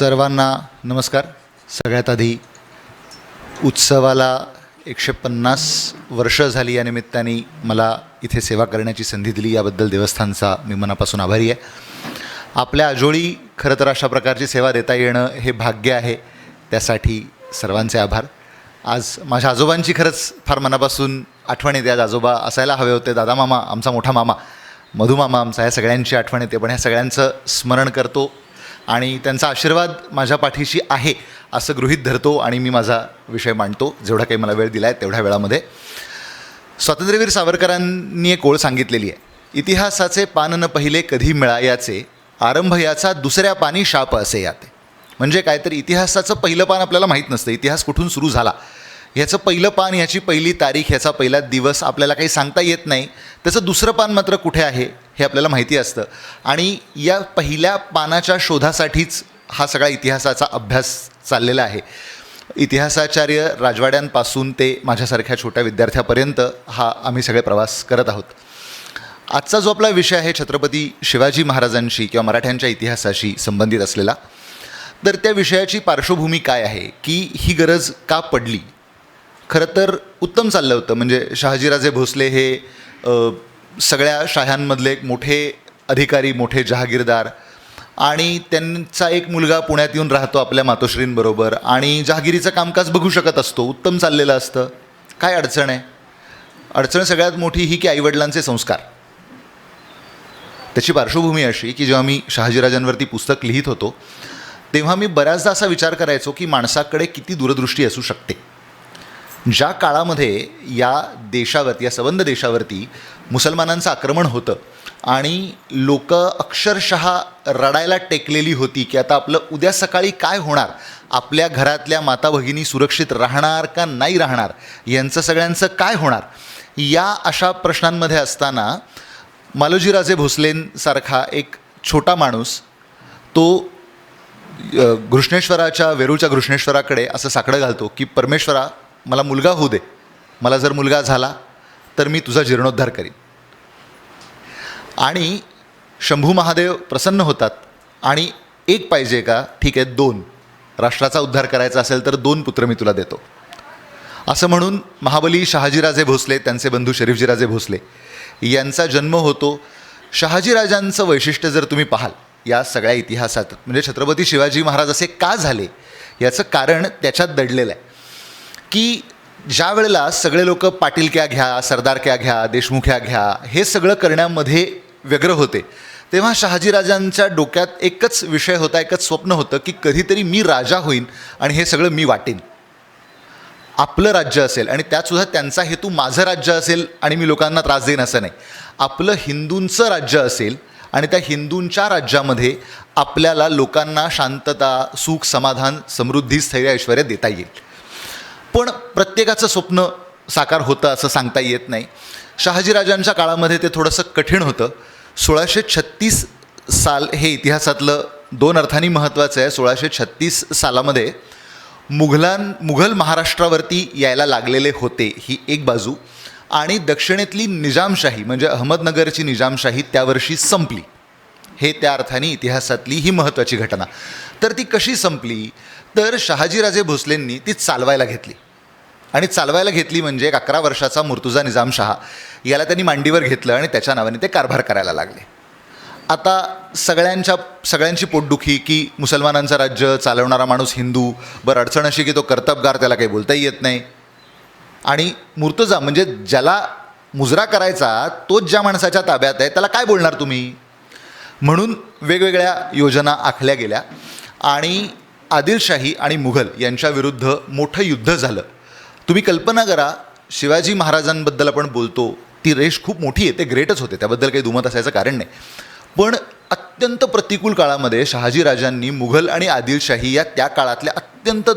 सर्वांना नमस्कार. सगळ्यात आधी उत्सवाला 150 वर्ष झाली या निमित्ताने मला इथे सेवा करण्याची संधी दिली याबद्दल देवस्थानचा मी मनापासून आभारी आहे. आपल्या आजोळी खरं तर अशा प्रकारची सेवा देता येणं हे भाग्य आहे, त्यासाठी सर्वांचे आभार. आज माझ्या आजोबांची खरंच फार मनापासून आठवण येते. आज आजोबा असायला हवे होते. दादा मामा, आमचा मोठा मामा, मधू मामा आमचा, या सगळ्यांची आठवण येते. पण ह्या सगळ्यांचं स्मरण करतो आणि त्यांचा आशीर्वाद माझ्या पाठीशी आहे असं गृहीत धरतो आणि मी माझा विषय मांडतो. जेवढा काही मला वेळ दिला आहे तेवढ्या वेळामध्ये स्वातंत्र्यवीर सावरकरांनी एक ओळ सांगितलेली आहे. इतिहासाचे पान न पहिले कधी मिळायाचे, आरंभ याचा दुसऱ्या पानी शाप असे याते. म्हणजे काय तर इतिहासाचं पहिलं पान आपल्याला माहीत नसतं. इतिहास कुठून सुरू झाला ह्याचं पहिलं पान, ह्याची पहिली तारीख, ह्याचा पहिला दिवस आपल्याला काही सांगता येत नाही. त्याचं दुसरं पान मात्र कुठे आहे हे आपल्याला माहिती असतं. आणि या पहिल्या पानाच्या शोधासाठीच हा सगळा इतिहासाचा अभ्यास चाललेला आहे. इतिहासाचार्य राजवाड्यांपासून ते माझ्यासारख्या छोट्या विद्यार्थ्यापर्यंत हा आम्ही सगळे प्रवास करत आहोत. आजचा जो आपला विषय आहे छत्रपती शिवाजी महाराजांशी किंवा मराठ्यांच्या इतिहासाशी संबंधित असलेला, तर त्या विषयाची पार्श्वभूमी काय आहे, की ही गरज का पडली. खरं तर उत्तम चाललं होतं. म्हणजे शहाजीराजे भोसले हे सगळ्या शाह्यांमधले एक मोठे अधिकारी, मोठे जहागीरदार, आणि त्यांचा एक मुलगा पुण्यात येऊन राहतो आपल्या मातोश्रींबरोबर आणि जहागिरीचं कामकाज बघू शकत असतो. उत्तम चाललेलं असतं. काय अडचण आहे? अडचण सगळ्यात मोठी ही की आईवडिलांचे संस्कार. त्याची पार्श्वभूमी अशी की जेव्हा मी शहाजीराजांवरती पुस्तक लिहित होतो तेव्हा मी बऱ्याचदा असा विचार करायचो की माणसाकडे किती दूरदृष्टी असू शकते. ज्या काळामध्ये या देशावरती, या सबंध देशावरती मुसलमानांचं आक्रमण होतं आणि लोक अक्षरशः रडायला टेकलेली होती की आता आपलं उद्या सकाळी काय होणार, आपल्या घरातल्या माता भगिनी सुरक्षित राहणार का नाही राहणार, यांचं सगळ्यांचं काय होणार, या अशा प्रश्नांमध्ये असताना मालोजीराजे भोसलेंसारखा एक छोटा माणूस तो घृष्णेश्वराच्या, वेरूळच्या घृष्णेश्वराकडे असं साकडं घालतो की परमेश्वरा, मला मुलगा होऊ दे, मला जर मुलगा झाला तर मी तुझा जीर्णोद्धार करीन. आणि शंभू महादेव प्रसन्न होतात आणि एक पाहिजे का, ठीक आहे 2, राष्ट्राचा उद्धार करायचा असेल तर 2 पुत्र मी तुला देतो. असं म्हणून महाबली शहाजीराजे भोसले, त्यांचे बंधू शरीफजीराजे भोसले यांचा जन्म होतो. शहाजीराजांचं वैशिष्ट्य जर तुम्ही पाहाल या सगळ्या इतिहासात, म्हणजे छत्रपती शिवाजी महाराज असे का झाले याचं कारण त्याच्यात दडलेलं आहे की ज्या वेळेला सगळे लोक पाटीलक्या घ्या, सरदारक्या घ्या, देशमुख्या घ्या, हे सगळं करण्यामध्ये व्यग्र होते, तेव्हा शहाजीराजांच्या डोक्यात एकच विषय होता, एकच स्वप्न होतं की कधीतरी मी राजा होईन आणि हे सगळं मी वाटेन. आपलं राज्य असेल आणि त्यातसुद्धा त्यांचा हेतू माझं राज्य असेल आणि मी लोकांना त्रास देईन असं नाही. आपलं हिंदूंचं राज्य असेल आणि त्या हिंदूंच्या राज्यामध्ये आपल्याला लोकांना शांतता, सुख, समाधान, समृद्धी, स्थैर्य, ऐश्वर्य देता येईल. पण प्रत्येकाचं स्वप्न साकार होतं असं सांगता येत नाही. शहाजीराजांच्या काळामध्ये ते थोडंसं कठीण होतं. 1636 साल हे इतिहासातलं 2 अर्थांनी महत्त्वाचं आहे. 1636 सालामध्ये मुघल महाराष्ट्रावरती यायला लागलेले होते, ही एक बाजू, आणि दक्षिणेतली निजामशाही म्हणजे अहमदनगरची निजामशाही त्यावर्षी संपली. हे त्या अर्थाने इतिहासातली ही महत्त्वाची घटना. तर ती कशी संपली, तर शहाजीराजे भोसलेंनी ती चालवायला घेतली. आणि चालवायला घेतली म्हणजे एक 11 वर्षाचा मुर्तुजा निजामशहा याला त्यांनी मांडीवर घेतलं आणि त्याच्या नावाने ते कारभार करायला लागले. आता सगळ्यांची पोटदुखी की मुसलमानांचं राज्य चालवणारा माणूस हिंदू, बरं अडचण अशी की तो कर्तबगार, त्याला काही बोलताही येत नाही. आणि मुर्तजा म्हणजे ज्याला मुजरा करायचा तोच ज्या माणसाच्या ताब्यात आहे, त्याला काय बोलणार तुम्ही. म्हणून वेगवेगळ्या योजना आखल्या गेल्या आणि आदिलशाही आणि मुघल यांच्याविरुद्ध मोठं युद्ध झालं. तुम्ही कल्पना करा, शिवाजी महाराजांबद्दल आपण बोलतो, ती रेष खूप मोठी आहे, ते ग्रेटच होते, त्याबद्दल काही दुमत असायचं कारण नाही. पण अत्यंत प्रतिकूल काळामध्ये शहाजीराजांनी मुघल आणि आदिलशाही या त्या काळातल्या अत्यंत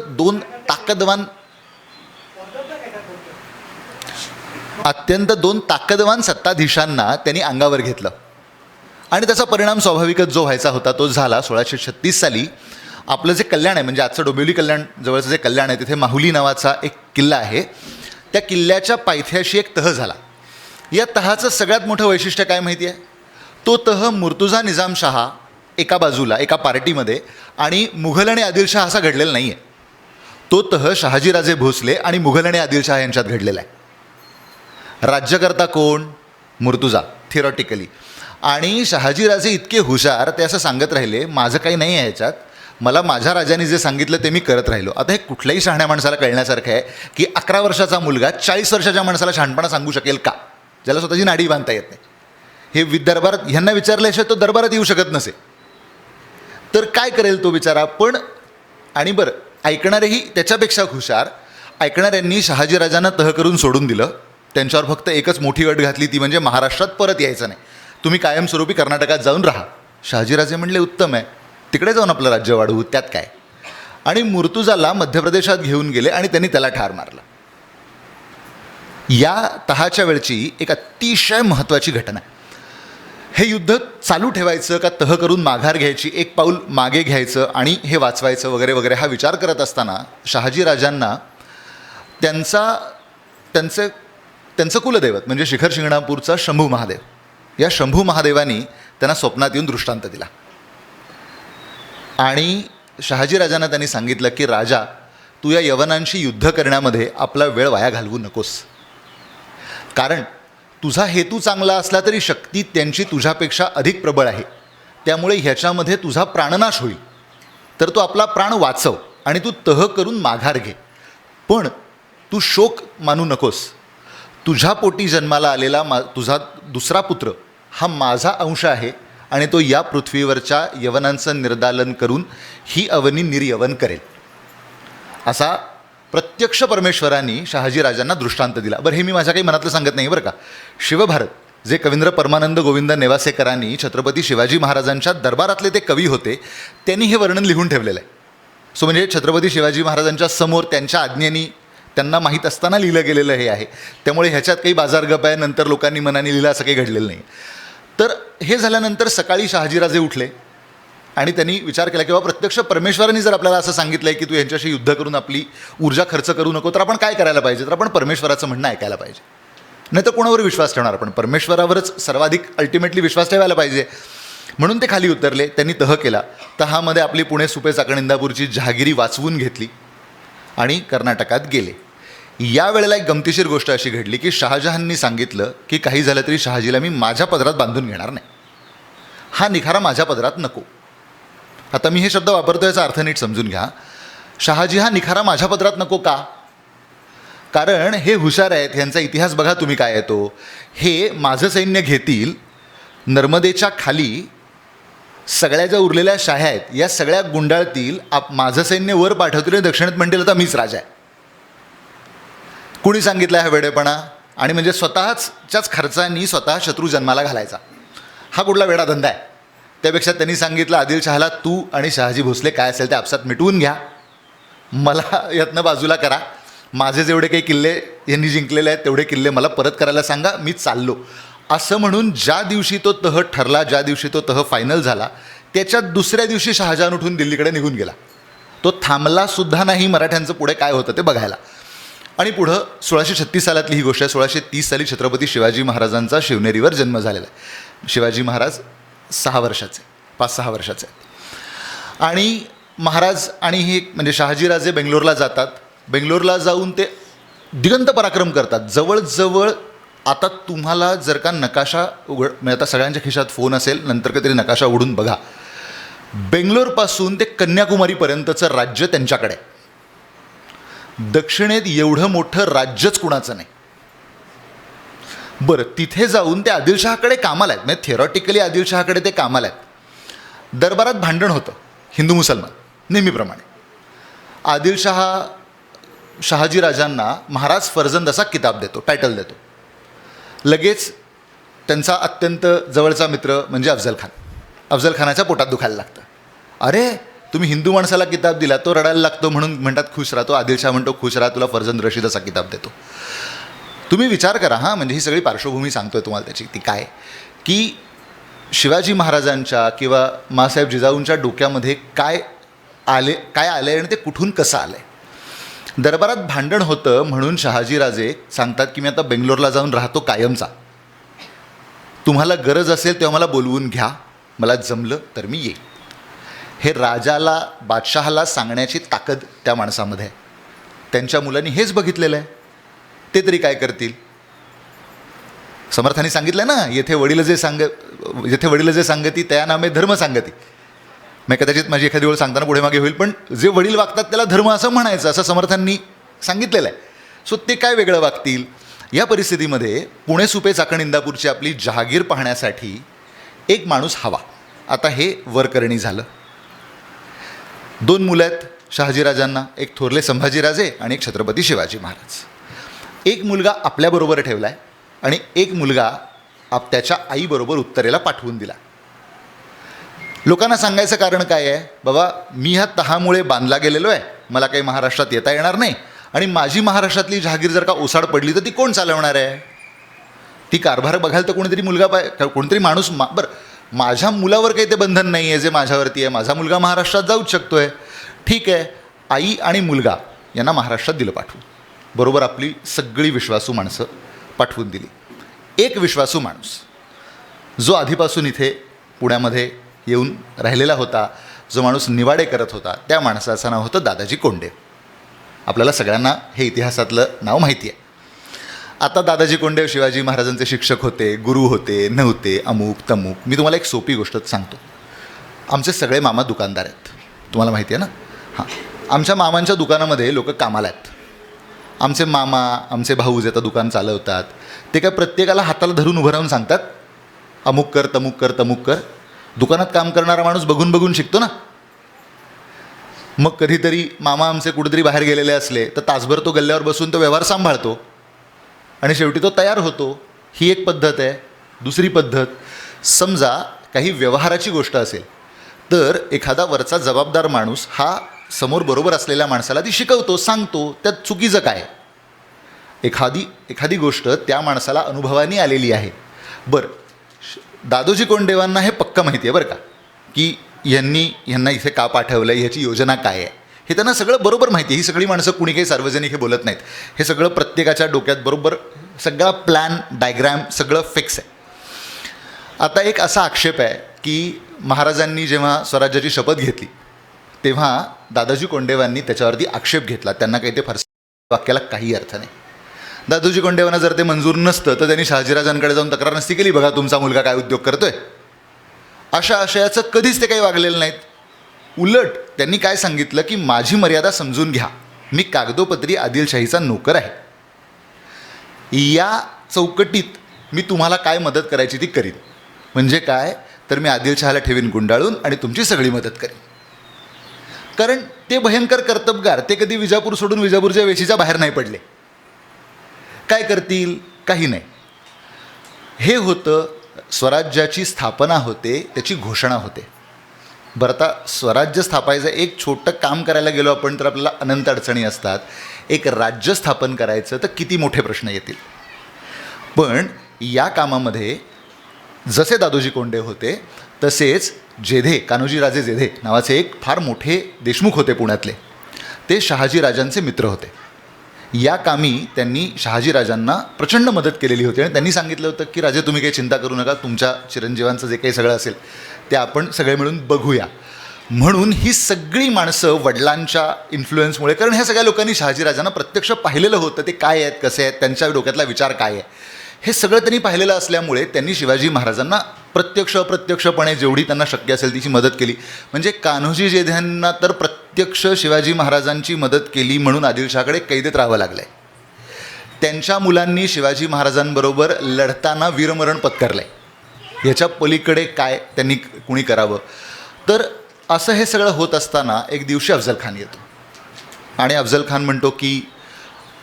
2 ताकदवान सत्ताधीशांना त्यांनी अंगावर घेतलं आणि त्याचा परिणाम स्वाभाविकच जो व्हायचा होता तो झाला. 1636 साली आपलं जे कल्याण आहे, म्हणजे आजचं डोंबिवली कल्याण जवळचं जे कल्याण आहे, तिथे माहुली नावाचा एक किल्ला आहे. त्या किल्ल्याच्या पायथ्याशी एक तह झाला. या तहाचं सगळ्यात मोठं वैशिष्ट्य काय माहिती आहे? तो तह मुर्तुजा निजामशहा एका बाजूला एका पार्टीमध्ये आणि मुघल आणि आदिलशाह असा घडलेला नाही आहे. तो तह शहाजीराजे भोसले आणि मुघल आणि आदिलशाह यांच्यात घडलेला आहे. राज्यकर्ता कोण? मुर्तुजा, थिअरॉटिकली. आणि शहाजीराजे इतके हुशार, ते असं सांगत राहिले माझं काही नाही आहे याच्यात, मला माझ्या राजांनी जे सांगितलं ते मी करत राहिलो. आता हे कुठल्याही शहाण्या माणसाला कळण्यासारखं आहे की 11 वर्षाचा मुलगा 40 वर्षाच्या माणसाला शहाणपणा सांगू शकेल का, ज्याला स्वतःची नाडी बांधता येत नाही. हे दरबारात ह्यांना विचारल्याशिवाय तो दरबारात येऊ शकत नसे, तर काय करेल तो बिचारा. पण आणि बरं, ऐकणारेही त्याच्यापेक्षा हुशार. ऐकणाऱ्यांनी शहाजीराजांना तह करून सोडून दिलं. त्यांच्यावर फक्त एकच मोठी अट घातली, ती म्हणजे महाराष्ट्रात परत यायचं नाही, तुम्ही कायमस्वरूपी कर्नाटकात जाऊन राहा. शहाजीराजे म्हणले उत्तम आहे, तिकडे जाऊन आपलं राज्य वाढवू, त्यात काय. आणि मुर्तुजाला मध्य प्रदेशात घेऊन गेले आणि त्यांनी त्याला ठार मारलं. या तहाच्या वेळची एक अतिशय महत्त्वाची घटना आहे. हे युद्ध चालू ठेवायचं का तह करून माघार घ्यायची, एक पाऊल मागे घ्यायचं आणि हे वाचवायचं वगैरे वगैरे, हा विचार करत असताना शहाजीराजांना त्यांचं कुलदैवत म्हणजे शिखर शिंगणापूरचा शंभू महादेव, या शंभू महादेवानी त्यांना स्वप्नात येऊन दृष्टांत दिला. आणि शहाजीराजांना त्यांनी सांगितलं की राजा, तू या यवनांशी युद्ध करण्यामध्ये आपला वेळ वाया घालवू नकोस, कारण तुझा हेतू चांगला असला तरी शक्ती त्यांची तुझ्यापेक्षा अधिक प्रबळ आहे, त्यामुळे ह्याच्यामध्ये तुझा प्राणनाश होईल. तर तू आपला प्राण वाचव आणि तू तह करून माघार घे. पण तू शोक मानू नकोस. तुझ्या पोटी जन्माला आलेला तुझा दुसरा पुत्र हा माझा अंश आहे आणि तो या पृथ्वीवरच्या यवनांचं निर्दालन करून ही अवनी निर्यवन करेल, असा प्रत्यक्ष परमेश्वरांनी शहाजीराजांना दृष्टांत दिला. बरं, हे मी माझ्या काही मनातलं सांगत नाही बरं का. शिवभारत, जे कवींद्र परमानंद गोविंद नेवासेकरांनी छत्रपती शिवाजी महाराजांच्या दरबारातले ते कवी होते, त्यांनी हे वर्णन लिहून ठेवलेलं आहे. सो म्हणजे छत्रपती शिवाजी महाराजांच्या समोर त्यांच्या आज्ञेनी, त्यांना माहीत असताना लिहिलं गेलेलं हे आहे. त्यामुळे ह्याच्यात काही बाजारगप आहे, नंतर लोकांनी मनाने लिहिलं असं काही घडलेलं नाही. तर हे झाल्यानंतर सकाळी शहाजीराजे उठले आणि त्यांनी विचार केला की बाबा, प्रत्यक्ष परमेश्वरांनी जर आपल्याला असं सांगितलं आहे की तू यांच्याशी युद्ध करून आपली ऊर्जा खर्च करू नको, तर आपण काय करायला पाहिजे? तर आपण परमेश्वराचं म्हणणं ऐकायला पाहिजे. नाही तर कोणावर विश्वास ठेवणार आपण? परमेश्वरावरच सर्वाधिक अल्टिमेटली विश्वास ठेवायला पाहिजे. म्हणून ते खाली उतरले. त्यांनी तह केला. तहामध्ये आपली पुणे, सुपे, चाकण, इंदापूरची जहागिरी वाचवून घेतली आणि कर्नाटकात गेले. या वेळेला एक गमतीशीर गोष्ट अशी घडली की शहाजहांनी सांगितलं की काही झालं तरी शहाजीला मी माझ्या पदरात बांधून घेणार नाही, हा निखारा माझ्या पदरात नको. आता मी हे शब्द वापरतो, याचा अर्थ नीट समजून घ्या. शहाजी हा निखारा माझ्या पदरात नको का? कारण हे हुशार आहेत, ह्यांचा इतिहास बघा तुम्ही काय येतो. हे माझं सैन्य घेतील, नर्मदेच्या खाली सगळ्या ज्या उरलेल्या शाह्या आहेत या सगळ्या गुंडाळतील, माझं सैन्य वर पाठवतील आणि दक्षिणेत म्हणतील आता मीच राजा आहे. कुणी सांगितलं हा वेडेपणा? आणि म्हणजे स्वतःच्याच खर्चांनी स्वतः शत्रू जन्माला घालायचा, हा कुठला वेडा धंदा आहे? त्यापेक्षा त्यांनी सांगितलं आदिलशहाला, तू आणि शहाजी भोसले काय असेल ते आपसात मिटवून घ्या, मला यातनं बाजूला करा, माझे जेवढे काही किल्ले यांनी जिंकलेले आहेत तेवढे किल्ले मला परत करायला सांगा, मी चाललो. असं म्हणून ज्या दिवशी तो तह ठरला, ज्या दिवशी तो तह फायनल झाला, त्याच्या दुसऱ्या दिवशी शहाजहान उठून दिल्लीकडे निघून गेला. तो थांबलासुद्धा नाही मराठ्यांचं पुढे काय होतं ते बघायला. आणि पुढं 1636 सालातली ही गोष्ट आहे. 1630 साली छत्रपती शिवाजी महाराजांचा शिवनेरीवर जन्म झालेला आहे. शिवाजी महाराज 6 वर्षाचे, 5-6 वर्षाचे आहेत. आणि महाराज आणि हे म्हणजे शहाजीराजे बेंगलोरला जातात. बेंगलोरला जाऊन ते दिगंत पराक्रम करतात. जवळजवळ आता तुम्हाला जर का नकाशा म्हणजे आता सगळ्यांच्या खिशात फोन असेल, नंतर कधीतरी नकाशा उघडून बघा. बेंगलोरपासून ते कन्याकुमारीपर्यंतचं राज्य त्यांच्याकडे. दक्षिणेत एवढं मोठं राज्यच कुणाचं नाही. बरं, तिथे जाऊन ते आदिलशहाकडे कामाला आहेत, म्हणजे थिअरॉटिकली आदिलशहाकडे ते कामाला आहेत. दरबारात भांडण होतं हिंदू मुसलमान नेहमीप्रमाणे. आदिलशहा शहाजीराजांना महाराज फर्जंद असा किताब देतो, टायटल देतो. लगेच त्यांचा अत्यंत जवळचा मित्र म्हणजे अफजल खान, अफजल खानाच्या पोटात दुखायला लागतं. अरे, तुम्ही हिंदू माणसाला किताब दिला, तो रडायला लागतो, म्हणून म्हणतात खुश राहतो. आदिलशहा म्हणतो खुश राहा, तुला फर्जंद रशीद असा किताब देतो. तुम्ही विचार करा हां, म्हणजे ही सगळी पार्श्वभूमी सांगतोय तुम्हाला त्याची, ती काय की शिवाजी महाराजांच्या किंवा माँसाहेब जिजाऊंच्या डोक्यामध्ये काय आले आणि ते कुठून कसं आलं आहे. दरबारात भांडण होतं म्हणून शहाजीराजे सांगतात की मी आता बेंगलोरला जाऊन राहतो कायमचा, तुम्हाला गरज असेल तेव्हा मला बोलवून घ्या, मला जमलं तर मी येईल. हे राजाला बादशहाला सांगण्याची ताकद त्या माणसामध्ये आहे. त्यांच्या मुलांनी हेच बघितलेलं आहे. ते तरी काय करतील. समर्थांनी सांगितलं ना, येथे वडील जे सांगती त्या नामे धर्म सांगती. मग कदाचित माझी एखादी वेळ सांगताना पुढे मागे होईल, पण जे वडील वागतात त्याला धर्म असं म्हणायचं, असं समर्थांनी सांगितलेलं आहे. सो ते काय वेगळं वागतील. या परिस्थितीमध्ये पुणे सुपे चाकण इंदापूरची आपली जहागीर पाहण्यासाठी एक माणूस हवा. आता हे वरकरणी झालं. 2 मुलं आहेत शहाजीराजांना, एक थोरले संभाजीराजे आणि एक छत्रपती शिवाजी महाराज. एक मुलगा आपल्याबरोबर ठेवला आहे आणि एक मुलगा त्याच्या आईबरोबर उत्तरेला पाठवून दिला. लोकांना सांगायचं कारण काय आहे, बाबा मी ह्या तहामुळे बांधला गेलेलो आहे, मला काही महाराष्ट्रात येता येणार नाही, आणि माझी महाराष्ट्रातली जहागीर जर का ओसाड पडली तर ती कोण चालवणार आहे. ती कारभार बघायला तर कोणीतरी माणूस बरं, माझ्या मुलावर काही ते बंधन नाही आहे जे माझ्यावरती आहे. माझा मुलगा महाराष्ट्रात जाऊच शकतो आहे. ठीक आहे, आई आणि मुलगा यांना महाराष्ट्रात दिलं पाठवून. बरोबर आपली सगळी विश्वासू माणसं पाठवून दिली. एक विश्वासू माणूस जो आधीपासून इथे पुण्यामध्ये येऊन राहिलेला होता, जो माणूस निवाडे करत होता, त्या माणसाचं नाव होतं दादाजी कोंडे. आपल्याला सगळ्यांना हे इतिहासातलं नाव माहिती आहे. आता दादाजी कोंडे शिवाजी महाराजांचे शिक्षक होते, गुरु होते, नव्हते, अमुक तमुक. मी तुम्हाला एक सोपी गोष्ट सांगतो. आमचे सगळे मामा दुकानदार आहेत, तुम्हाला माहिती आहे ना. हां, आमच्या मामांच्या दुकानामध्ये लोक कामाला आहेत. आमचे मामा, आमचे भाऊ जे आता दुकान चालवतात, ते काय प्रत्येकाला हाताला धरून उभं राहून सांगतात अमुक कर, तमुक कर, तमुक कर. दुकानात काम करणारा माणूस बघून बघून शिकतो ना. मग कधीतरी मामा आमचे कुठेतरी बाहेर गेलेले असले तर तासभर तो गल्ल्यावर बसून तो व्यवहार सांभाळतो आणि शेवटी तो तयार होतो. ही एक पद्धत आहे. दुसरी पद्धत, समजा काही व्यवहाराची गोष्ट असेल तर एखादा वरचा जबाबदार माणूस हा समोर बरोबर असलेल्या माणसाला ती शिकवतो, सांगतो. त्यात चुकीचं काय. एखादी गोष्ट त्या माणसाला अनुभवाने आलेली आहे. बरं, दादोजी कोंडदेवांना हे पक्का माहिती आहे बरं का, की ह्यांना इथे का पाठवलं आहे, ह्याची योजना काय आहे, हे त्यांना सगळं बरोबर माहिती आहे. ही सगळी माणसं कुणी काही सार्वजनिक हे बोलत नाहीत. हे सगळं प्रत्येकाच्या डोक्यात बरोबर सगळा प्लॅन, डायग्रॅम सगळं फिक्स आहे. आता एक असा आक्षेप आहे की महाराजांनी जेव्हा स्वराज्याची शपथ घेतली तेव्हा दादाजी कोंडदेवांनी त्याच्यावरती आक्षेप घेतला. त्यांना काही ते फारसं वाक्याला काही अर्थ नाही. दादोजी कोंडदेवांना जर ते मंजूर नसतं तर त्यांनी शहाजीराजांकडे जाऊन तक्रार नसती केली, बघा तुमचा मुलगा काय उद्योग करतोय. अशा आशयाचं कधीच ते काही वागलेलं नाहीत. उलट त्यांनी काय सांगितलं की माझी मर्यादा समजून घ्या, मी कागदोपत्री आदिलशाहीचा नोकर आहे. या चौकटीत मी तुम्हाला काय मदत करायची ती करीन. म्हणजे काय तर मी आदिलशहाला ठेवीन गुंडाळून आणि तुमची सगळी मदत करीन. कारण ते भयंकर कर्तबगार, ते कधी विजापूर सोडून विजापूरच्या वेशीच्या बाहेर नाही पडले. काय करतील, काही नाही. हे होतं स्वराज्याची स्थापना होते, त्याची घोषणा होते. बरं, आता स्वराज्य स्थापायचं एक छोटं काम करायला गेलो आपण तर आपल्याला अनंत अडचणी असतात. एक राज्य स्थापन करायचं तर किती मोठे प्रश्न येतील. पण या कामामध्ये जसे दादोजी कोंडे होते तसेच जेधे, कान्होजीराजे जेधे नावाचे एक फार मोठे देशमुख होते पुण्यातले, ते शहाजीराजांचे मित्र होते. या कामी त्यांनी शहाजीराजांना प्रचंड मदत केलेली होती आणि त्यांनी सांगितलं होतं की राजे तुम्ही काही चिंता करू नका, तुमच्या चिरंजीवांचं जे काही सगळं असेल ते आपण सगळे मिळून बघूया. म्हणून ही सगळी माणसं वडिलांच्या इन्फ्लुएन्समुळे, कारण ह्या सगळ्या लोकांनी शहाजीराजांना प्रत्यक्ष पाहिलेलं होतं, ते काय आहेत, कसे आहेत, त्यांच्या डोक्यातला विचार काय आहे, हे सगळं त्यांनी पाहिलेलं असल्यामुळे त्यांनी शिवाजी महाराजांना प्रत्यक्ष अप्रत्यक्षपणे जेवढी त्यांना शक्य असेल तिची मदत केली. म्हणजे कान्होजी जेध्यांना तर प्रत्यक्ष शिवाजी महाराजांची मदत केली म्हणून आदिलशहाकडे कैदेत राहावं लागलं आहे. त्यांच्या मुलांनी शिवाजी महाराजांबरोबर लढताना वीरमरण पत्करलं आहे. ह्याच्या पलीकडे काय त्यांनी कुणी करावं. तर असं हे सगळं होत असताना एक दिवशी अफजल खान येतो आणि अफजल खान म्हणतो की,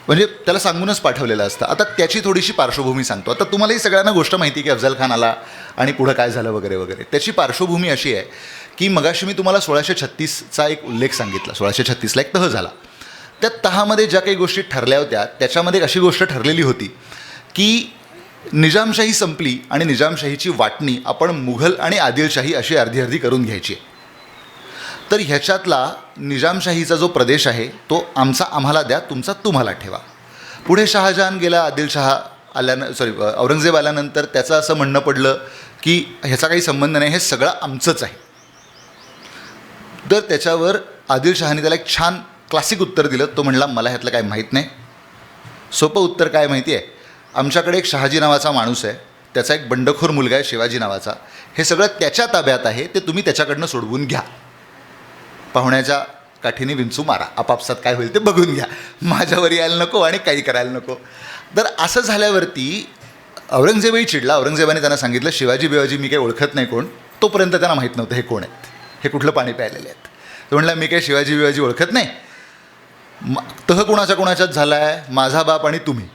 म्हणजे त्याला सांगूनच पाठवलेलं असतं. आता त्याची थोडीशी पार्श्वभूमी सांगतो. आता तुम्हालाही सगळ्यांना गोष्ट माहिती आहे की अफजल खान आला आणि पुढं काय झालं वगैरे वगैरे. त्याची पार्श्वभूमी अशी आहे की मगाशी मी तुम्हाला 1636चा एक उल्लेख सांगितला. 1636ला एक तह झाला. त्या तहामध्ये ज्या काही गोष्टी ठरल्या होत्या त्याच्यामध्ये एक अशी गोष्ट ठरलेली होती की निजामशाही संपली आणि निजामशाहीची वाटणी आपण मुघल आणि आदिलशाही अशी अर्धी अर्धी करून घ्यायची. तर ह्याच्यातला निजामशाहीचा जो प्रदेश आहे तो आमचा आम्हाला द्या, तुमचा तुम्हाला ठेवा. पुढे शहाजहान गेला, आदिलशहा औरंगजेब आल्यानंतर त्याचं असं म्हणणं पडलं की ह्याचा काही संबंध नाही, हे सगळं आमचंच आहे. तर त्याच्यावर आदिलशहाने त्याला एक छान क्लासिक उत्तर दिलं. तो म्हणला, मला ह्यातलं काय माहीत नाही. सोपं उत्तर काय माहिती आहे, आमच्याकडे एक शहाजी नावाचा माणूस आहे, त्याचा एक बंडखोर मुलगा आहे शिवाजी नावाचा, हे सगळं त्याच्या ताब्यात आहे, ते तुम्ही त्याच्याकडनं सोडवून घ्या. पाहुण्याच्या काठीने विंचू मारा, आपापसात काय होईल ते बघून घ्या, माझ्यावर यायला नको आणि काही करायला नको. तर असं झाल्यावरती औरंगजेबही चिडला. औरंगजेबाने त्यांना सांगितलं, शिवाजी बिवाजी मी काही ओळखत नाही कोण. तोपर्यंत त्यांना माहीत नव्हतं हे कोण आहेत, हे कुठलं पाणी प्यायलेले आहेत. तो म्हणला, मी काही शिवाजी बिवाजी ओळखत नाही. तह कोणाच्यात झाला आहे, माझा बाप आणि तुम्ही,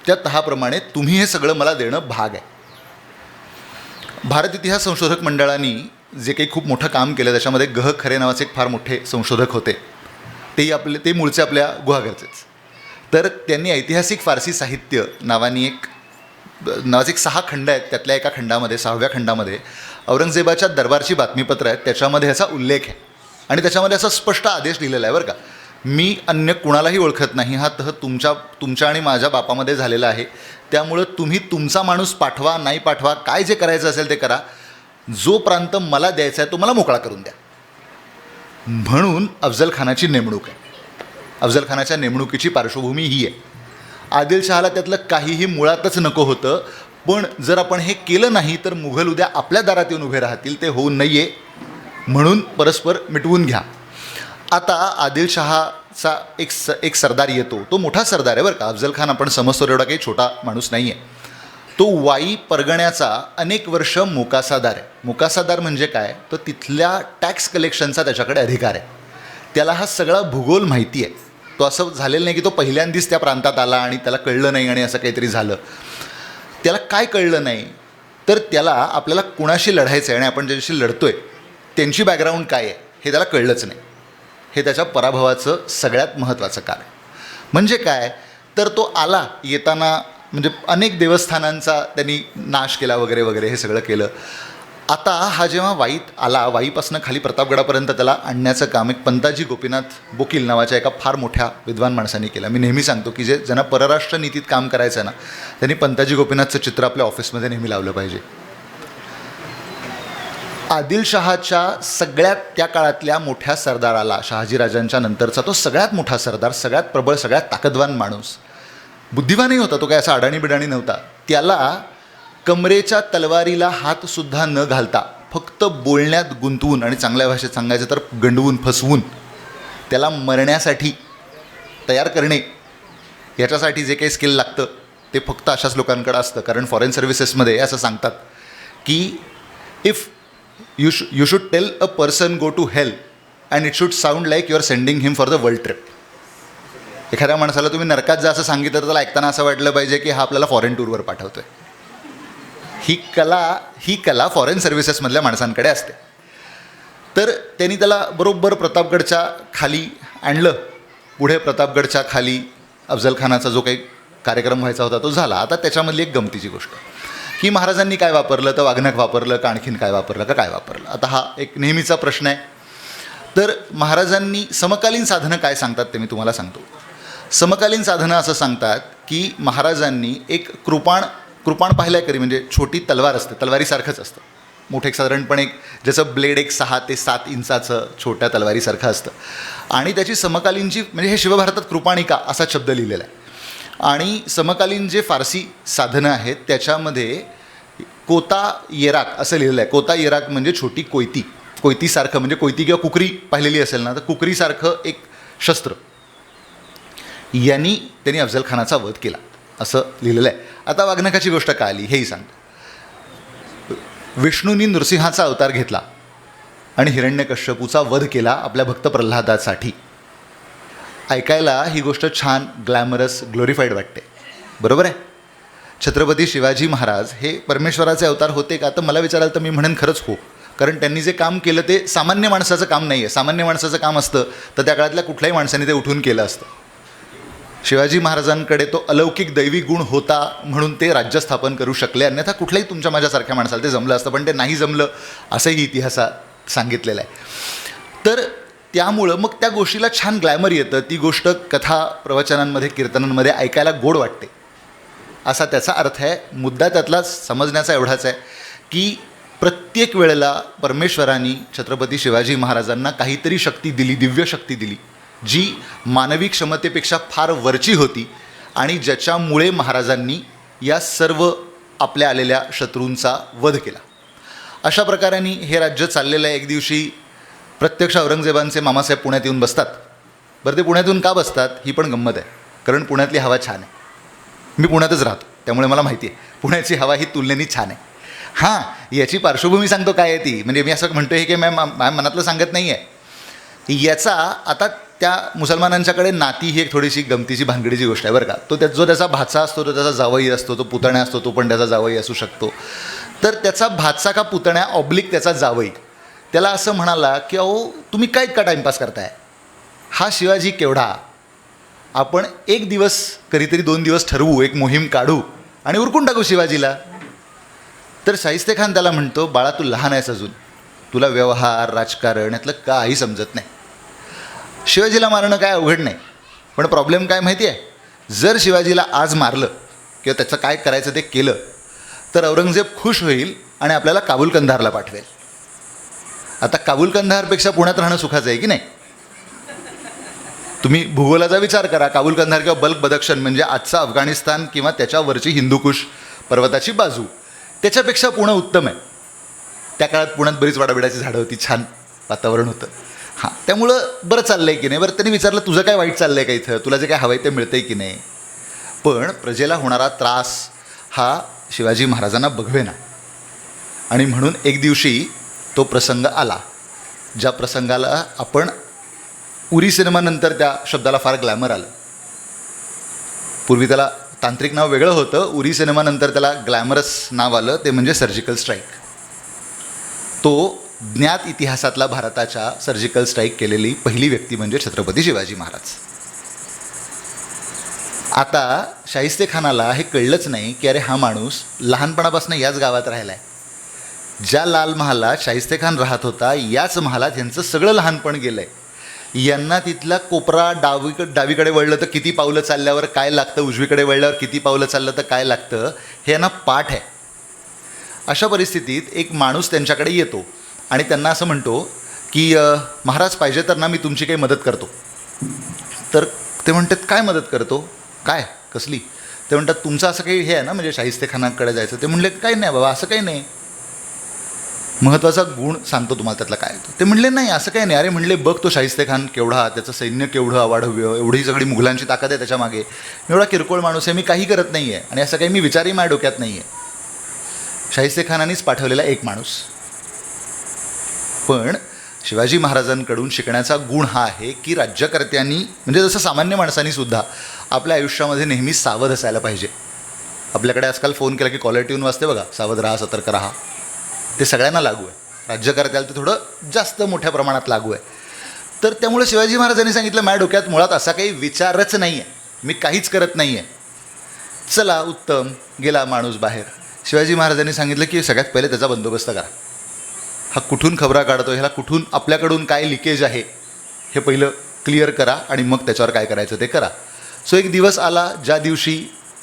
त्या तहाप्रमाणे तुम्ही हे सगळं मला देणं भाग आहे. भारत इतिहास संशोधक मंडळाने जे काही खूप मोठं काम केलं त्याच्यामध्ये गह खरे नावाचे एक फार मोठे संशोधक होते. ते मूळचे आपल्या गुहागरचेच. तर त्यांनी ऐतिहासिक फारसी साहित्य नावाचे एक 6 खंड आहेत. त्यातल्या एका खंडामध्ये, 6व्या खंडामध्ये औरंगजेबाच्या दरबारची बातमीपत्र आहेत, त्याच्यामध्ये ह्याचा उल्लेख आहे. आणि त्याच्यामध्ये असा स्पष्ट आदेश लिहिलेला आहे बरं का, मी अन्य कुणालाही ओळखत नाही, हा तह तुमच्या आणि माझ्या बापामध्ये झालेला आहे, त्यामुळं तुम्ही तुमचा माणूस पाठवा, नाही पाठवा, काय जे करायचं असेल ते करा, जो प्रांत मला द्यायचा आहे तो मला मोकळा करून द्या. म्हणून अफजल खानाची नेमणूक आहे. अफजल खानाच्या नेमणुकीची पार्श्वभूमी ही आहे. आदिलशहाला त्यातलं काहीही मुळातच नको होतं, पण जर आपण हे केलं नाही तर मुघल उद्या आपल्या दारात येऊन उभे राहतील, ते होऊ नये, म्हणून परस्पर मिटवून घ्या. आता आदिलशहाचा एक सरदार येतो, तो मोठा सरदार आहे बरं का. अफजल खान आपण समजतो एवढा काही छोटा माणूस नाही आहे. तो वाई परगण्याचा अनेक वर्ष मुकासादार आहे. मुकासादार म्हणजे काय, तर तिथल्या टॅक्स कलेक्शनचा त्याच्याकडे अधिकार आहे. त्याला हा सगळा भूगोल माहिती आहे. तो असं झालेलं नाही की तो पहिल्यांदाच त्या प्रांतात आला आणि त्याला कळलं नाही आणि असं काहीतरी झालं. त्याला काय कळलं नाही, तर त्याला आपल्याला कुणाशी लढायचं आहे आणि आपण ज्याच्याशी लढतो आहे त्यांची बॅकग्राऊंड काय आहे हे त्याला कळलंच नाही. हे त्याच्या पराभवाचं सगळ्यात महत्त्वाचं कारण. म्हणजे काय, तर तो आला येताना म्हणजे अनेक देवस्थानांचा त्यांनी नाश केला वगैरे वगैरे, हे सगळं केलं. आता हा जेव्हा वाईत आला, वाईपासनं खाली प्रतापगडापर्यंत त्याला आणण्याचं काम एक पंताजी गोपीनाथ बोकील नावाच्या एका फार मोठ्या विद्वान माणसाने केलं. मी नेहमी सांगतो की ज्यांना परराष्ट्र नीतीत काम करायचं आहे ना, त्यांनी पंताजी गोपीनाथचं चित्र आपल्या ऑफिसमध्ये नेहमी लावलं पाहिजे. आदिलशहाच्या सगळ्यात त्या काळातल्या मोठ्या सरदाराला, शहाजीराजांच्या नंतरचा तो सगळ्यात मोठा सरदार, सगळ्यात प्रबळ, सगळ्यात ताकदवान माणूस, बुद्धिवानही होता, तो काय असा अडाणी बिडाणी नव्हता. त्याला कमरेच्या तलवारीला हातसुद्धा न घालता फक्त बोलण्यात गुंतवून आणि चांगल्या भाषेत सांगायचं तर गंडवून फसवून त्याला मरण्यासाठी तयार करणे, याच्यासाठी जे काही स्किल लागतं ते फक्त अशाच लोकांकडे असतं. कारण फॉरेन सर्व्हिसेसमध्ये असं सांगतात की if you should tell a person go to hell and it should sound like you are sending him for the world trip. एखाद्या माणसाला तुम्ही नरकात जा असं सांगितलं तर त्याला ऐकताना असं वाटलं पाहिजे की हा आपल्याला फॉरेन टूरवर पाठवतो आहे. ही कला फॉरेन सर्व्हिसेसमधल्या माणसांकडे असते. तर त्यांनी त्याला बरोबर प्रतापगडच्या खाली आणलं. पुढे प्रतापगडच्या खाली अफजल खानाचा जो काही कार्यक्रम व्हायचा होता तो झाला. आता त्याच्यामधली एक गमतीची गोष्ट की महाराजांनी काय वापरलं, तर वाघनख वापरलं का आणखीन काय वापरलं का काय वापरलं. आता हा एक नेहमीचा प्रश्न आहे. तर महाराजांनी समकालीन साधनं काय सांगतात ते मी तुम्हाला सांगतो. समकालीन साधनं असं सांगतात की महाराजांनी एक कृपाण पाहिलं कधी, म्हणजे छोटी तलवार असते, तलवारीसारखंच असतं मोठं, एक साधारणपणे ज्याचं ब्लेड एक 6 ते 7 इंचाचं छोट्या तलवारीसारखं असतं. आणि त्याची समकालीनची म्हणजे हे शिवभारतात कृपाणिका असा शब्द लिहिलेला आहे. आणि समकालीन जे फारसी साधनं आहेत त्याच्यामध्ये कोता येराक असं लिहिलेलं आहे. कोता येराक म्हणजे छोटी कोयतीसारखं, म्हणजे कोयती किंवा कुकरी पाहिलेली असेल ना, तर कुकरीसारखं एक शस्त्र. त्यांनी अफजल खानाचा वध केला असं लिहिलेलं आहे. आता वाघनखाची गोष्ट काय आली हेही सांगतो. विष्णूंनी नृसिंहाचा अवतार घेतला आणि हिरण्यकश्यपूचा वध केला आपल्या भक्त प्रल्हादासाठी. ऐकायला ही गोष्ट छान, ग्लॅमरस, ग्लोरिफाईड वाटते, बरोबर आहे. छत्रपती शिवाजी महाराज हे परमेश्वराचे अवतार होते का, तर मला विचाराल तर मी म्हणेन खरंच हो. कारण त्यांनी जे काम केलं ते सामान्य माणसाचं काम नाही आहे. सामान्य माणसाचं काम असतं तर त्या काळातल्या कुठल्याही माणसाने ते उठून केलं असतं. शिवाजी महाराजांकडे तो अलौकिक दैवी गुण होता म्हणून ते राज्य स्थापन करू शकले, अन्यथा कुठल्याही तुमच्या माझ्यासारख्या माणसाला ते जमलं असतं, पण ते नाही जमलं असंही इतिहासात सांगितलेलं आहे. तर त्यामुळं मग त्या गोष्टीला छान ग्लॅमर येतं. ती गोष्ट कथा प्रवचनांमध्ये, कीर्तनांमध्ये ऐकायला गोड वाटते, असा त्याचा अर्थ आहे. मुद्दा त्यातला समजण्याचा एवढाच आहे की प्रत्येक वेळेला परमेश्वरांनी छत्रपती शिवाजी महाराजांना काहीतरी शक्ती दिली, दिव्य शक्ती दिली, जी मानवी क्षमतेपेक्षा फार वरची होती आणि ज्याच्यामुळे महाराजांनी या सर्व आपल्या आलेल्या शत्रूंचा वध केला. अशा प्रकाराने हे राज्य चाललेलं आहे. एक दिवशी प्रत्यक्ष औरंगजेबांचे मामासाहेब पुण्यात येऊन बसतात. बरं, ते पुण्यातून का बसतात ही पण गंमत आहे, कारण पुण्यातली हवा छान आहे. मी पुण्यातच राहतो त्यामुळे मला माहिती आहे पुण्याची हवा ही तुलनेने छान आहे. हां, याची पार्श्वभूमी सांगतो काय आहे ती, म्हणजे मी असं म्हणतो आहे की माझ्या मनातलं सांगत नाही आहे. याचा आता त्या मुसलमानांच्याकडे नाती ही एक थोडीशी गमतीची भानगडीची गोष्ट आहे बरं का. जो त्याचा भाचा असतो, तो त्याचा जावई असतो, तो पुतण्या असतो, तो पण त्याचा जावई असू शकतो. तर त्याचा भाचा का पुतण्या ऑब्लिक त्याचा जावई त्याला असं म्हणाला की अहो तुम्ही काय इतका टाईमपास करताय, हा शिवाजी केवढा, आपण एक दिवस कधीतरी 2 दिवस ठरवू, एक मोहीम काढू आणि उरकून टाकू शिवाजीला. तर शाहिस्ते खान त्याला म्हणतो, बाळा तू लहान आहेस अजून, तुला व्यवहार राजकारण यातलं काही समजत नाही. शिवाजीला मारणं काय अवघड नाही, पण प्रॉब्लेम काय माहिती आहे, जर शिवाजीला आज मारलं किंवा त्याचं काय करायचं ते केलं तर औरंगजेब खुश होईल आणि आपल्याला काबूल कंधारला पाठवेल. आता काबूल कंधारपेक्षा पुण्यात राहणं सुखाचं आहे की नाही. तुम्ही भूगोलाचा विचार करा, काबूल कंधार किंवा बल्क बदक्षण म्हणजे आजचा अफगाणिस्तान किंवा त्याच्यावरची हिंदुकुश पर्वताची बाजू, त्याच्यापेक्षा पुणं उत्तम आहे. त्या काळात पुण्यात बरीच वाडाबिडाची झाडं होती, छान वातावरण होतं. हां, त्यामुळं बरं चाललं आहे की नाही. बरं, त्यांनी विचारलं तुझं काय वाईट चाललं आहे का इथं, तुला जे काय हवं आहे ते मिळतं आहे की नाही. पण प्रजेला होणारा त्रास हा शिवाजी महाराजांना बघवेना आणि म्हणून एक दिवशी तो प्रसंग आला, ज्या प्रसंगाला आपण उरी सिनेमानंतर त्या शब्दाला फार ग्लॅमर आलं. पूर्वी त्याला तांत्रिक नाव वेगळं होतं, उरी सिनेमानंतर त्याला ग्लॅमरस नाव आलं, ते म्हणजे सर्जिकल स्ट्राईक. तो ज्ञात इतिहासातला भारताच्या सर्जिकल स्ट्राईक केलेली पहिली व्यक्ती म्हणजे छत्रपती शिवाजी महाराज. आता शाहिस्ते खानाला हे कळलंच नाही की अरे हा माणूस लहानपणापासून याच गावात राहिला आहे. ज्या लाल महालात शाहिस्ते खान राहत होता याच महालात ह्यांचं सगळं लहानपण गेलं आहे. यांना तिथला कोपरा डावीकडे वळलं तर किती पावलं चालल्यावर काय लागतं, उजवीकडे वळल्यावर किती पावलं चाललं तर काय लागतं, हे यांना पाठ आहे. अशा परिस्थितीत एक माणूस त्यांच्याकडे येतो आणि त्यांना असं म्हणतो की महाराज पाहिजे तर ना मी तुमची काही मदत करतो. तर ते म्हणतात काय मदत करतो, काय कसली. ते म्हणतात तुमचं असं काही हे आहे ना, म्हणजे शाहिस्ते खानाकडे जायचं. ते म्हणले काही नाही बाबा, असं काही नाही, महत्त्वाचा गुण सांगतो तुम्हाला त्यातला काय. ते म्हणले नाही असं काही नाही. अरे म्हणले बघ तो शाहिस्ते खान केवढा, त्याचं सैन्य केवढं अवाढव्य, एवढी सगळी मुघलांची ताकद आहे त्याच्यामागे, एवढा किरकोळ माणूस आहे, मी काही करत नाही आहे आणि असं काही मी विचारही माझ्या डोक्यात नाही आहे. शाहिस्ते खानानेच पाठवलेला एक माणूस. पण शिवाजी महाराजांकडून शिकण्याचा गुण हा आहे की राज्यकर्त्यांनी म्हणजे जसं सामान्य माणसांनी सुद्धा आपल्या आयुष्यामध्ये नेहमी सावध असायला पाहिजे. आपल्याकडे आजकाल फोन केला की कॉलर ट्यून वाजते बघा, सावध राहा, सतर्क राहा. ते सगळ्यांना लागू आहे, राज्यकर्त्याला ते थोडं जास्त मोठ्या प्रमाणात लागू आहे. तर त्यामुळे शिवाजी महाराजांनी सांगितलं माझ्या डोक्यात मुळात असा काही विचारच नाही आहे, मी काहीच करत नाही आहे. चला उत्तम. गेला माणूस बाहेर. शिवाजी महाराजांनी सांगितलं की सगळ्यात पहिले त्याचा बंदोबस्त करा. हा कुठून खबरा काढतो, ह्याला कुठून आपल्याकडून काय लिकेज आहे हे पहिलं क्लिअर करा आणि मग त्याच्यावर काय करायचं ते करा. सो एक दिवस आला ज्या दिवशी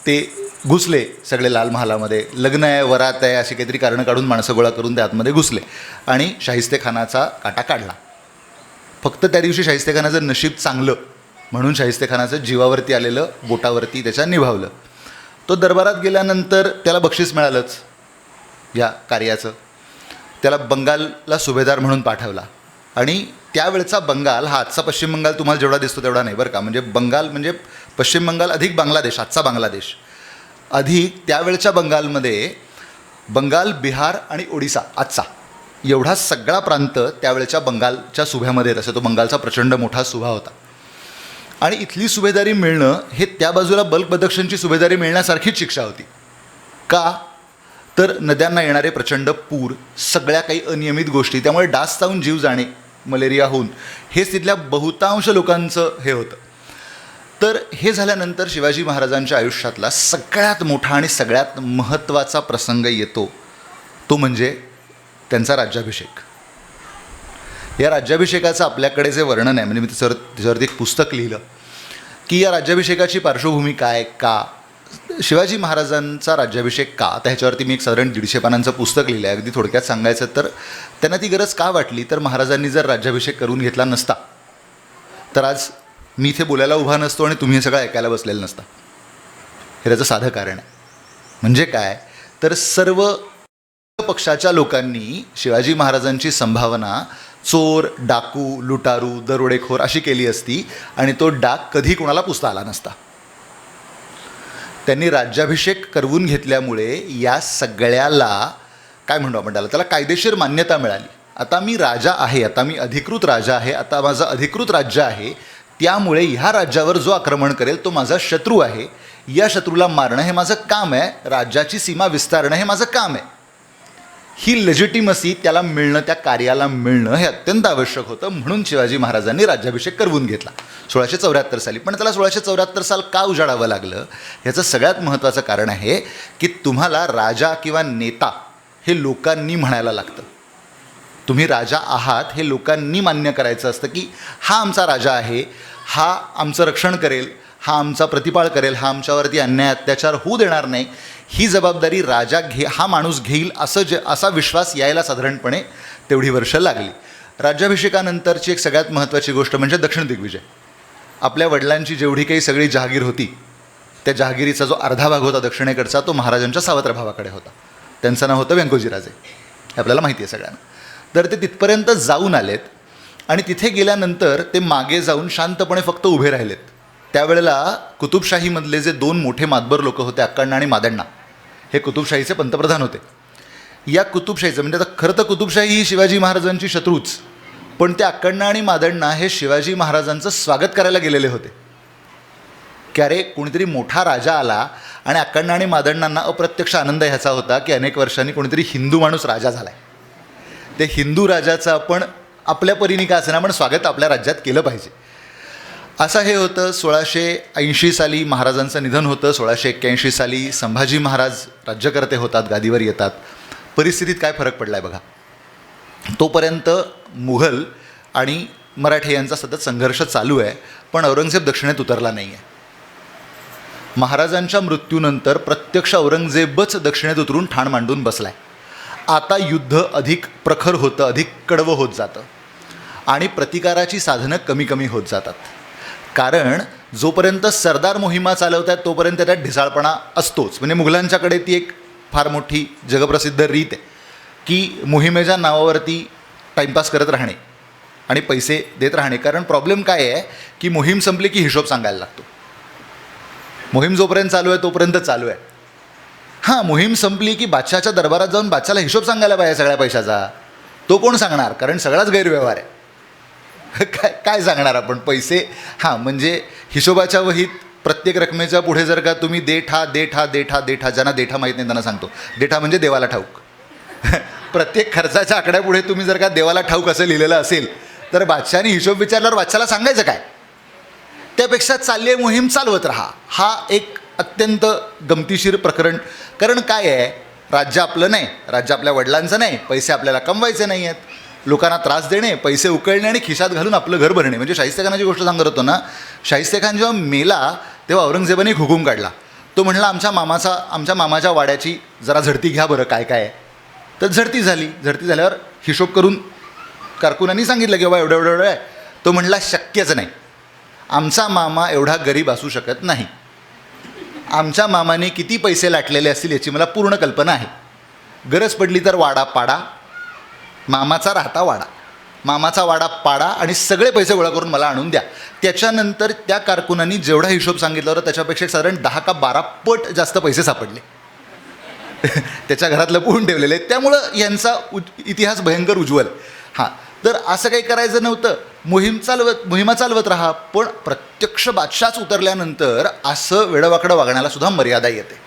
ते घुसले सगळे लाल महालामध्ये, लग्न आहे, वरात आहे, अशी काहीतरी कारणं काढून माणसं गोळा करून त्या आतमध्ये घुसले आणि शाहिस्ते खानाचा काटा काढला. फक्त त्या दिवशी शाहिस्ते खानाचं नशीब चांगलं म्हणून शाहिस्ते खानाचं जीवावरती आलेलं बोटावरती त्याच्या निभावलं. तो दरबारात गेल्यानंतर त्याला बक्षीस मिळालंच या कार्याचं. त्याला बंगालला सुभेदार म्हणून पाठवला आणि त्यावेळचा बंगाल हा आजचा पश्चिम बंगाल तुम्हाला जेवढा दिसतो तेवढा नाही बरं का. म्हणजे बंगाल म्हणजे पश्चिम बंगाल अधिक बांगलादेश, आजचा बांगलादेश अधिक त्यावेळच्या बंगालमध्ये बंगाल, बिहार आणि ओडिसा आजचा एवढा सगळा प्रांत त्यावेळच्या बंगालच्या सुभ्यामध्ये येत असे. तो बंगालचा प्रचंड मोठा सुभा होता आणि इथली सुभेदारी मिळणं हे त्या बाजूला बल्क बदक्षणची सुभेदारी मिळण्यासारखीच शिक्षा होती. का तर नद्यांना येणारे प्रचंड पूर, सगळ्या काही अनियमित गोष्टी, त्यामुळे डास चावून जीव जाणे, मलेरिया होऊन, हेच तिथल्या बहुतांश लोकांचं हे होतं. तर हे झाल्यानंतर शिवाजी महाराजांच्या आयुष्यातला सगळ्यात मोठा आणि सगळ्यात महत्त्वाचा प्रसंग येतो, तो म्हणजे त्यांचा राज्याभिषेक. या राज्याभिषेकाचं आपल्याकडे जे वर्णन आहे, म्हणजे मी त्याच्यावरती एक पुस्तक लिहिलं की या राज्याभिषेकाची पार्श्वभूमी काय, का शिवाजी महाराजांचा राज्याभिषेक का, आता ह्याच्यावरती मी एक साधारण 150 पानांचं पुस्तक लिहिलं आहे. अगदी थोडक्यात सांगायचं तर त्यांना ती गरज का वाटली, तर महाराजांनी जर राज्याभिषेक करून घेतला नसता तर आज मी इथे बोलायला उभा नसतो आणि तुम्ही हे सगळं ऐकायला बसलेलं नसता. हे त्याचं साधं कारण आहे. म्हणजे काय, तर सर्व पक्षाच्या लोकांनी शिवाजी महाराजांची संभावना चोर, डाकू, लुटारू, दरोडेखोर अशी केली असती आणि तो डाक कधी कोणाला पुसता आला नसता. त्यांनी राज्याभिषेक करवून घेतल्यामुळे या सगळ्याला काय म्हणतो आपण त्याला कायदेशीर मान्यता मिळाली. आता मी राजा आहे, आता मी अधिकृत राजा आहे, आता माझं अधिकृत राज्य आहे, त्यामुळे ह्या राज्यावर जो आक्रमण करेल तो माझा शत्रू आहे. या शत्रूला मारणं हे माझं काम आहे, राज्याची सीमा विस्तारणं हे माझं काम आहे. ही लेजिटिमसी त्याला मिळणं, त्या कार्याला मिळणं हे अत्यंत आवश्यक होतं. म्हणून शिवाजी महाराजांनी राज्याभिषेक करवून घेतला 1674 साली. पण त्याला 1674 साल का उजाडावं लागलं, ह्याचं सगळ्यात महत्त्वाचं कारण आहे की तुम्हाला राजा किंवा नेता हे लोकांनी म्हणायला लागतं. तुम्ही राजा आहात हे लोकांनी मान्य करायचं असतं की हा आमचा राजा आहे, हा आमचं रक्षण करेल, हा आमचा प्रतिपाळ करेल, हा आमच्यावरती अन्याय अत्याचार होऊ देणार नाही. ही जबाबदारी राजा हा माणूस घेईल असा विश्वास यायला साधारणपणे तेवढी वर्ष लागली. राज्याभिषेकानंतरची एक सगळ्यात महत्त्वाची गोष्ट म्हणजे दक्षिण दिग्विजय. आपल्या वडिलांची जेवढी काही सगळी जहागीर होती, त्या जहागिरीचा जो अर्धा भाग होता दक्षिणेकडचा, तो महाराजांच्या सावत्र भावाकडे होता. त्यांचं नाव होतं व्यंकोजीराजे, हे आपल्याला माहिती आहे सगळ्यांना. तर ते तिथपर्यंत जाऊन आलेत आणि तिथे गेल्यानंतर ते मागे जाऊन शांतपणे फक्त उभे राहिलेत. त्यावेळेला कुतुबशाहीमधले जे 2 मोठे मातबर लोक होते, अक्कण्णा आणि मादण्णा, हे कुतुबशाहीचे पंतप्रधान होते. या कुतुबशाहीचं म्हणजे आता खरं तर कुतुबशाही ही शिवाजी महाराजांची शत्रूच, पण त्या अक्कण्णा आणि मादण्णा हे शिवाजी महाराजांचं स्वागत करायला गेलेले होते की अरे कोणीतरी मोठा राजा आला. आणि अक्कण्णा आणि मादण्णांना अप्रत्यक्ष आनंद ह्याचा होता की अनेक वर्षांनी कोणीतरी हिंदू माणूस राजा झाला आहे, ते हिंदू राजाचं आपण आपल्या परीने का असेना पण स्वागत आपल्या राज्यात केलं पाहिजे. असं हे होतं. 1680 साली महाराजांचं निधन होतं. 1681 साली संभाजी महाराज राज्यकर्ते होतात, गादीवर येतात. परिस्थितीत काय फरक पडला आहे बघा. तोपर्यंत मुघल आणि मराठे यांचा सतत संघर्ष चालू आहे, पण औरंगजेब दक्षिणेत उतरला नाही आहे. महाराजांच्या मृत्यूनंतर प्रत्यक्ष औरंगजेबच दक्षिणेत उतरून ठाण मांडून बसला आहे. आता युद्ध अधिक प्रखर होतं, अधिक कडवं होत जातं आणि प्रतिकाराची साधनं कमी कमी होत जातात. कारण जोपर्यंत सरदार मोहिमा चालवत आहेत तोपर्यंत त्यात ढिसाळपणा असतोच. म्हणजे मुघलांच्याकडे ती एक फार मोठी जगप्रसिद्ध रीत आहे की मोहिमेच्या नावावरती टाईमपास करत राहणे आणि पैसे देत राहणे. कारण प्रॉब्लेम काय आहे की मोहीम संपली की हिशोब सांगायला लागतो. मोहीम जोपर्यंत चालू आहे तोपर्यंत चालू आहे. हां, मोहीम संपली की बादशाच्या दरबारात जाऊन बादशाला हिशोब सांगायला पाहिजे सगळ्या पैशाचा. तो कोण सांगणार, कारण सगळाच गैरव्यवहार आहे. काय सांगणार आपण पैसे. हां, म्हणजे हिशोबाच्या वहीत प्रत्येक रकमेच्या पुढे जर का तुम्ही देठा देठा देठा देठा, ज्यांना देठा माहीत नाही त्यांना सांगतो, देठा म्हणजे देवाला ठाऊक. प्रत्येक खर्चाच्या आकड्यापुढे तुम्ही जर का देवाला ठाऊक असं लिहिलेलं असेल तर बादशाने हिशोब विचारल्यावर बादशाला सांगायचं काय. त्यापेक्षा चालली मोहीम चालवत राहा. हा एक अत्यंत गमतीशीर प्रकरण. कारण काय आहे, राज्य आपलं नाही, राज्य आपल्या वडिलांचं नाही, पैसे आपल्याला कमवायचे नाही आहेत, लोकांना त्रास देणे, पैसे उकळणे आणि खिशात घालून आपलं घर भरणे. म्हणजे शाहिस्तेखानाची गोष्ट सांगत होतो ना, शाहिस्तेखान जेव्हा मेला तेव्हा औरंगजेबाने एक हुकूम काढला. तो म्हणला आमच्या मामाच्या वाड्याची जरा झडती घ्या बरं, काय काय आहे. तर झडती झाली. झडती झाल्यावर हिशोब करून कारकुनांनी सांगितलं की बाबा एवढं एवढं एवढं आहे. तो म्हणला शक्यच नाही, आमचा मामा एवढा गरीब असू शकत नाही. आमच्या मामाने किती पैसे लाटलेले असतील याची मला पूर्ण कल्पना आहे. गरज पडली तर वाडा पाडा, मामाचा राहता वाडा, मामाचा वाडा पाडा आणि सगळे पैसे गोळा करून मला आणून द्या. त्याच्यानंतर त्या कारकुनांनी जेवढा हिशोब सांगितला होता त्याच्यापेक्षा साधारण 10 का 12 पट जास्त पैसे सापडले. त्याच्या घरात लपवून ठेवलेले. त्यामुळं यांचा इतिहास भयंकर उज्ज्वल. हां, तर असं काही करायचं नव्हतं. मोहिमा चालवत राहा. पण प्रत्यक्ष बादशाच उतरल्यानंतर असं वेडवाकडं वागण्याला सुद्धा मर्यादा येते.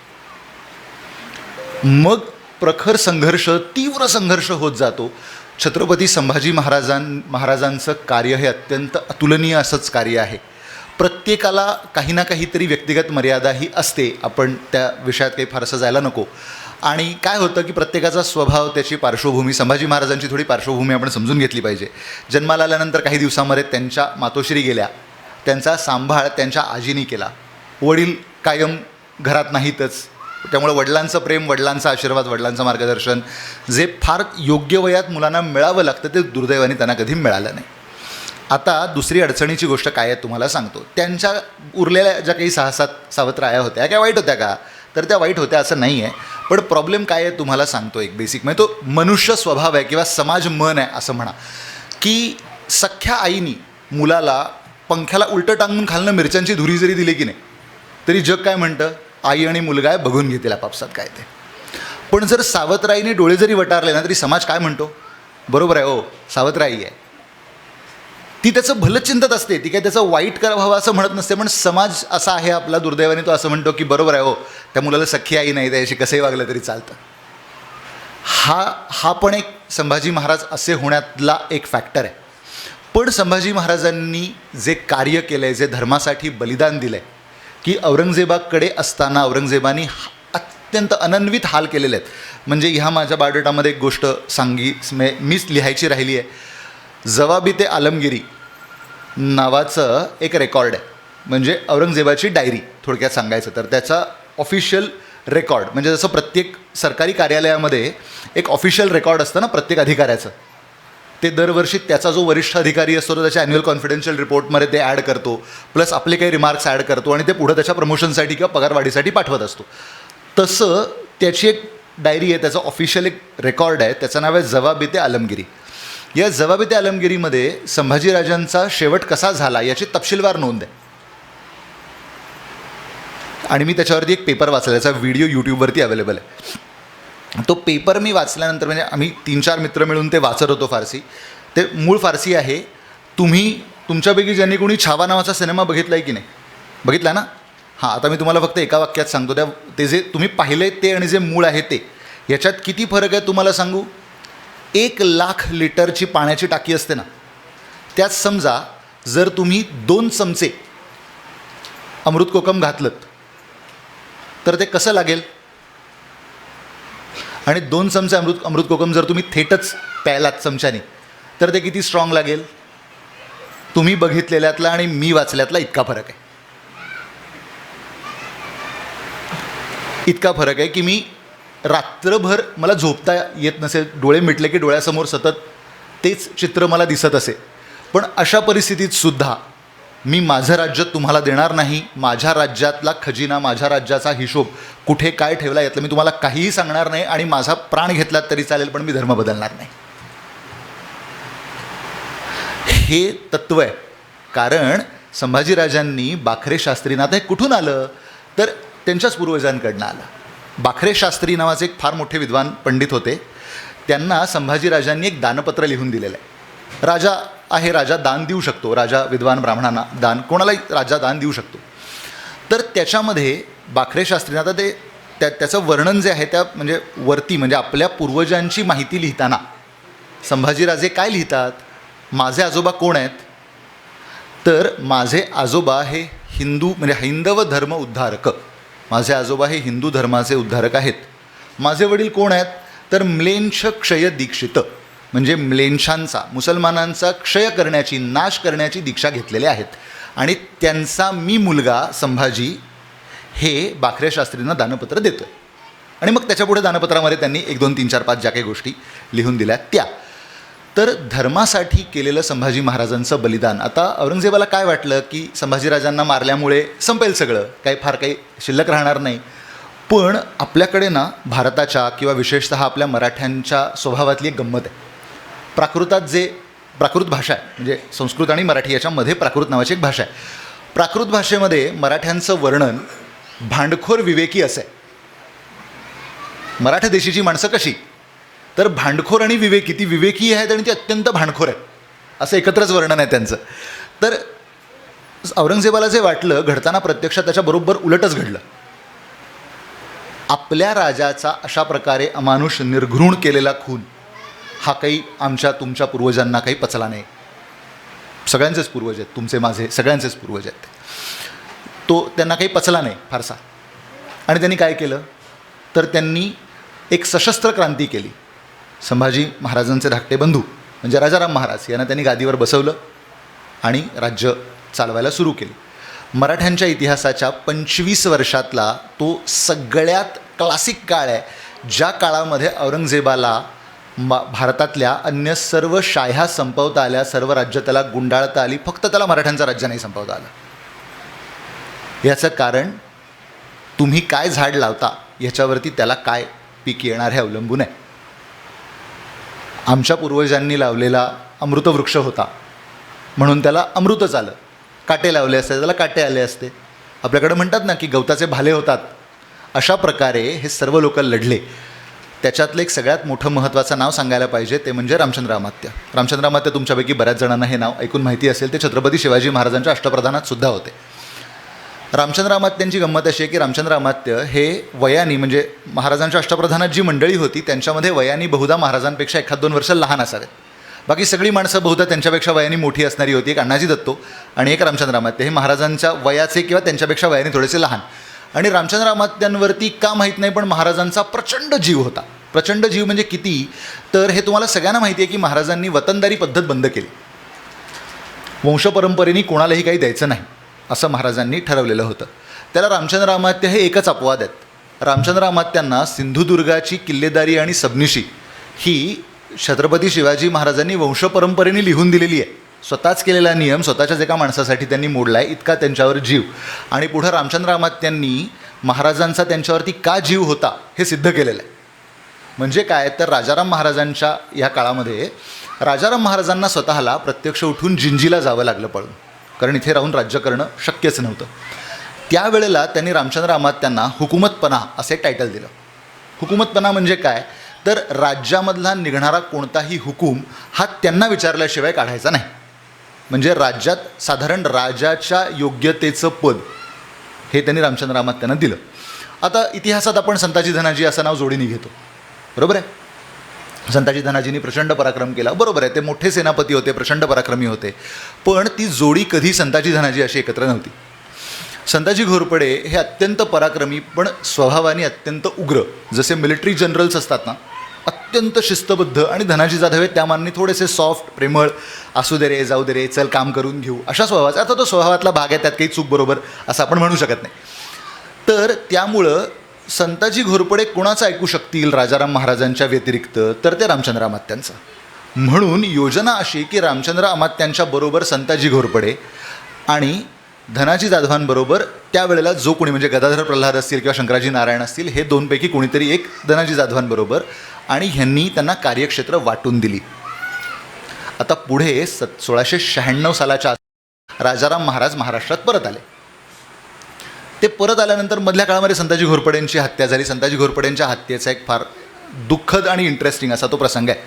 मग प्रखर संघर्ष, तीव्र संघर्ष होत जातो. छत्रपती संभाजी महाराजांचं कार्य हे अत्यंत अतुलनीय असंच कार्य आहे. प्रत्येकाला काही ना काहीतरी व्यक्तिगत मर्यादा ही असते. आपण त्या विषयात काही फारसं जायला नको. आणि काय होतं की प्रत्येकाचा स्वभाव, त्याची पार्श्वभूमी, संभाजी महाराजांची थोडी पार्श्वभूमी आपण समजून घेतली पाहिजे. जन्माला आल्यानंतर काही दिवसांमध्ये त्यांच्या मातोश्री गेल्या. त्यांचा सांभाळ त्यांच्या आजीनी केला. वडील कायम घरात नाहीतच. त्यामुळे वडिलांचं प्रेम, वडिलांचा आशीर्वाद, वडिलांचं मार्गदर्शन जे फार योग्य वयात मुलांना मिळावं लागतं ते दुर्दैवाने त्यांना कधी मिळालं नाही. आता दुसरी अडचणीची गोष्ट काय आहे तुम्हाला सांगतो. त्यांच्या उरलेल्या ज्या काही 6-7 सावत्राया होत्या काय वाईट होत्या का? तर त्या वाईट होत्या असं नाही आहे. पण प्रॉब्लेम काय आहे तुम्हाला सांगतो. एक बेसिक म्हणजे तो मनुष्य स्वभाव आहे किंवा समाज मन आहे असं म्हणा, की सख्ख्या आईनी मुलाला पंख्याला उलटं टांगून खालनं मिरच्यांची धुरी जरी दिली की नाही तरी जग काय म्हणतं, आई आणि मुलगा आहे बघून घेतील आपापसात काय ते. पण जर सावत्राईने डोळे जरी वटारले ना तरी समाज काय म्हणतो, बरोबर आहे हो सावत्राई आहे. ती त्याचं भलं चिंतत असते, ती काय त्याचं वाईट व्हावं असं म्हणत नसते. पण समाज असा आहे आपला दुर्दैवाने, तो असं म्हणतो की बरोबर आहे हो त्या मुलाला सख्खी आई नाही, त्याशी कसंही वागलं तरी चालतं. हा पण एक संभाजी महाराज असे होण्यातला एक फॅक्टर आहे. पण संभाजी महाराजांनी जे कार्य केलं आहे, जे धर्मासाठी बलिदान दिलं आहे, की औरंगजेबाकडे असताना औरंगजेबानी अत्यंत अनन्वित हाल केलेले आहेत. म्हणजे ह्या माझ्या बायोडेटामध्ये एक गोष्ट मीच लिहायची राहिली आहे. जवाबी ते आलमगिरी नावाचं एक रेकॉर्ड आहे, म्हणजे औरंगजेबाची डायरी थोडक्यात सांगायचं तर. त्याचा ऑफिशियल रेकॉर्ड म्हणजे जसं प्रत्येक सरकारी कार्यालयामध्ये एक ऑफिशियल रेकॉर्ड असतं ना प्रत्येक अधिकाऱ्याचं, ते दरवर्षी त्याचा जो वरिष्ठ अधिकारी असतो तो त्याच्या ॲन्युअल कॉन्फिडेन्शियल रिपोर्टमध्ये ते ॲड करतो, प्लस आपले काही रिमार्क्स ॲड करतो आणि ते पुढं त्याच्या प्रमोशनसाठी किंवा पगारवाढीसाठी पाठवत असतो. तसं त्याची एक डायरी आहे, त्याचं ऑफिशियल एक रेकॉर्ड आहे, त्याचं नाव आहे जवाबी ते आलमगिरी. या जवाबी ते आलमगिरीमध्ये संभाजीराजांचा शेवट कसा झाला याची तपशीलवार नोंद आहे. आणि मी त्याच्यावरती एक पेपर वाचला, त्याचा व्हिडिओ यूट्यूबवरती अवेलेबल आहे. तो पेपर मी वाचल्यानंतर म्हणजे आम्ही 3-4 मित्र मिळून ते वाचत होतो. फारसी, ते मूळ फारसी आहे. तुमच्यापैकी ज्यांनी कोणी छावा नावाचा सिनेमा बघितला आहे की नाही, बघितला ना? हां, आता मी तुम्हाला फक्त एका वाक्यात सांगतो. ते जे तुम्ही पाहिले ते आणि जे मूळ आहे ते याच्यात किती फरक आहे तुम्हाला सांगू. 1,00,000 लिटरची पाण्याची टाकी असते ना, त्यात समजा जर तुम्ही 2 चमचे अमृत कोकम घातलं तर ते कसं लागेल, आणि 2 चमचे अमृत कोकम जर तुम्ही थेटच प्यायलात चमच्याने तर ते किती स्ट्रॉंग लागेल. तुम्ही बघितलेल्यातला आणि मी वाचल्यातला इतका फरक आहे. इतका फरक आहे की मी रात्रभर मला झोपता येत नसेल, डोळे मिटले की डोळ्यासमोर सतत तेच चित्र मला दिसत असे. पण अशा परिस्थितीत सुद्धा मी माझं राज्य तुम्हाला देणार नाही, माझ्या राज्यातला खजिना, माझ्या राज्याचा हिशोब कुठे काय ठेवला यातलं मी तुम्हाला काहीही सांगणार नाही, आणि माझा प्राण घेतलात तरी चालेल पण मी धर्म बदलणार नाही. हे तत्त्व आहे. कारण संभाजीराजांनी बाखरे शास्त्रींना, आता हे कुठून आलं तर त्यांच्याच पूर्वजांकडनं आलं. बाखरे शास्त्री नावाचे एक फार मोठे विद्वान पंडित होते. त्यांना संभाजीराजांनी एक दानपत्र लिहून दिलेलं आहे. राजा आहे, राजा दान देऊ शकतो, राजा विद्वान ब्राह्मणांना दान, कोणालाही राजा दान देऊ शकतो. तर त्याच्यामध्ये बाखरे शास्त्रींना, आता ते त्याचं वर्णन जे आहे त्या म्हणजे वरती म्हणजे आपल्या पूर्वजांची माहिती लिहिताना संभाजीराजे काय लिहितात, माझे आजोबा कोण आहेत, तर माझे आजोबा हे हिंदू म्हणजे हैंदव धर्म उद्धारक, माझे आजोबा हे हिंदू धर्माचे उद्धारक आहेत. माझे वडील कोण आहेत, तर म्लेंछ क्षय दीक्षित, म्हणजे म्लेंछांचा, मुसलमानांचा क्षय करण्याची, नाश करण्याची दीक्षा घेतलेले आहेत. आणि त्यांचा मी मुलगा संभाजी हे बाखरे शास्त्रींना दानपत्र देतो आहे. आणि मग त्याच्यापुढे दानपत्रामध्ये त्यांनी 1, 2, 3, 4, 5 ज्या काही गोष्टी लिहून दिल्या त्या. तर धर्मासाठी केलेलं संभाजी महाराजांचं बलिदान. आता औरंगजेबाला काय वाटलं की संभाजीराजांना मारल्यामुळे संपेल सगळं, काही काही शिल्लक राहणार नाही. पण आपल्याकडे ना भारताच्या किंवा विशेषतः आपल्या मराठ्यांच्या स्वभावातली एक गंमत आहे. प्राकृत भाषा आहे, म्हणजे संस्कृत आणि मराठी याच्यामध्ये प्राकृत नावाची एक भाषा आहे. प्राकृत भाषेमध्ये मराठ्यांचं वर्णन भांडखोर विवेकी असं आहे. मराठा देशीची माणसं कशी, तर भांडखोर आणि विवेकी, ती विवेकी आहेत आणि ती अत्यंत भांडखोर आहेत, असं एकत्रच वर्णन आहे त्यांचं. तर औरंगजेबाला जे वाटलं घडताना प्रत्यक्षात त्याच्याबरोबर उलटच घडलं. आपल्या राजाचा अशा प्रकारे अमानुष निर्घृण केलेला खून हा काही आमच्या तुमच्या पूर्वजांना काही पचला नाही. सगळ्यांचेच पूर्वज आहेत, तुमचे माझे सगळ्यांचेच पूर्वज आहेत. तो त्यांना काही पचला नाही फारसा. आणि त्यांनी काय केलं तर त्यांनी एक सशस्त्र क्रांती केली. संभाजी महाराजांचे धाकटे बंधू म्हणजे राजाराम महाराज यांना त्यांनी गादीवर बसवलं आणि राज्य चालवायला सुरू केली. मराठ्यांच्या इतिहासाच्या 25 वर्षातला तो सगळ्यात क्लासिक काळ आहे, ज्या काळामध्ये औरंगजेबाला भारतातल्या अन्य सर्व शाह्या संपवता आल्या, सर्व राज्य त्याला गुंडाळता आली, फक्त त्याला मराठ्यांचं राज्य नाही संपवता आलं. याचं कारण तुम्ही काय झाड लावता याच्यावरती त्याला काय पीक येणार हे अवलंबून आहे. आमच्या पूर्वजांनी लावलेला अमृतवृक्ष होता म्हणून त्याला अमृतच आलं. काटे लावले असते त्याला काटे आले असते. आपल्याकडे म्हणतात ना की गवताचे भाले होतात, अशा प्रकारे हे सर्व लोक लढले. त्याच्यातलं एक सगळ्यात मोठं महत्त्वाचं नाव सांगायला पाहिजे ते म्हणजे रामचंद्र अमात्य. रामचंद्र अमात्य तुमच्यापैकी बऱ्याच जणांना हे नाव ऐकून माहिती असेल. ते छत्रपती शिवाजी महाराजांच्या अष्टप्रधानात सुद्धा होते. रामचंद्र अमात्यांची गंमत अशी आहे की रामचंद्र अमात्य हे वयानी, म्हणजे महाराजांच्या अष्टप्रधानात जी मंडळी होती त्यांच्यामध्ये वयानी बहुधा महाराजांपेक्षा 1-2 वर्ष लहान असावेत. बाकी सगळी माणसं बहुधा त्यांच्यापेक्षा वयाने मोठी असणारी होती. एक अण्णाजी दत्तो आणि एक रामचंद्र अमात्य, हे महाराजांच्या वयाचे किंवा त्यांच्यापेक्षा वयाने थोडेसे लहान. आणि रामचंद्र अमात्यांवरती का माहीत नाही पण महाराजांचा प्रचंड जीव होता. प्रचंड जीव म्हणजे किती, तर हे तुम्हाला सगळ्यांना माहिती आहे की महाराजांनी वतनदारी पद्धत बंद केली. वंशपरंपरेने कोणालाही काही द्यायचं नाही असं महाराजांनी ठरवलेलं होतं. त्याला रामचंद्र अमात्य हे एकच अपवाद आहेत. रामचंद्र अमात्यांना सिंधुदुर्गाची किल्लेदारी आणि सबनिशी ही छत्रपती शिवाजी महाराजांनी वंशपरंपरेने लिहून दिलेली आहे. स्वतःच केलेला नियम स्वतःच्याच एका माणसासाठी त्यांनी मोडला आहे, इतका त्यांच्यावर जीव. आणि पुढं रामचंद्र अमात्यांनी महाराजांचा त्यांच्यावरती का जीव होता हे सिद्ध केलेलं आहे. म्हणजे काय तर राजाराम महाराजांच्या या काळामध्ये राजाराम महाराजांना स्वतःला प्रत्यक्ष उठून जिंजीला जावं लागलं पळून, कारण इथे राहून राज्य करणं शक्यच नव्हतं. त्यावेळेला त्यांनी रामचंद्र अमात्यांना हुकुमतपणा असे टायटल दिलं. हुकुमतपणा म्हणजे काय तर राज्यामधला निघणारा कोणताही हुकूम हा त्यांना विचारल्याशिवाय काढायचा नाही. म्हणजे राज्यात साधारण राजाच्या योग्यतेचं पद हे त्यांनी रामचंद्र अमात्यांना दिलं. आता इतिहासात आपण संताजी धनाजी असं नाव जोडीने घेतो, बरोबर आहे. संताजी धनाजींनी प्रचंड पराक्रम केला, बरोबर आहे. ते मोठे सेनापती होते, प्रचंड पराक्रमी होते. पण ती जोडी कधी संताजी धनाजी अशी एकत्र नव्हती. संताजी घोरपडे हे अत्यंत पराक्रमी पण स्वभावाने अत्यंत उग्र, जसे मिलिटरी जनरल्स असतात ना, अत्यंत शिस्तबद्ध. आणि धनाजी जाधव हे त्या मानाने थोडेसे सॉफ्ट, प्रेमळ, असू दे रे, जाऊ दे रे, चल काम करून घेऊ, अशा स्वभावाचा. आता तो स्वभावातला भाग आहे, त्यात काही चूक बरोबर असं आपण म्हणू शकत नाही. तर त्यामुळं संताजी घोरपडे कोणाचं ऐकू शकतील राजाराम महाराजांच्या व्यतिरिक्त, तर ते रामचंद्र अमात्यांचं. म्हणून योजना अशी की रामचंद्र अमात्यांच्या बरोबर संताजी घोरपडे आणि धनाजी जाधवांबरोबर त्यावेळेला जो कोणी, म्हणजे गदाधर प्रल्हाद असतील किंवा शंकराजी नारायण असतील, हे दोनपैकी कोणीतरी एक धनाजी जाधवांबरोबर, आणि ह्यांनी त्यांना कार्यक्षेत्र वाटून दिली. आता पुढे 1696 सालाच्या राजाराम महाराज महाराष्ट्रात परत आले. ते परत आल्यानंतर मधल्या काळामध्ये संताजी घोरपडेंची हत्या झाली. संताजी घोरपडेंच्या हत्येचा एक फार दुःखद आणि इंटरेस्टिंग असा तो प्रसंग आहे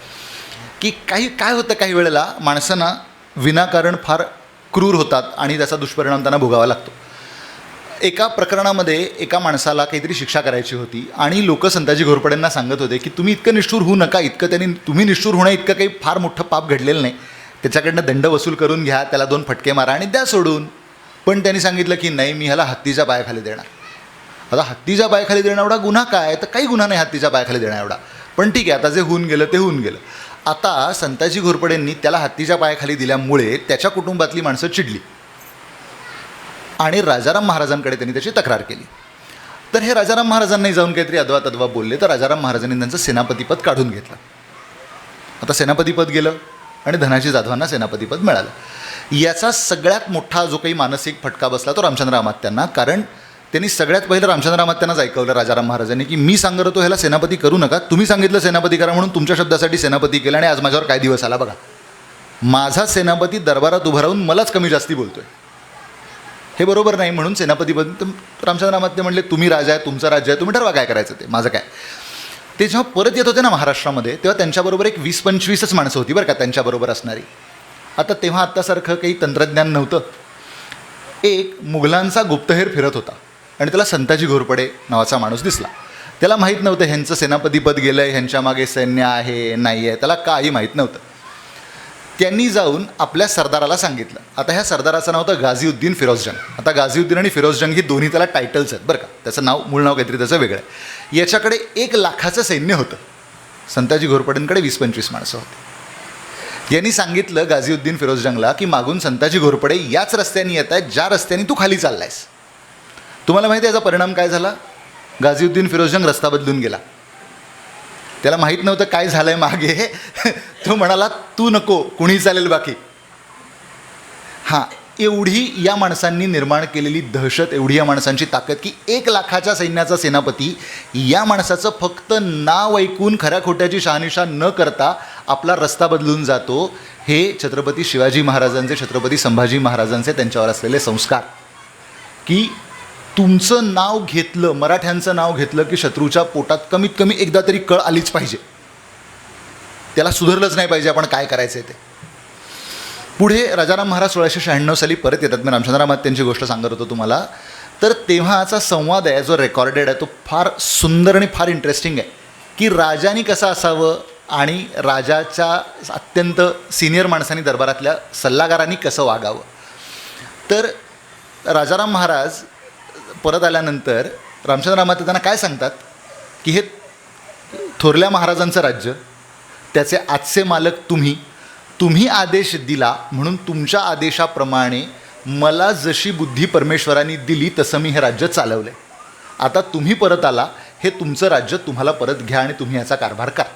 की काय होतं, काही वेळेला माणसांना विनाकारण फार क्रूर होतात आणि त्याचा दुष्परिणाम त्यांना भोगावा लागतो. एका प्रकरणामध्ये एका माणसाला काहीतरी शिक्षा करायची होती आणि लोक संताजी घोरपडेंना सांगत होते की तुम्ही इतकं निष्ठूर होऊ नका, तुम्ही निष्ठूर होणं इतकं काही फार मोठं पाप घडलेलं नाही, त्याच्याकडनं दंड वसूल करून घ्या, त्याला 2 फटके मारा आणि द्या सोडून. पण त्यांनी सांगितलं की नाही, मी ह्याला हत्तीच्या पायाखाली देणार. आता हत्तीच्या पायाखाली देणं एवढा गुन्हा काय, तर काही गुन्हा नाही हत्तीच्या पायाखाली देणं एवढा, पण ठीक आहे, आता जे होऊन गेलं ते होऊन गेलं. आता संताजी घोरपडेंनी त्याला हत्तीच्या पायाखाली दिल्यामुळे त्याच्या कुटुंबातली माणसं चिडली आणि राजाराम महाराजांकडे त्यांनी त्याची तक्रार केली. तर हे राजाराम महाराजांनाही जाऊन काहीतरी अदवा तद्वा बोलले, तर राजाराम महाराजांनी त्यांचं सेनापतीपद काढून घेतलं. आता सेनापतीपद गेलं आणि धनाजी जाधवांना सेनापतीपद मिळालं. याचा सगळ्यात मोठा जो काही मानसिक फटका बसला तो रामचंद्र अमात्यांना, कारण त्यांनी सगळ्यात पहिलं रामचंद्र अमात्यांनाच ऐकवलं राजाराम महाराजांनी की मी सांगत होतो ह्याला सेनापती करू नका, तुम्ही सांगितलं सेनापती करा म्हणून तुमच्या शब्दासाठी सेनापती केलं आणि आज माझ्यावर काय दिवस आला बघा. माझा सेनापती दरबारात उभा राहून मलाच कमी जास्ती बोलतोय, हे बरोबर नाही. म्हणून सेनापतीपद रामचंद्र अमात्य म्हणले तुम्ही राजा आहे, तुमचं राज्य आहे, तुम्ही ठरवा काय करायचं ते, माझं काय. ते जेव्हा परत येत होते ना महाराष्ट्रामध्ये, तेव्हा त्यांच्याबरोबर एक 20-25च माणसं होती बरं का त्यांच्याबरोबर असणारी. आता तेव्हा आत्तासारखं काही तंत्रज्ञान नव्हतं. एक मुघलांचा गुप्तहेर फिरत होता आणि त्याला संताजी घोरपडे नावाचा माणूस दिसला. त्याला माहीत नव्हतं ह्यांचं सेनापतीपद गेलं आहे, ह्यांच्या मागे सैन्य आहे नाही आहे, त्याला काही माहीत नव्हतं. त्यांनी जाऊन आपल्या सरदाराला सांगितलं. आता ह्या सरदाराचं नाव होतं गाझीउद्दीन फिरोजजंग. आता गाझीउद्दीन आणि फिरोजजंग ही दोन्ही त्याला टायटल्स आहेत बरं का, त्याचं नाव मूळ नाव काहीतरी त्याचं वेगळं आहे. याच्याकडे 1 लाखाचं सैन्य होतं, संताजी घोरपडेंकडे 20-25 माणसं होती. यांनी सांगितलं गाझीउद्दीन फिरोज जंगला की मागून संताजी घोरपडे याच रस्त्याने येत आहेत ज्या रस्त्याने तू खाली चाललायस. तुम्हाला माहिती आहे याचा परिणाम काय झाला? गाझीउद्दीन फिरोज जंग रस्ता बदलून गेला. त्याला माहीत नव्हतं काय झालं आहे मागे. तो म्हणाला तू नको, कुणी चालेल बाकी. हां, एवढी या माणसांनी निर्माण केलेली दहशत, एवढी या माणसांची ताकद की 1,00,000च्या सैन्याचा सेनापती या माणसाचं फक्त नाव ऐकून खऱ्या खोट्याची शहानिशा न करता आपला रस्ता बदलून जातो. हे छत्रपती शिवाजी महाराजांचे, छत्रपती संभाजी महाराजांचे त्यांच्यावर असलेले संस्कार. की तुमचं नाव घेतलं, मराठ्यांचं नाव घेतलं की शत्रूच्या पोटात कमीत कमी एकदा तरी कळ आलीच पाहिजे. त्याला सुधारलंच नाही पाहिजे आपण काय करायचं आहे ते. पुढे राजाराम महाराज 1696 साली परत येतात. मी रामचंद्र त्यांची गोष्ट सांगत होतो तुम्हाला. तर तेव्हाचा संवाद आहे जो रेकॉर्डेड आहे तो फार सुंदर आणि फार इंटरेस्टिंग आहे. की राजानी कसं असावं आणि राजाच्या अत्यंत सिनियर माणसांनी दरबारातल्या सल्लागारांनी कसं वागावं. तर राजाराम महाराज परत आल्यानंतर रामचंद्र माते त्यांना काय सांगतात की हे थोरल्या महाराजांचं राज्य, त्याचे आजचे मालक तुम्ही आदेश दिला म्हणून तुमच्या आदेशाप्रमाणे मला जशी बुद्धी परमेश्वरांनी दिली तसं मी हे राज्य चालवलं आहे. आता तुम्ही परत आला, हे तुमचं राज्य तुम्हाला परत घ्या आणि तुम्ही याचा कारभार करा.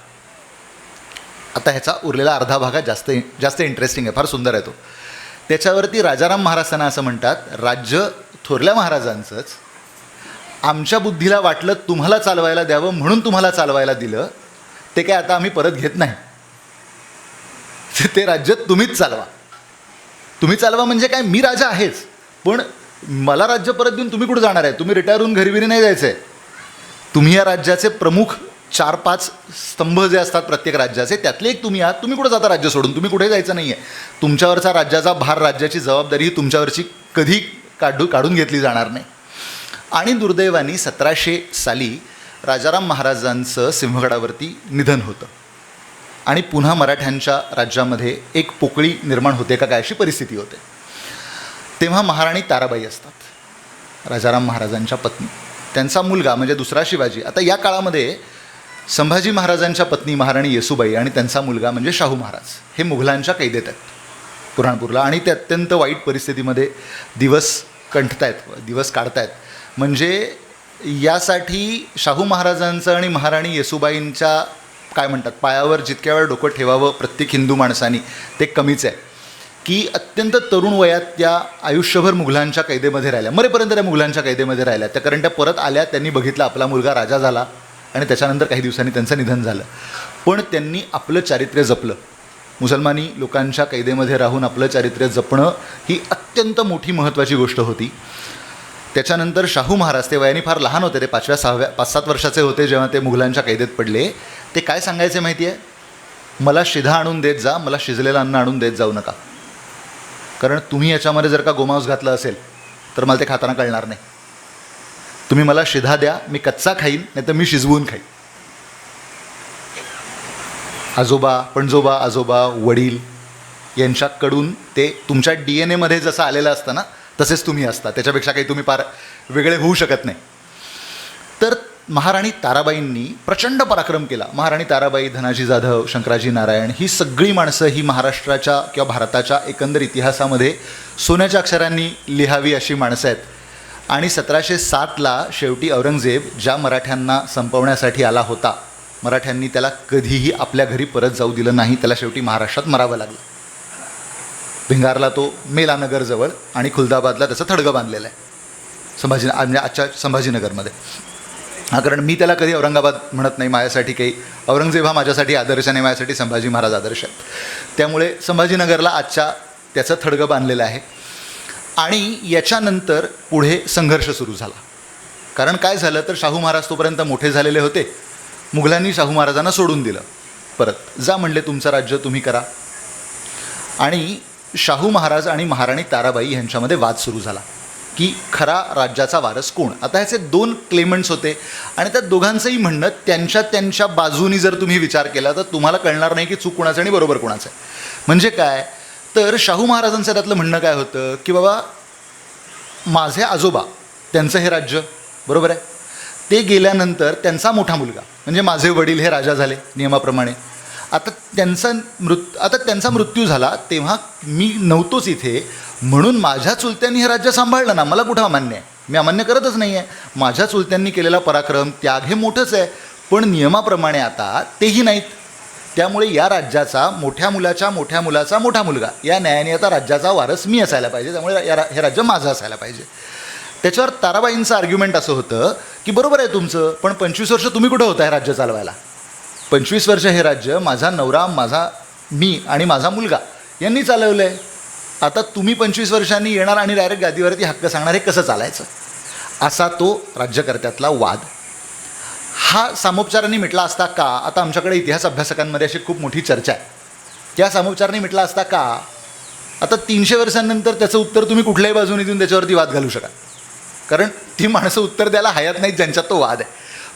आता ह्याचा उरलेला अर्धा भाग जास्त इंटरेस्टिंग आहे, फार सुंदर आहे तो. त्याच्यावरती राजाराम महाराज त्यांना असं म्हणतात, राज्य थोरल्या महाराजांचंच, आमच्या बुद्धीला वाटलं तुम्हाला चालवायला द्यावं म्हणून तुम्हाला चालवायला दिलं, ते काय आता आम्ही परत घेत नाही. ते राज्य तुम्हीच चालवा. तुम्ही चालवा म्हणजे काय, मी राजा आहेच, पण मला राज्य परत देऊन तुम्ही कुठं जाणार आहे? तुम्ही रिटायर होऊन घरी नाही जायचं आहे. तुम्ही या राज्याचे प्रमुख 4-5 स्तंभ जे असतात प्रत्येक राज्याचे, त्यातले एक तुम्ही आहात. तुम्ही कुठं जाता राज्य सोडून? तुम्ही कुठे जायचं नाही आहे. तुमच्यावरचा राज्याचा भार, राज्याची जबाबदारी ही तुमच्यावरची कधी काढून घेतली जाणार नाही. आणि दुर्दैवाने 1700 साली राजाराम महाराजांचं सिंहगडावरती निधन होतं आणि पुन्हा मराठ्यांच्या राज्यामध्ये एक पोकळी निर्माण होते का काय अशी परिस्थिती होते. तेव्हा महाराणी ताराबाई असतात, राजाराम महाराजांच्या पत्नी. त्यांचा मुलगा म्हणजे दुसरा शिवाजी. आता या काळामध्ये संभाजी महाराजांच्या पत्नी महाराणी येसूबाई आणि त्यांचा मुलगा म्हणजे शाहू महाराज हे मुघलांच्या कैदेत आहेत बुऱ्हाणपूरला. आणि ते अत्यंत वाईट परिस्थितीमध्ये दिवस काढतायत. म्हणजे यासाठी शाहू महाराजांचं आणि महाराणी येसूबाईंच्या काय म्हणतात पायावर जितक्या वेळ डोकं ठेवावं प्रत्येक हिंदू माणसानी ते कमीच आहे. की अत्यंत तरुण वयात त्या आयुष्यभर मुघलांच्या कैदेमध्ये राहिल्या, मरेपर्यंत त्या मुघलांच्या कैदेमध्ये राहिल्या. त्या कारण त्या परत आल्या, त्यांनी बघितलं आपला मुलगा राजा झाला आणि त्याच्यानंतर काही दिवसांनी त्यांचं निधन झालं. पण त्यांनी आपलं चारित्र्य जपलं. मुसलमानी लोकांच्या कैदेमध्ये राहून आपलं चारित्र्य जपणं ही अत्यंत मोठी महत्त्वाची गोष्ट होती. त्याच्यानंतर शाहू महाराज ते वयाने फार लहान होते, ते 5-7 वर्षाचे होते जेव्हा ते मुघलांच्या कैदेत पडले. ते काय सांगायचे माहिती आहे, मला शिधा आणून देत जा, मला शिजलेलं अन्न आणून देत जाऊ नका, कारण तुम्ही याच्यामध्ये जर का गोमांस घातलं असेल तर मला ते खाताना कळणार नाही. तुम्ही मला शिधा द्या, मी कच्चा खाईन, नाही तर मी शिजवून खाईन. आजोबा वडील यांच्याकडून ते तुमच्या DNA मध्ये जसं आलेलं असतं ना तसेच तुम्ही असता, त्याच्यापेक्षा काही तुम्ही फार वेगळे होऊ शकत नाही. तर महाराणी ताराबाईंनी प्रचंड पराक्रम केला. महाराणी ताराबाई, धनाजी जाधव, शंकराजी नारायण ही सगळी माणसं ही महाराष्ट्राच्या किंवा भारताच्या एकंदर इतिहासामध्ये सोन्याच्या अक्षरांनी लिहावी अशी माणसं आहेत. आणि 1707ला शेवटी औरंगजेब ज्या मराठ्यांना संपवण्यासाठी आला होता, मराठ्यांनी त्याला कधीही आपल्या घरी परत जाऊ दिलं नाही. त्याला शेवटी महाराष्ट्रात मरावं लागलं. भिंगारला तो मेलानगरजवळ आणि खुलदाबादला त्याचं थडगं बांधलेलं आहे म्हणजे आजच्या संभाजीनगरमध्ये. हा, कारण मी त्याला कधी औरंगाबाद म्हणत नाही. माझ्यासाठी काही औरंगजेब हा माझ्यासाठी आदर्श नाही, माझ्यासाठी संभाजी महाराज आदर्श आहेत. त्यामुळे संभाजीनगरला आजच्या त्याचं थडगं बांधलेलं आहे. आणि याच्यानंतर पुढे संघर्ष सुरू झाला. कारण काय झालं तर शाहू महाराज तोपर्यंत मोठे झालेले होते. मुघलांनी शाहू महाराजांना सोडून दिलं, परत जा म्हणले तुमचं राज्य तुम्ही करा. आणि शाहू महाराज आणि महाराणी ताराबाई यांच्यामध्ये वाद सुरू झाला की खरा राज्याचा वारस कोण. आता ह्याचे 2 क्लेमंट्स होते आणि त्या दोघांचंही म्हणणं त्यांच्या बाजूनी जर तुम्ही विचार केला तर तुम्हाला कळणार नाही की चूक कोणाचं आणि बरोबर कोणाचं आहे. म्हणजे काय तर शाहू महाराजांचं त्यातलं म्हणणं काय होतं की बाबा माझे आजोबा त्यांचं हे राज्य बरोबर आहे, ते गेल्यानंतर त्यांचा मोठा मुलगा म्हणजे माझे वडील हे राजा झाले नियमाप्रमाणे. आता त्यांचा मृत्यू झाला तेव्हा मी नव्हतोच इथे, म्हणून माझ्या चुलत्यांनी हे राज्य सांभाळलं ना. मला कुठं अमान्य आहे? मी अमान्य करतच नाही आहे. माझ्या चुलत्यांनी केलेला पराक्रम त्याग हे मोठंच आहे, पण नियमाप्रमाणे आता तेही नाहीत. त्यामुळे या राज्याचा मोठ्या मुलाच्या मोठ्या मुलाचा मोठा मुलगा या न्यायाने आता राज्याचा वारस मी असायला पाहिजे, त्यामुळे हे राज्य माझं असायला पाहिजे. त्याच्यावर ताराबाईंचं आर्ग्युमेंट असं होतं की बरोबर आहे तुमचं, पण 25 वर्ष तुम्ही कुठं होता हे राज्य चालवायला? 25 वर्ष हे राज्य माझा नवरा, मी आणि माझा मुलगा यांनी चालवलं आहे. आता तुम्ही 25 वर्षांनी येणार आणि डायरेक्ट गादीवरती हक्क सांगणार, हे कसं चालायचं? असा तो राज्यकर्त्यातला वाद. हा सामोपचारांनी मिटला असता का? आता आमच्याकडे इतिहास अभ्यासकांमध्ये अशी खूप मोठी चर्चा आहे. त्या सामोपचारांनी मिटला असता का? आता 300 वर्षांनंतर त्याचं उत्तर तुम्ही कुठल्याही बाजूने देऊन त्याच्यावरती वाद घालू शकाल, कारण ती माणसं उत्तर द्यायला हयात नाहीत ज्यांच्यात तो वाद आहे.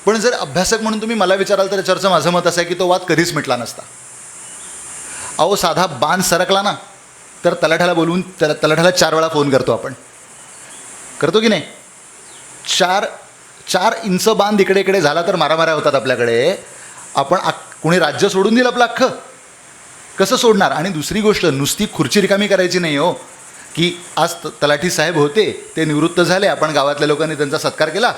पण जर अभ्यासक म्हणून तुम्ही मला विचाराल तर त्याच्यावरचं माझं मत असं आहे की तो वाद कधीच मिटला नसता. अहो, साधा बाण सरकला ना तर तलाठ्याला बोलवून तलाठ्याला 4 वेळा फोन करतो आपण, करतो की नाही? 4 इंच बांध इकडे इकडे झाला तर मारामाऱ्या होतात आपल्याकडे. आपण कोणी राज्य सोडून दिलं आपलं अख्खं? कसं सोडणार? आणि दुसरी गोष्ट, नुसती खुर्ची रिकामी करायची नाही हो, की आज तलाठी साहेब होते, ते निवृत्त झाले, आपण गावातल्या लोकांनी त्यांचा सत्कार केला,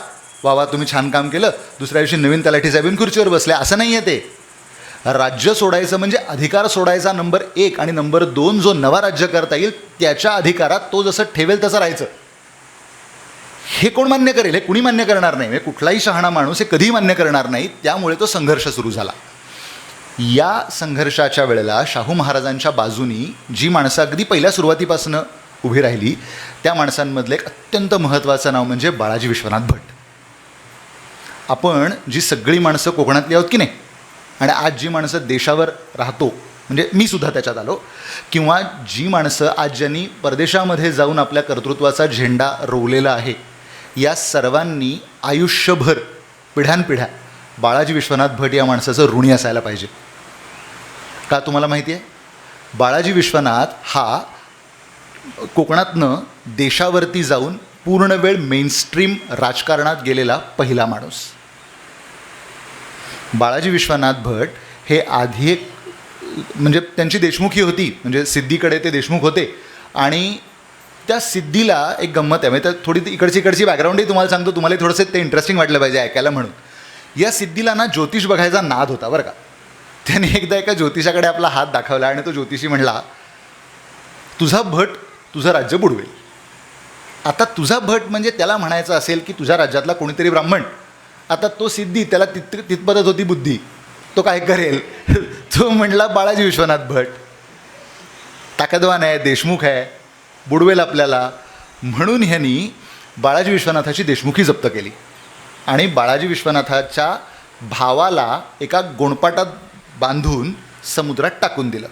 वा तुम्ही छान काम केलं, दुसऱ्या दिवशी नवीन तलाठी साहेब खुर्चीवर बसले, असं नाही आहे. ते राज्य सोडायचं म्हणजे अधिकार सोडायचा नंबर 1, आणि नंबर 2 जो नवा राज्य करता येईल त्याच्या अधिकारात तो जसं ठेवेल तसं राहायचं. हे कोण मान्य करेल? हे कुणी मान्य करणार नाही. म्हणजे कुठलाही शहाणा माणूस हे कधीही मान्य करणार नाही. त्यामुळे तो संघर्ष सुरू झाला. या संघर्षाच्या वेळेला शाहू महाराजांच्या बाजूनी जी माणसं अगदी पहिल्या सुरुवातीपासून उभी राहिली त्या माणसांमधलं एक अत्यंत महत्त्वाचं नाव म्हणजे बाळाजी विश्वनाथ भट. आपण जी सगळी माणसं कोकणातली आहोत की नाही, आणि आज जी माणसं देशावर राहतो, म्हणजे मी सुद्धा त्याच्यात आलो, किंवा जी माणसं आज ज्यांनी परदेशामध्ये जाऊन आपल्या कर्तृत्वाचा झेंडा रोवलेला आहे, या सर्वांनी आयुष्यभर पिढ्यानपिढ्या बाळाजी विश्वनाथ भट या माणसाचं ऋणी असायला पाहिजे. का तुम्हाला माहिती आहे? बाळाजी विश्वनाथ हा कोकणातनं देशावरती जाऊन पूर्ण वेळ मेनस्ट्रीम राजकारणात गेलेला पहिला माणूस. बाळाजी विश्वनाथ भट हे आधी एक म्हणजे त्यांची देशमुखी होती, म्हणजे सिद्धीकडे ते देशमुख होते, आणि त्या सिद्धीला एक गंमत आहे, म्हणजे थोडी इकडची बॅकग्राऊंडही तुम्हाला सांगतो, तुम्हाला थोडंसं ते इंटरेस्टिंग वाटलं पाहिजे ऐकायला म्हणून. या सिद्धीला ना ज्योतिष बघायचा नाद होता बरं का. त्याने एकदा एका ज्योतिषाकडे आपला हात दाखवला आणि तो ज्योतिषी म्हणला, तुझा भट तुझं राज्य बुडवेल. आता तुझा भट म्हणजे त्याला म्हणायचं असेल की तुझ्या राज्यातला कोणीतरी ब्राह्मण. आता तो सिद्धी, त्याला तिथपर्यंत होती बुद्धी, तो काय करेल? तो म्हणला बाळाजी विश्वनाथ भट ताकदवान आहे, देशमुख आहे, बुडवेल आपल्याला. म्हणून ह्यांनी बाळाजी विश्वनाथाची देशमुखी जप्त केली आणि बाळाजी विश्वनाथाच्या भावाला एका गोणपाटात बांधून समुद्रात टाकून दिलं.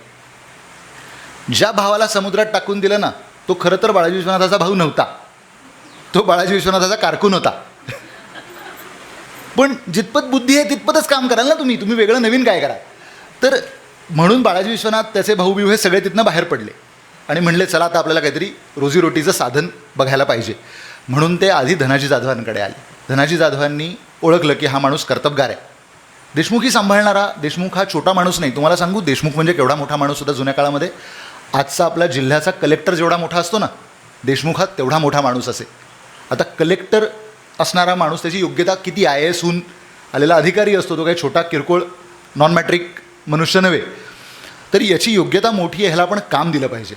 ज्या भावाला समुद्रात टाकून दिलं ना, तो खरं तर बाळाजी विश्वनाथाचा भाऊ नव्हता, तो बाळाजी विश्वनाथाचा कारकून होता. पण जितपत बुद्धी आहे तितपतच काम कराल ना तुम्ही वेगळं नवीन काय करा. तर म्हणून बाळाजी विश्वनाथ, त्याचे भाऊ हे सगळे तिथनं बाहेर पडले आणि म्हणले चला आता आपल्याला काहीतरी रोजीरोटीचं साधन बघायला पाहिजे. म्हणून ते आधी धनाजी जाधवांकडे आले. धनाजी जाधवांनी ओळखलं की हा माणूस कर्तबगार आहे, देशमुखी सांभाळणारा. देशमुख हा छोटा माणूस नाही. तुम्हाला सांगू, देशमुख म्हणजे केवढा मोठा माणूस होता जुन्या काळामध्ये. आजचा आपला जिल्ह्याचा कलेक्टर जेवढा मोठा असतो ना, देशमुख हा तेवढा मोठा माणूस असे. आता कलेक्टर असणारा माणूस, त्याची योग्यता किती, IAS होऊन आलेला अधिकारी असतो, तो काही छोटा किरकोळ नॉन मॅट्रिक मनुष्य नव्हे. तर याची योग्यता मोठी आहे, ह्याला आपण काम दिलं पाहिजे.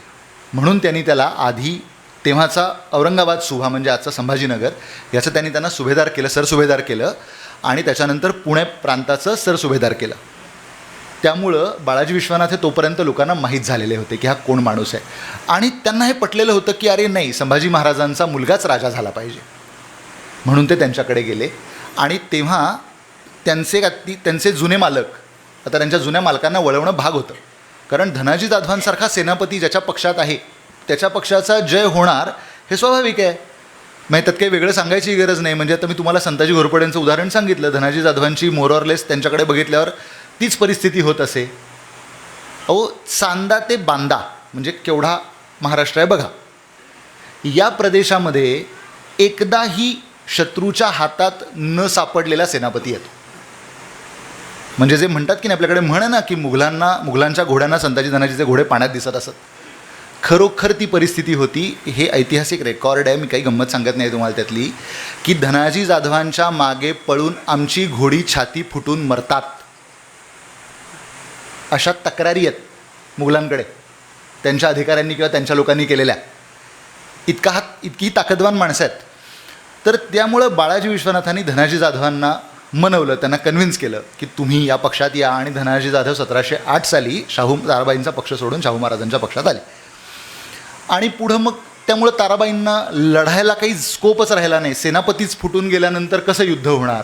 म्हणून त्यांनी त्याला आधी तेव्हाचा औरंगाबाद सुभा म्हणजे आजचा संभाजीनगर याचं त्यांना सुभेदार केलं, सरसुभेदार केलं, आणि त्याच्यानंतर पुणे प्रांताचं सरसुभेदार केलं. त्यामुळं बाळाजी विश्वनाथ हे तोपर्यंत लोकांना माहीत झालेले होते की हा कोण माणूस आहे. आणि त्यांना हे पटलेलं होतं की अरे नाही, संभाजी महाराजांचा मुलगाच राजा झाला पाहिजे. म्हणून ते त्यांच्याकडे गेले. आणि तेव्हा त्यांचे जुने मालक, आता त्यांच्या जुन्या मालकांना वळवणं भाग होतं, कारण धनाजी जाधवांसारखा सेनापती ज्याच्या पक्षात आहे त्याच्या पक्षाचा जय होणार हे स्वाभाविक आहे. म्हणजे त्यात काही वेगळं सांगायची गरज नाही. म्हणजे आता मी तुम्हाला संताजी घोरपड्यांचं उदाहरण सांगितलं. धनाजी जाधवांची मोरॉरलेस त्यांच्याकडे बघितल्यावर तीच परिस्थिती होत असे. अहो, चांदा ते बांदा म्हणजे केवढा महाराष्ट्र आहे बघा. या प्रदेशामध्ये एकदाही शत्रूच्या हातात न सापडलेला सेनापती येतो. म्हणजे जे म्हणतात की नाही आपल्याकडे म्हण आहे ना की मुघलांच्या घोड्यांना संताजी धनाजीचे घोडे पाण्यात दिसत असत, खरोखर ती परिस्थिती होती. हे ऐतिहासिक रेकॉर्ड आहे, मी काही गंमत सांगत नाही तुम्हाला त्यातली, की धनाजी जाधवांच्या मागे पळून आमची घोडी छाती फुटून मरतात अशा तक्रारी आहेत मुघलांकडे त्यांच्या अधिकाऱ्यांनी किंवा त्यांच्या लोकांनी केलेल्या. इतकी ताकदवान माणसं आहेत. तर त्यामुळं बाळाजी विश्वनाथांनी धनाजी जाधवांना मनवलं, त्यांना कन्व्हिन्स केलं की तुम्ही या पक्षात या. आणि धनाजी जाधव 1708 साली ताराबाईंचा पक्ष सोडून शाहू महाराजांच्या पक्षात आले. आणि पुढं मग त्यामुळं ताराबाईंना लढायला काही स्कोपच राहिला नाही. सेनापतीच फुटून गेल्यानंतर कसं युद्ध होणार.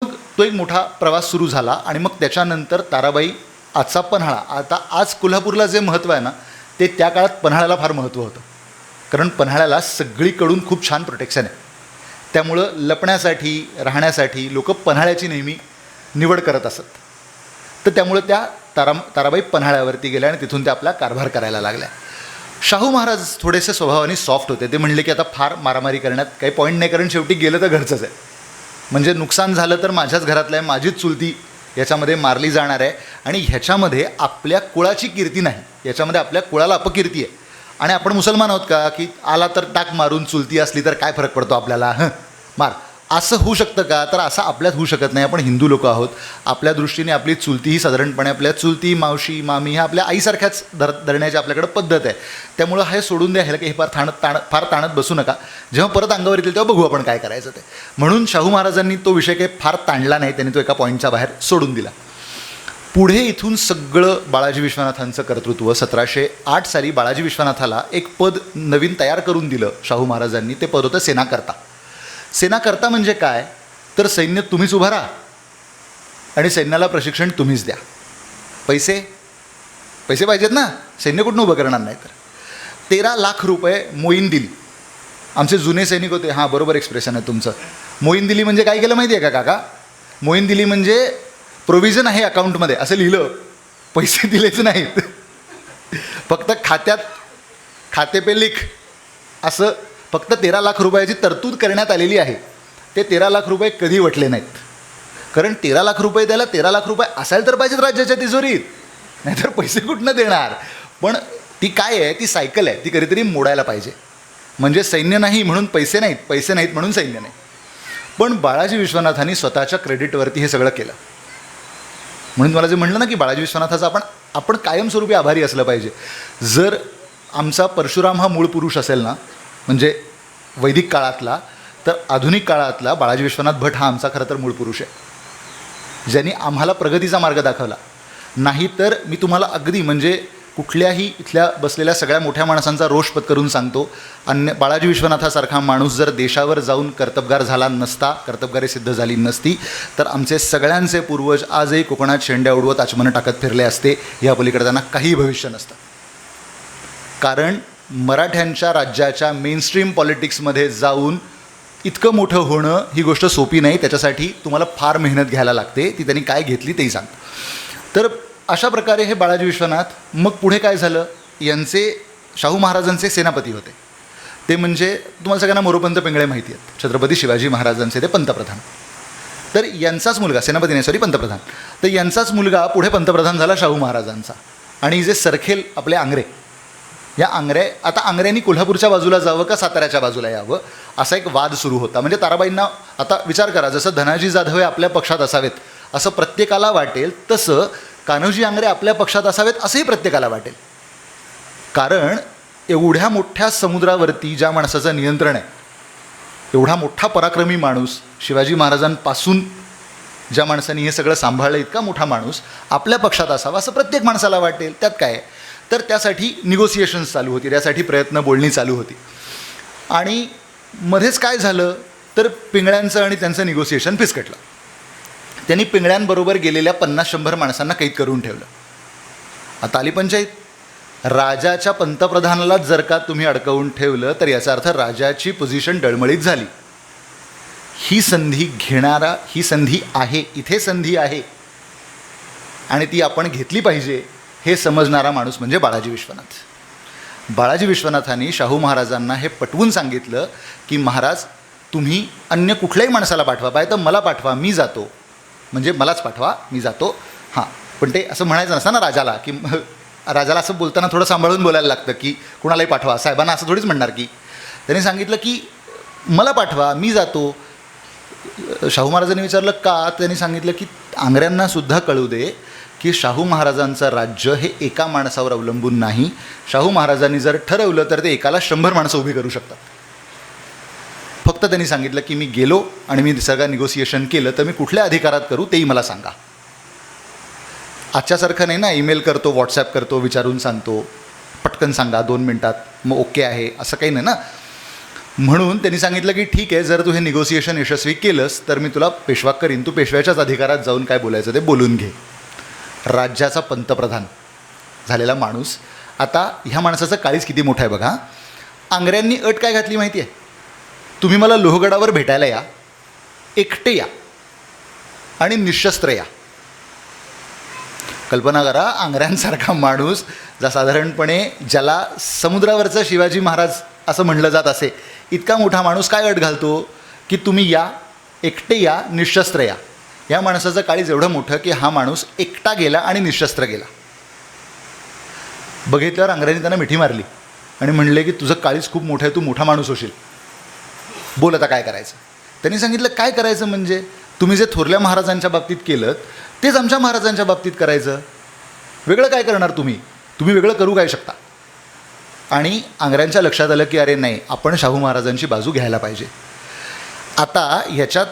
मग तो एक मोठा प्रवास सुरू झाला. आणि मग त्याच्यानंतर ताराबाई, आजचा पन्हाळा, आता आज कोल्हापूरला जे महत्त्व आहे ना ते त्या काळात पन्हाळ्याला फार महत्त्व होतं. कारण पन्हाळ्याला सगळीकडून खूप छान प्रोटेक्शन आहे. त्यामुळं लपण्यासाठी राहण्यासाठी लोक पन्हाळ्याची नेहमी निवड करत असत. तर त्यामुळं त्या ताराबाई पन्हाळ्यावरती गेल्या आणि तिथून त्या आपला कारभार करायला लागल्या. शाहू महाराज थोडेसे स्वभावाने सॉफ्ट होते. ते म्हणले की आता फार मारामारी करण्यात काही पॉईंट नाही, कारण शेवटी गेलं तर घरचंच आहे. म्हणजे नुकसान झालं तर माझ्याच घरातलं आहे, माझीच चुलती याच्यामध्ये मारली जाणार आहे. आणि ह्याच्यामध्ये आपल्या कुळाची कीर्ती नाही, याच्यामध्ये आपल्या कुळाला अपकीर्ती आहे. आणि आपण मुसलमान आहोत का की आला तर टाक मारून, चुलती असली तर काय फरक पडतो आपल्याला, मार, असं होऊ शकतं का. तर असं आपल्यात होऊ शकत नाही. आपण हिंदू लोक आहोत. आपल्या दृष्टीने आपली चुलती ही साधारणपणे आपल्या चुलती, मावशी, मामी ह्या आपल्या आईसारख्याच धरण्याची आपल्याकडे पद्धत आहे. त्यामुळं हे सोडून द्या, ह्याला की हे फार ताणत बसू नका. जेव्हा परत अंगावर येतील तेव्हा बघू आपण काय करायचं ते. म्हणून शाहू महाराजांनी तो विषय काही फार ताणला नाही, त्यांनी तो एका पॉईंटच्या बाहेर सोडून दिला. पुढे इथून सगळं बाळाजी विश्वनाथांचं कर्तृत्व. 1708 साली बाळाजी विश्वनाथाला एक पद नवीन तयार करून दिलं शाहू महाराजांनी. ते पद होतं सेनाकर्ता. सेनाकर्ता म्हणजे काय, तर सैन्य तुम्हीच उभा राहा आणि सैन्याला प्रशिक्षण तुम्हीच द्या. पैसे पाहिजेत ना, सैन्य कुठून उभं करणार नाही. तर 13 लाख रुपये मोईन दिली. आमचे जुने सैनिक होते. हां, बरोबर एक्सप्रेशन आहे तुमचं. मोईन दिली म्हणजे काय केलं माहिती आहे का काका. मोईन दिली म्हणजे प्रोव्हिजन आहे अकाउंटमध्ये असं लिहिलं, पैसे दिलेच नाहीत. फक्त खाते पे लिख असं फक्त 13 लाख रुपयाची तरतूद करण्यात आलेली आहे. ते 13 लाख रुपये कधी वटले नाहीत. कारण 13 लाख रुपये द्यायला 13 लाख रुपये असायला तर पाहिजेत राज्याच्या तिजोरीत, नाहीतर पैसे कुठनं देणार. पण ती काय आहे, ती सायकल आहे, ती कधीतरी मोडायला पाहिजे. म्हणजे सैन्य नाही म्हणून पैसे नाहीत, पैसे नाहीत म्हणून सैन्य नाही. पण बाळाजी विश्वनाथांनी स्वतःच्या क्रेडिटवरती हे सगळं केलं. म्हणून मला जे म्हणलं ना की बाळाजी विश्वनाथाचा आपण कायमस्वरूपी आभारी असलं पाहिजे. जर आमचा परशुराम हा मूळ पुरुष असेल ना, म्हणजे वैदिक काळातला, तर आधुनिक काळातला बाळाजी विश्वनाथ भट हा आमचा खरं तर मूळ पुरुष आहे, ज्यांनी आम्हाला प्रगतीचा मार्ग दाखवला. नाही तर मी तुम्हाला अगदी म्हणजे कुठल्याही इथल्या बसलेल्या सगळ्या मोठ्या माणसांचा रोष पत्करून सांगतो, बाळाजी विश्वनाथासारखा माणूस जर देशावर जाऊन कर्तबगार झाला नसता, कर्तबगारी सिद्ध झाली नसती, तर आमचे सगळ्यांचे पूर्वज आजही कोकणात शेंड्या उडवत आचमनं टाकत फिरले असते. या पलीकडे त्यांना काही भविष्य नसतं. कारण मराठ्यांच्या राज्याच्या मेनस्ट्रीम पॉलिटिक्समध्ये जाऊन इतकं मोठं होणं ही गोष्ट सोपी नाही. त्याच्यासाठी तुम्हाला फार मेहनत घ्यायला लागते. ती त्यांनी काय घेतली तेही सांगतो. तर अशा प्रकारे हे बाळाजी विश्वनाथ. मग पुढे काय झालं, यांचे शाहू महाराजांचे सेनापती होते ते म्हणजे तुम्हाला सगळ्यांना मोरोपंत पिंगळे माहिती आहेत, छत्रपती शिवाजी महाराजांचे ते पंतप्रधान. तर यांचाच मुलगा, सेनापती नाही सॉरी पंतप्रधान, तर यांचाच मुलगा पुढे पंतप्रधान झाला शाहू महाराजांचा. आणि जे सरखेल आपले आंग्रे, या आता आंग्र्यांनी कोल्हापूरच्या बाजूला जावं का साताऱ्याच्या बाजूला यावं असा एक वाद सुरू होता. म्हणजे ताराबाईंना आता विचार करा, जसं धनाजी जाधव हे आपल्या पक्षात असावेत असं प्रत्येकाला वाटेल, तसं कान्होजी आंग्रे आपल्या पक्षात असावेत असंही प्रत्येकाला वाटेल. कारण एवढ्या मोठ्या समुद्रावरती ज्या माणसाचं नियंत्रण आहे, एवढा मोठा पराक्रमी माणूस, शिवाजी महाराजांपासून ज्या माणसांनी हे सगळं सांभाळलं, इतका मोठा माणूस आपल्या पक्षात असावा असं प्रत्येक माणसाला वाटेल. त्यात काय आहे, तर त्यासाठी निगोसिएशन्स चालू होती, त्यासाठी प्रयत्न, बोलणी चालू होती. आणि मध्येच काय झालं, तर पिंगळ्यांचं आणि त्यांचं निगोसिएशन फिसकटलं. त्यांनी पिंगळ्यांबरोबर गेलेल्या 50-100 माणसांना कैद करून ठेवलं. आता आली पंचायत. राजाच्या पंतप्रधानाला जर का तुम्ही अडकवून ठेवलं तर याचा अर्थ राजाची पोझिशन डळमळीत झाली. ही संधी आहे, इथे संधी आहे आणि ती आपण घेतली पाहिजे हे समजणारा माणूस म्हणजे बाळाजी विश्वनाथ. बाळाजी विश्वनाथांनी शाहू महाराजांना हे पटवून सांगितलं की महाराज तुम्ही अन्य कुठल्याही माणसाला पाठवा, पाहिजे तर मला पाठवा, मी जातो, म्हणजे मलाच पाठवा, मी जातो. हां, पण ते असं म्हणायचं नसतं ना राजाला, की राजाला असं बोलताना थोडं सांभाळून बोलायला लागतं, की कुणालाही पाठवा. साहेबांना असं थोडीच म्हणणार. की त्यांनी सांगितलं की मला पाठवा, मी जातो. शाहू महाराजांनी विचारलं का? त्यांनी सांगितलं की आंग्र्यांनासुद्धा कळू दे की शाहू महाराजांचं राज्य हे एका माणसावर अवलंबून नाही. शाहू महाराजांनी जर ठरवलं तर ते एकाला 100 माणसं उभी करू शकतात. फक्त त्यांनी सांगितलं की मी गेलो आणि मी सगळं निगोसिएशन केलं तर मी कुठल्या अधिकारात करू तेही मला सांगा. आजच्यासारखं नाही ना, ईमेल करतो, व्हॉट्सॲप करतो, विचारून सांगतो, पटकन सांगा 2 मिनटात, मग ओके आहे, असं काही नाही ना. म्हणून त्यांनी सांगितलं की ठीक आहे, जर तू हे निगोसिएशन यशस्वी केलंस तर मी तुला पेशवा करीन, तू पेशव्याच्याच अधिकारात जाऊन काय बोलायचं ते बोलून घे. राज्याचा पंतप्रधान झालेला माणूस. आता ह्या माणसाचं काळीज किती मोठं आहे बघा. आंग्र्यांनी अट काय घातली माहिती आहे? तुम्ही मला लोहगडावर भेटायला या, एकटे या आणि निशस्त्र या. कल्पना करा, आंग्र्यांसारखा माणूस साधारणपणे ज्याला समुद्रावरचा शिवाजी महाराज असं म्हणलं जात असे, इतका मोठा माणूस काय अट घालतो की तुम्ही या, एकटे या, निशस्त्र या. या माणसाचं काळीज एवढं मोठं की हा माणूस एकटा गेला आणि निशस्त्र गेला. बघितल्यावर आंग्र्यांनी त्यांना मिठी मारली आणि म्हणले की तुझं काळीज खूप मोठं आहे, तू मोठा माणूस होशील, बोल आता काय करायचं. त्यांनी सांगितलं काय करायचं म्हणजे तुम्ही जे थोरल्या महाराजांच्या बाबतीत केलं तेच आमच्या महाराजांच्या बाबतीत करायचं. वेगळं काय करणार तुम्ही वेगळं करू काय शकता. आणि आंग्र्यांच्या लक्षात आलं की अरे नाही, आपण शाहू महाराजांची बाजू घ्यायला पाहिजे. आता ह्याच्यात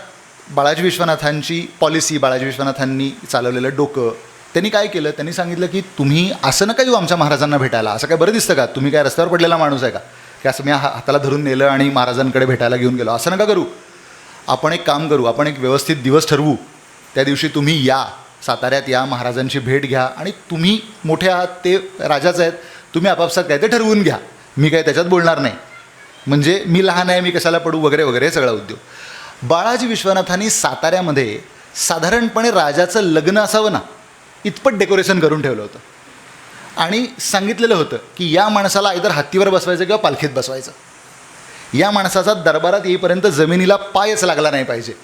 बाळाजी विश्वनाथांची पॉलिसी, बाळाजी विश्वनाथांनी चालवलेलं डोकं, त्यांनी काय केलं, त्यांनी सांगितलं की तुम्ही असं नका येऊ आमच्या महाराजांना भेटायला. असं काय बरं दिसतं का? तुम्ही काय रस्त्यावर पडलेला माणूस आहे का की असं मी हाताला धरून नेलं आणि महाराजांकडे भेटायला घेऊन गेलो? असं नका करू. आपण एक काम करू, आपण एक व्यवस्थित दिवस ठरवू. त्या दिवशी तुम्ही या, साताऱ्यात या, महाराजांची भेट घ्या आणि तुम्ही मोठे आहात, ते राजाच आहेत, तुम्ही आपापसात काय ते ठरवून घ्या, मी काय त्याच्यात बोलणार नाही, म्हणजे मी लहान आहे, मी कशाला पडू वगैरे वगैरे सगळा उद्योग. बाळाजी विश्वनाथांनी साताऱ्यामध्ये साधारणपणे राजाचं लग्न असावं ना इतपत डेकोरेशन करून ठेवलं होतं आणि सांगितलेलं होतं की या माणसाला इतर हत्तीवर बसवायचं किंवा पालखीत बसवायचं. या माणसाचा दरबारात येईपर्यंत जमिनीला पायच लागला नाही पाहिजे.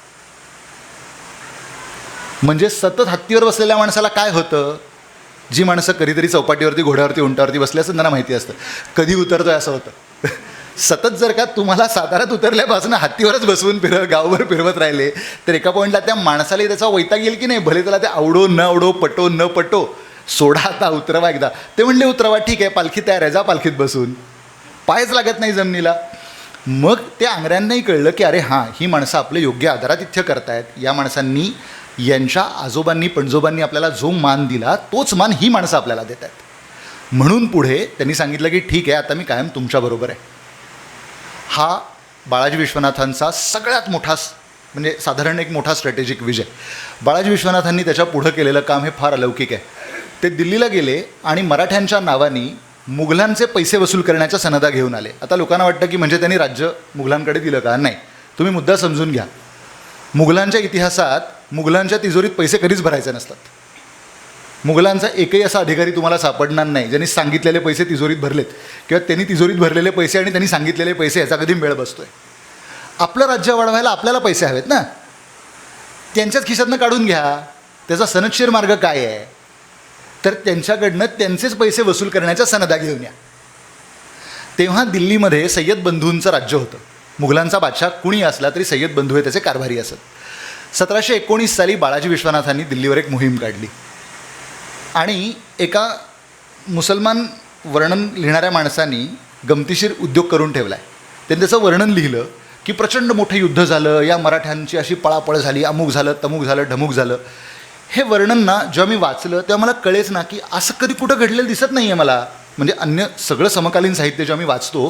म्हणजे सतत हत्तीवर बसलेल्या माणसाला काय होतं, जी माणसं कधीतरी चौपाटीवरती, घोड्यावरती, उंटावरती बसली असं त्यांना माहिती असतं कधी उतरतोय असं होतं. सतत जर का तुम्हाला साताऱ्यात उतरल्यापासून हत्तीवरच बसवून गावभर फिरवत राहिले तर एका पॉईंटला त्या माणसाला त्याचा वैताग येईल की नाही. भले त्याला ते आवडो न आवडो, पटो न पटो, सोडा आता, उतरवा एकदा. ते म्हणले उतरवा, ठीक आहे, पालखी तयार आहे, जा पालखीत बसून, पायच लागत नाही जमिनीला. मग त्या आंग्र्यांनाही कळलं की अरे हां, ही माणसं आपलं योग्य आदरातिथ्य करतायत. या माणसांनी, यांच्या आजोबांनी पणजोबांनी आपल्याला जो मान दिला तोच मान ही माणसं आपल्याला देत आहेत. म्हणून पुढे त्यांनी सांगितलं की ठीक आहे, आता मी कायम तुमच्याबरोबर आहे. हा बाळाजी विश्वनाथांचा सगळ्यात मोठा, म्हणजे साधारण एक मोठा स्ट्रॅटेजिक विजय. बाळाजी विश्वनाथांनी त्याच्या पुढं केलेलं काम हे फार अलौकिक आहे. ते दिल्लीला गेले आणि मराठ्यांच्या नावाने मुघलांचे पैसे वसूल करण्याच्या सनदा घेऊन आले. आता लोकांना वाटतं की म्हणजे त्यांनी राज्य मुघलांकडे दिलं का? नाही, तुम्ही मुद्दा समजून घ्या. मुघलांच्या इतिहासात मुघलांच्या तिजोरीत पैसे कधीच भरायचे नसतात. मुघलांचा एकही असा अधिकारी तुम्हाला सापडणार नाही ज्यांनी सांगितलेले पैसे तिजोरीत भरलेत किंवा त्यांनी तिजोरीत भरलेले पैसे आणि त्यांनी सांगितलेले पैसे याचा कधी मेळ बसतोय. आपलं राज्य वाढवायला आपल्याला पैसे हवेत ना, त्यांच्याच खिशातनं काढून घ्या. त्याचा सनदशीर मार्ग काय आहे? तर त्यांच्याकडनं त्यांचेच पैसे वसूल करण्याच्या सनदा घेऊन या. तेव्हा दिल्लीमध्ये सय्यद बंधूंचं राज्य होतं. मुघलांचा बादशाह कुणी असला तरी सय्यद बंधू हे त्याचे कारभारी असत. 1719 साली बाळाजी विश्वनाथांनी दिल्लीवर एक मोहीम काढली आणि एका मुसलमान वर्णन लिहिणाऱ्या माणसांनी गमतीशीर उद्योग करून ठेवला आहे. त्यांनी त्याचं वर्णन लिहिलं की प्रचंड मोठं युद्ध झालं, या मराठ्यांची अशी पळापळ झाली, अमुक झालं, तमुक झालं, ढमुक झालं. हे वर्णन ना जेव्हा मी वाचलं तेव्हा मला कळेच ना की असं कधी कुठं घडलेलं दिसत नाही आहे मला. म्हणजे अन्य सगळं समकालीन साहित्य जेव्हा मी वाचतो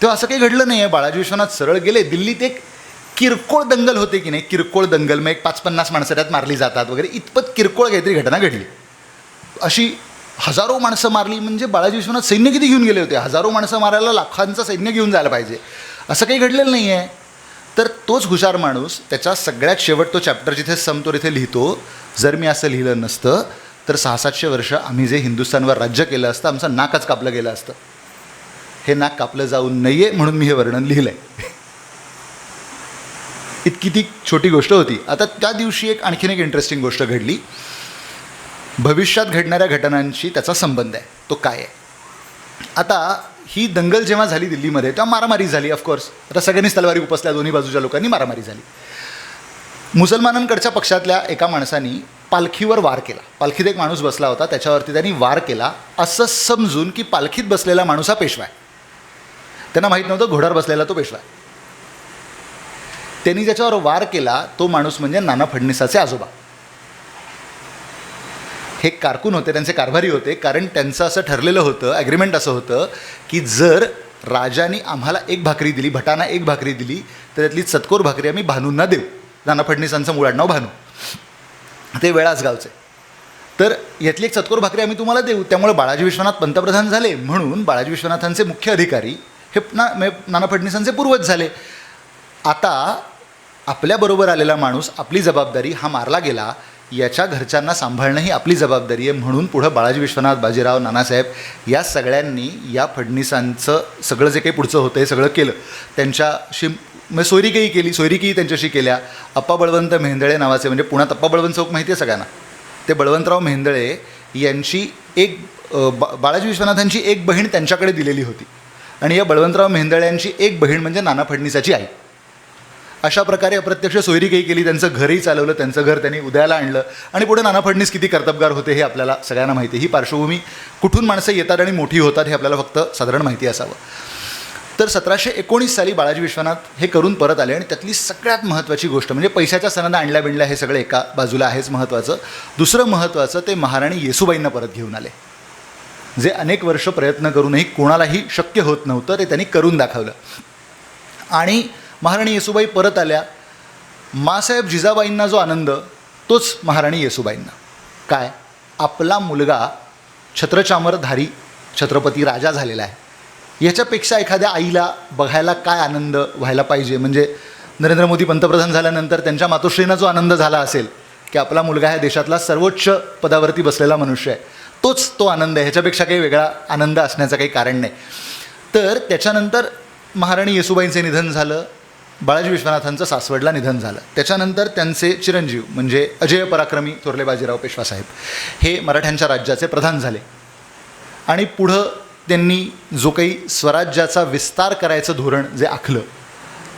तेव्हा असं काही घडलं नाही आहे. बाळाजी विश्वनाथ सरळ गेले. दिल्लीत एक किरकोळ दंगल होते की नाही, किरकोळ दंगल, मग एक 5-50 माणसं त्यात मारली जातात वगैरे, इतपत किरकोळ काहीतरी घटना घडली. अशी हजारो माणसं मारली म्हणजे बाळाजी विश्वनाथ सैन्य किती घेऊन गेले होते? हजारो माणसं मारायला लाखांचं सैन्य घेऊन जायला पाहिजे, असं काही घडलेलं नाही आहे. तर तोच हुशार माणूस त्याच्या सगळ्यात शेवट तो चॅप्टर जिथे संपतो तिथे लिहितो, जर मी असं लिहिलं नसतं तर 600-700 वर्ष आम्ही जे हिंदुस्थानवर राज्य केलं असतं आमचं नाकच कापलं गेलं असतं. हे नाक कापलं जाऊ नये म्हणून मी हे वर्णन लिहिलं आहे. इतकी ती छोटी गोष्ट होती. आता त्या दिवशी आणखीन एक इंटरेस्टिंग गोष्ट घडली. भविष्यात घडणाऱ्या घटनांशी त्याचा संबंध आहे. तो काय आहे? आता ही दंगल जेव्हा झाली दिल्लीमध्ये तेव्हा मारामारी झाली. ऑफकोर्स आता सगळ्यांनीच तलवारी उपसल्या, दोन्ही बाजूच्या लोकांनी मारामारी झाली. मुसलमानांकडच्या पक्षातल्या एका माणसानी पालखीवर वार केला. पालखीत एक माणूस बसला होता, त्याच्यावरती त्यांनी वार केला असं समजून की पालखीत बसलेला माणूस हा पेशवा आहे. त्यांना माहीत नव्हतं घोड्यावर बसलेला तो पेशवा आहे. त्यांनी ज्याच्यावर वार केला तो माणूस म्हणजे नाना फडणवीसाचे आजोबा. हे कारकून होते, त्यांचे कारभारी होते. कारण त्यांचं असं ठरलेलं होतं, ॲग्रीमेंट असं होतं की जर राजांनी आम्हाला एक भाकरी दिली, भटांना एक भाकरी दिली, तर त्यातली चतकोर भाकरी आम्ही भानूंना देऊ. नाना फडणवीसांचं मूळ आडनाव भानू, ते वेळाच गावचे. तर यातली एक चतकोर भाकरी आम्ही तुम्हाला देऊ. त्यामुळे बाळाजी विश्वनाथ पंतप्रधान झाले म्हणून बाळाजी विश्वनाथांचे मुख्य अधिकारी हे नाना फडणवीसांचे पूर्वज झाले. आता आपल्याबरोबर आलेला माणूस, आपली जबाबदारी, हा मारला गेला, याच्या घरच्यांना सांभाळणं ही आपली जबाबदारी आहे. म्हणून पुढं बाळाजी विश्वनाथ, बाजीराव, नानासाहेब या सगळ्यांनी या फडणवीसांचं सगळं जे काही पुढचं होतं हे सगळं केलं. त्यांच्याशी सोयरिकीही केली, सोयरिकीही त्यांच्याशी केल्या. अप्पा बळवंत मेहेंदळे नावाचे, म्हणजे पुण्यात अप्पा बळवंत चौक माहिती आहे सगळ्यांना, ते बळवंतराव मेहेंदळे यांची एक बाळाजी विश्वनाथांची एक बहीण त्यांच्याकडे दिलेली होती. आणि या बळवंतराव मेहेंदळे एक बहीण म्हणजे नाना फडणवीसाची आई. अशा प्रकारे अप्रत्यक्ष सोयरिकीही केली. त्यांचं घरही चालवलं, त्यांचं घर त्यांनी उदयाला आणलं. आणि पुढे नाना फडणवीस किती कर्तबगार होते हे आपल्याला सगळ्यांना माहिती आहे. ही पार्श्वभूमी, कुठून माणसं येतात आणि मोठी होतात हे आपल्याला फक्त साधारण माहिती असावं. तर 1719 साली बाळाजी विश्वनाथ हे करून परत आले. आणि त्यातली सगळ्यात महत्त्वाची गोष्ट म्हणजे पैशाच्या सनदा आणल्या बिणल्या हे सगळं एका बाजूला आहेच महत्त्वाचं. दुसरं महत्त्वाचं, ते महाराणी येसूबाईंना परत घेऊन आले. जे अनेक वर्ष प्रयत्न करूनही कोणालाही शक्य होत नव्हतं, ते त्यांनी करून दाखवलं. आणि महाराणी येसूबाई परत आल्या. माँसाहेब जिजाबाईंना जो आनंद, तोच महाराणी येसूबाईंना. काय? आपला मुलगा छत्रचामरधारी छत्रपती राजा झालेला आहे. याच्यापेक्षा एखाद्या आईला बघायला काय आनंद व्हायला पाहिजे? म्हणजे नरेंद्र मोदी पंतप्रधान झाल्यानंतर त्यांच्या मातोश्रींना जो आनंद झाला असेल की आपला मुलगा ह्या देशातला सर्वोच्च पदावरती बसलेला मनुष्य आहे, तोच तो आनंद आहे. ह्याच्यापेक्षा काही वेगळा आनंद असण्याचं काही कारण नाही. तर त्याच्यानंतर महाराणी येसूबाईंचे निधन झालं. बाळाजी विश्वनाथांचं सासवडला निधन झालं. त्याच्यानंतर त्यांचे चिरंजीव म्हणजे अजय पराक्रमी थोरले बाजीराव पेशवासाहेब हे मराठ्यांच्या राज्याचे प्रधान झाले. आणि पुढं त्यांनी जो काही स्वराज्याचा विस्तार करायचं धोरण जे आखलं,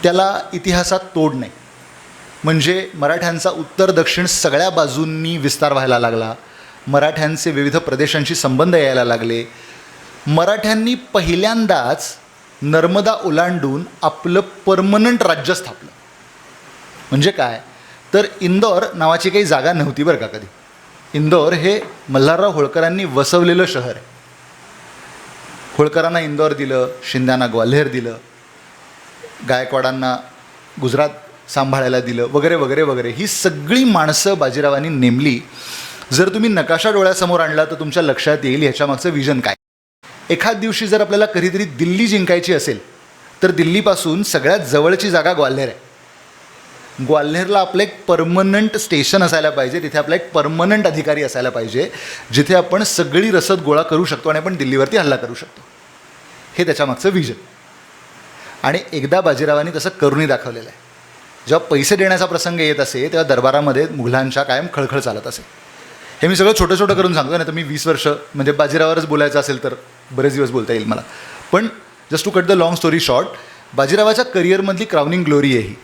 त्याला इतिहासात तोड नाही. म्हणजे मराठ्यांचा उत्तर दक्षिण सगळ्या बाजूंनी विस्तार व्हायला लागला. मराठ्यांचे विविध प्रदेशांशी संबंध यायला लागले. मराठ्यांनी पहिल्यांदाच नर्मदा ओलांडून आपलं परमनंट राज्य स्थापलं. म्हणजे काय? तर इंदोर नावाची काही जागा नव्हती बरं का कधी. इंदोर हे मल्हारराव होळकरांनी वसवलेलं शहर आहे. होळकरांना इंदोर दिलं, शिंद्यांना ग्वाल्हेर दिलं, गायकवाडांना गुजरात सांभाळायला दिलं, वगैरे वगैरे वगैरे. ही सगळी माणसं बाजीरावांनी नेमली. जर तुम्ही नकाशा डोळ्यासमोर आणला तर तुमच्या लक्षात येईल ह्याच्यामागचं विजन काय. एखाद दिवशी जर आपल्याला कधीतरी दिल्ली जिंकायची असेल तर दिल्लीपासून सगळ्यात जवळची जागा ग्वाल्हेर आहे. ग्वाल्हेरला आपलं एक परमनंट स्टेशन असायला पाहिजे, तिथे आपला एक परमनंट अधिकारी असायला पाहिजे, जिथे आपण सगळी रसद गोळा करू शकतो आणि आपण दिल्लीवरती हल्ला करू शकतो. हे त्याच्यामागचं विजन. आणि एकदा बाजीरावांनी तसं करूनही दाखवलेलं आहे. जेव्हा पैसे देण्याचा प्रसंग येत असे तेव्हा दरबारामध्ये मुघलांच्या कायम खळखळ चालत असे. हे मी सगळं छोटं छोटं करून सांगतो, नाही तर मी 20 वर्ष म्हणजे बाजीरावरच बोलायचं असेल तर बरेच दिवस बोलता येईल मला. पण just to cut the long story short, बाजीरावाच्या करिअरमधली क्राउनिंग ग्लोरी आहे ही.